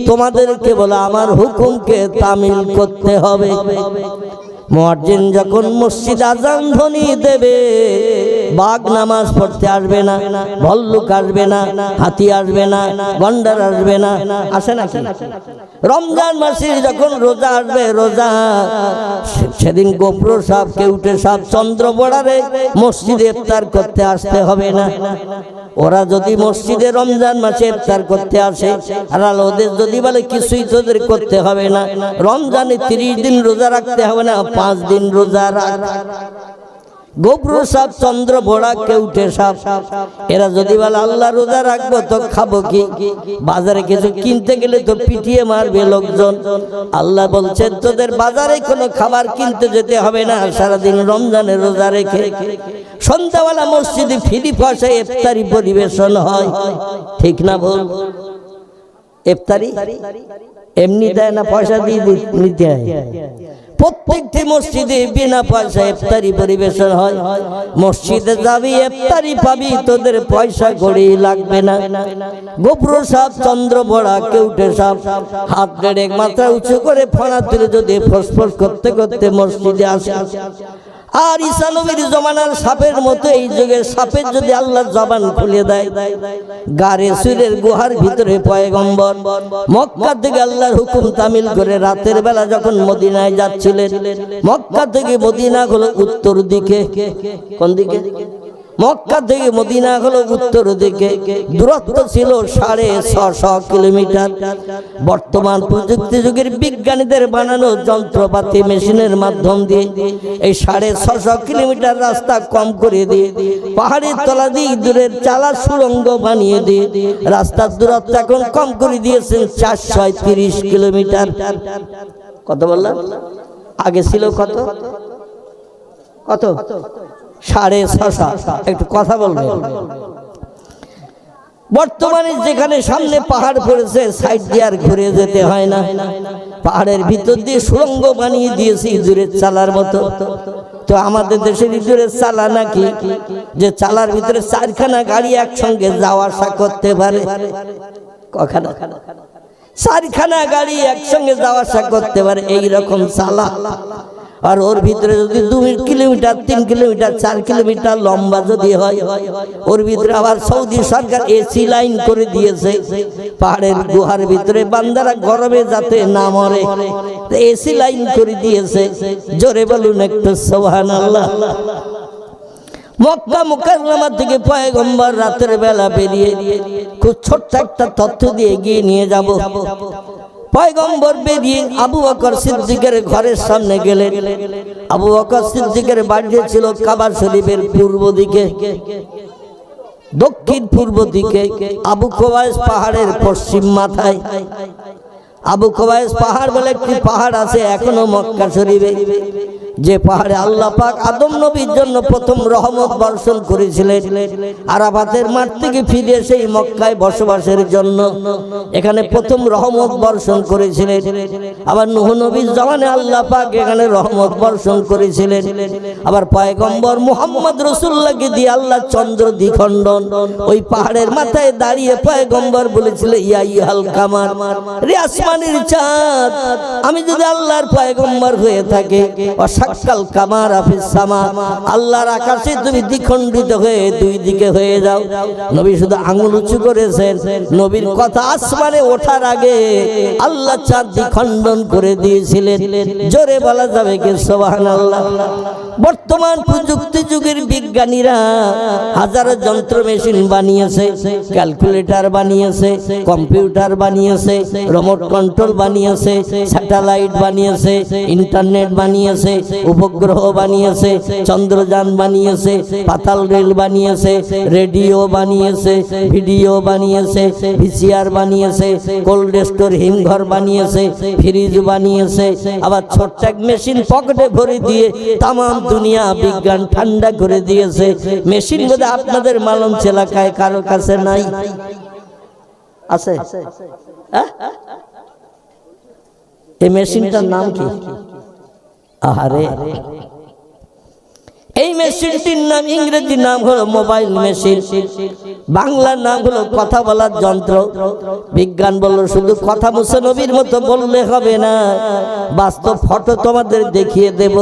তোমাদের কেবল আমার হুকুমকে তামিল করতে হবে। মুয়াজ্জিন যখন মসজিদ আযান ধ্বনি দেবে, বাঘ নামাজ পড়তে আসবে না, ভল্লুক আসবে না, হাতি আসবে না, গন্ডার আসবে না, আসে নাকি? রমজান মাসে যখন রোজা আসবে, রোজা সেদিন গোপ্র সাপ, কেউটে সাপ, চন্দ্র বড়ারে মসজিদে ইফতার করতে আসতে হবে না। ওরা যদি মসজিদে রমজান মাসে ইফতার করতে আসে, আর ওদের যদি বলে কিছুই তোদের করতে হবে না, রমজানে 30 দিন রোজা রাখতে হবে না, 5 দিন রোজা রাখ। গোপ্র সাপ, চন্দ্র ভোড়া, কেউটে সাপ, এরা যদি বলে আল্লাহ রোজা রাখবো তো খাবো কি? বাজারে কিছু কিনতে গেলে তো পিটিয়ে মারবে লোকজন। আল্লাহ বলছেন তোদের বাজারে কোনো খাবার কিনতে যেতে হবে না, সারাদিন রমজানের রোজা রেখে সন্ধ্যাবেলা মসজিদে ফ্রি পয়সায় ইফতারি পরিবেশন হয়। ঠিক না বল? ইফতারি এমনি দেয় না, পয়সা দিয়ে নিতে হয়। প্রত্যেকটি মসজিদে বিনা পয়সা ইফতারি পরিবেশন হয়। মসজিদে যাবি ইফতারি পাবি, তোদের পয়সা কড়ি লাগবে না। গোপ্র সাপ, চন্দ্র বড়া, কেউটে সাপ হাত নেড়ে মাথা উঁচু করে ফোনা তুলে যদি ফসফস করতে করতে মসজিদে আসে, আর ঈসা নবীর জমানার সাপের মতো এই যুগের সাপের যদি আল্লাহ জবান খুলে দেয়, গারে সুরের গুহার ভিতরে পয়গম্বর মক্কা থেকে আল্লাহর হুকুম তামিল করে রাতের বেলা যখন মদিনায় যাচ্ছিলেন, মক্কা থেকে মদিনা হলো উত্তর দিকে। কোন দিকে? মক্কা থেকে মদিনা হলো উত্তর দিকে। দূরত্ব ছিল 650 কিলোমিটার। বর্তমান প্রযুক্তি যুগের বিজ্ঞানীদের বানানো যন্ত্রপাতি মেশিনের মাধ্যম দিয়ে এই 650 কিলোমিটার রাস্তা কম করে দিয়ে পাহাড়ের তলা দিয়ে দূরের চালা সুড়ঙ্গ বানিয়ে দিয়ে রাস্তার দূরত্ব এখন কম করে দিয়েছেন 430 কিলোমিটার। কত বললাম? আগে ছিল কত? কত? 650। একটু কথা বলবেন। বর্তমানে যেখানে সামনে পাহাড় পড়েছে, সাইড দিয়ে আর ঘুরে যেতে হয় না, পাহাড়ের ভিতর দিয়ে সুড়ঙ্গ বানিয়ে দিয়েছে ইঁদুরের চালার মতো। তো আমাদের দেশের ইঁদুরের চালা নাকি যে চালার ভিতরে 4খানা গাড়ি একসঙ্গে যাওয়া আসা করতে পারে। কখানা? 4খানা গাড়ি একসঙ্গে যাওয়া আসা করতে পারে, এইরকম চালা। আর ওর ভিতরে যদি 2 কিলোমিটার, 3 কিলোমিটার, 4 কিলোমিটার লম্বা যদি হয়, ওর ভিতরে আবার সৌদি সরকার এসি লাইন করে দিয়েছে। পাহাড়ের গুহার ভিতরে বান্দারা গরমে যাতে না মরে, এসি লাইন করে দিয়েছে। জোরে বলুন একটু সুবহানাল্লাহ। মক্কা মুকাররমা থেকে পয়গম্বর রাতের বেলা বেরিয়ে, খুব ছোট্ট একটা তথ্য দিয়ে এগিয়ে নিয়ে যাব। পয়গম্বর বেরিয়ে আবু বকর সিদ্দিকের ঘরের সামনে গেলেন। আবু বকর সিদ্দিকের বাড়ি ছিল কাবা শরীফের পূর্ব দিকে, দক্ষিণ পূর্ব দিকে, আবু কুবাইস পাহাড়ের পশ্চিম মাথায়। আবু কুবাইস পাহাড় বলে একটি পাহাড় আছে এখনো মক্কা শরীফে, যে পাহাড়ে আল্লাহ পাক আদম নবীর জন্য প্রথম রহমত বর্ষণ করেছিলেন। আরাফাতের মাঠ থেকে ফিরে সেই মক্কায় বসবাসের জন্য এখানে প্রথম রহমত বর্ষণ করেছিলেন। আবার নূহ নবীর জামানে আল্লাহ পাক এখানে রহমত বর্ষণ করেছিলেন। আবার পয়গম্বর মুহাম্মদ রাসূলুল্লাহকে দিয়ে আল্লাহ চন্দ্র দ্বিখণ্ডন ওই পাহাড়ের মাথায় দাঁড়িয়ে পয়গম্বর বলেছিল, ইয়া আইয়ুহাল কামার, রে আসমানের চাঁদ, আমি যদি আল্লাহর পয়গম্বর হয়ে থাকি, সাক্কাল কামার আফিস সামা, আল্লাহর আকাশে তুমি দ্বিখণ্ডিত হয়ে 2 দিকে হয়ে যাও। নবী শুধু আঙ্গুল উঁচু করেছেন, নবীর কথা আসমানে ওঠার আগে আল্লাহ চাঁদ দ্বিখণ্ডন করে দিয়েছিলেন। জোরে বলা যাবে কি সুবহানাল্লাহ। বর্তমান প্রযুক্তি যুগের বিজ্ঞানীরা হাজারো যন্ত্র মেশিন বানিয়েছে, ক্যালকুলেটর বানিয়েছে, কম্পিউটার বানিয়েছে, রিমোট কন্ট্রোল বানিয়েছে, স্যাটেলাইট বানিয়েছে, ইন্টারনেট বানিয়েছে, উপগ্রহ বানিয়েছে, চন্দ্রযান বানিয়েছে, পাতাল রেল বানিয়েছে, রেডিও বানিয়েছে, ভিডিও বানিয়েছে, ভিসিআর বানিয়েছে, কোল্ড স্টোর হিমঘর বানিয়েছে, ফ্রিজ বানিয়েছে, আবার ছোট্ট এক মেশিন পকেটে ভরে দিয়ে তামাম দুনিয়া বিজ্ঞান ঠান্ডা করে দিয়েছে। মেশিন বোধ আপনাদের মালঞ্চ এলাকায় কারো কাছে নাই? আছে? এই মেশিনটার নাম কি? আহারে, এই মেশিনটির নাম, ইংরেজি নাম হলো মোবাইল মেশিন, বাংলা নাম হলো কথা বলার যন্ত্র। বিজ্ঞান বলল শুধু কথা মুসা নবীর মতো বললে হবে না, বাস্তব ফটো তোমাদের দেখিয়ে দেব।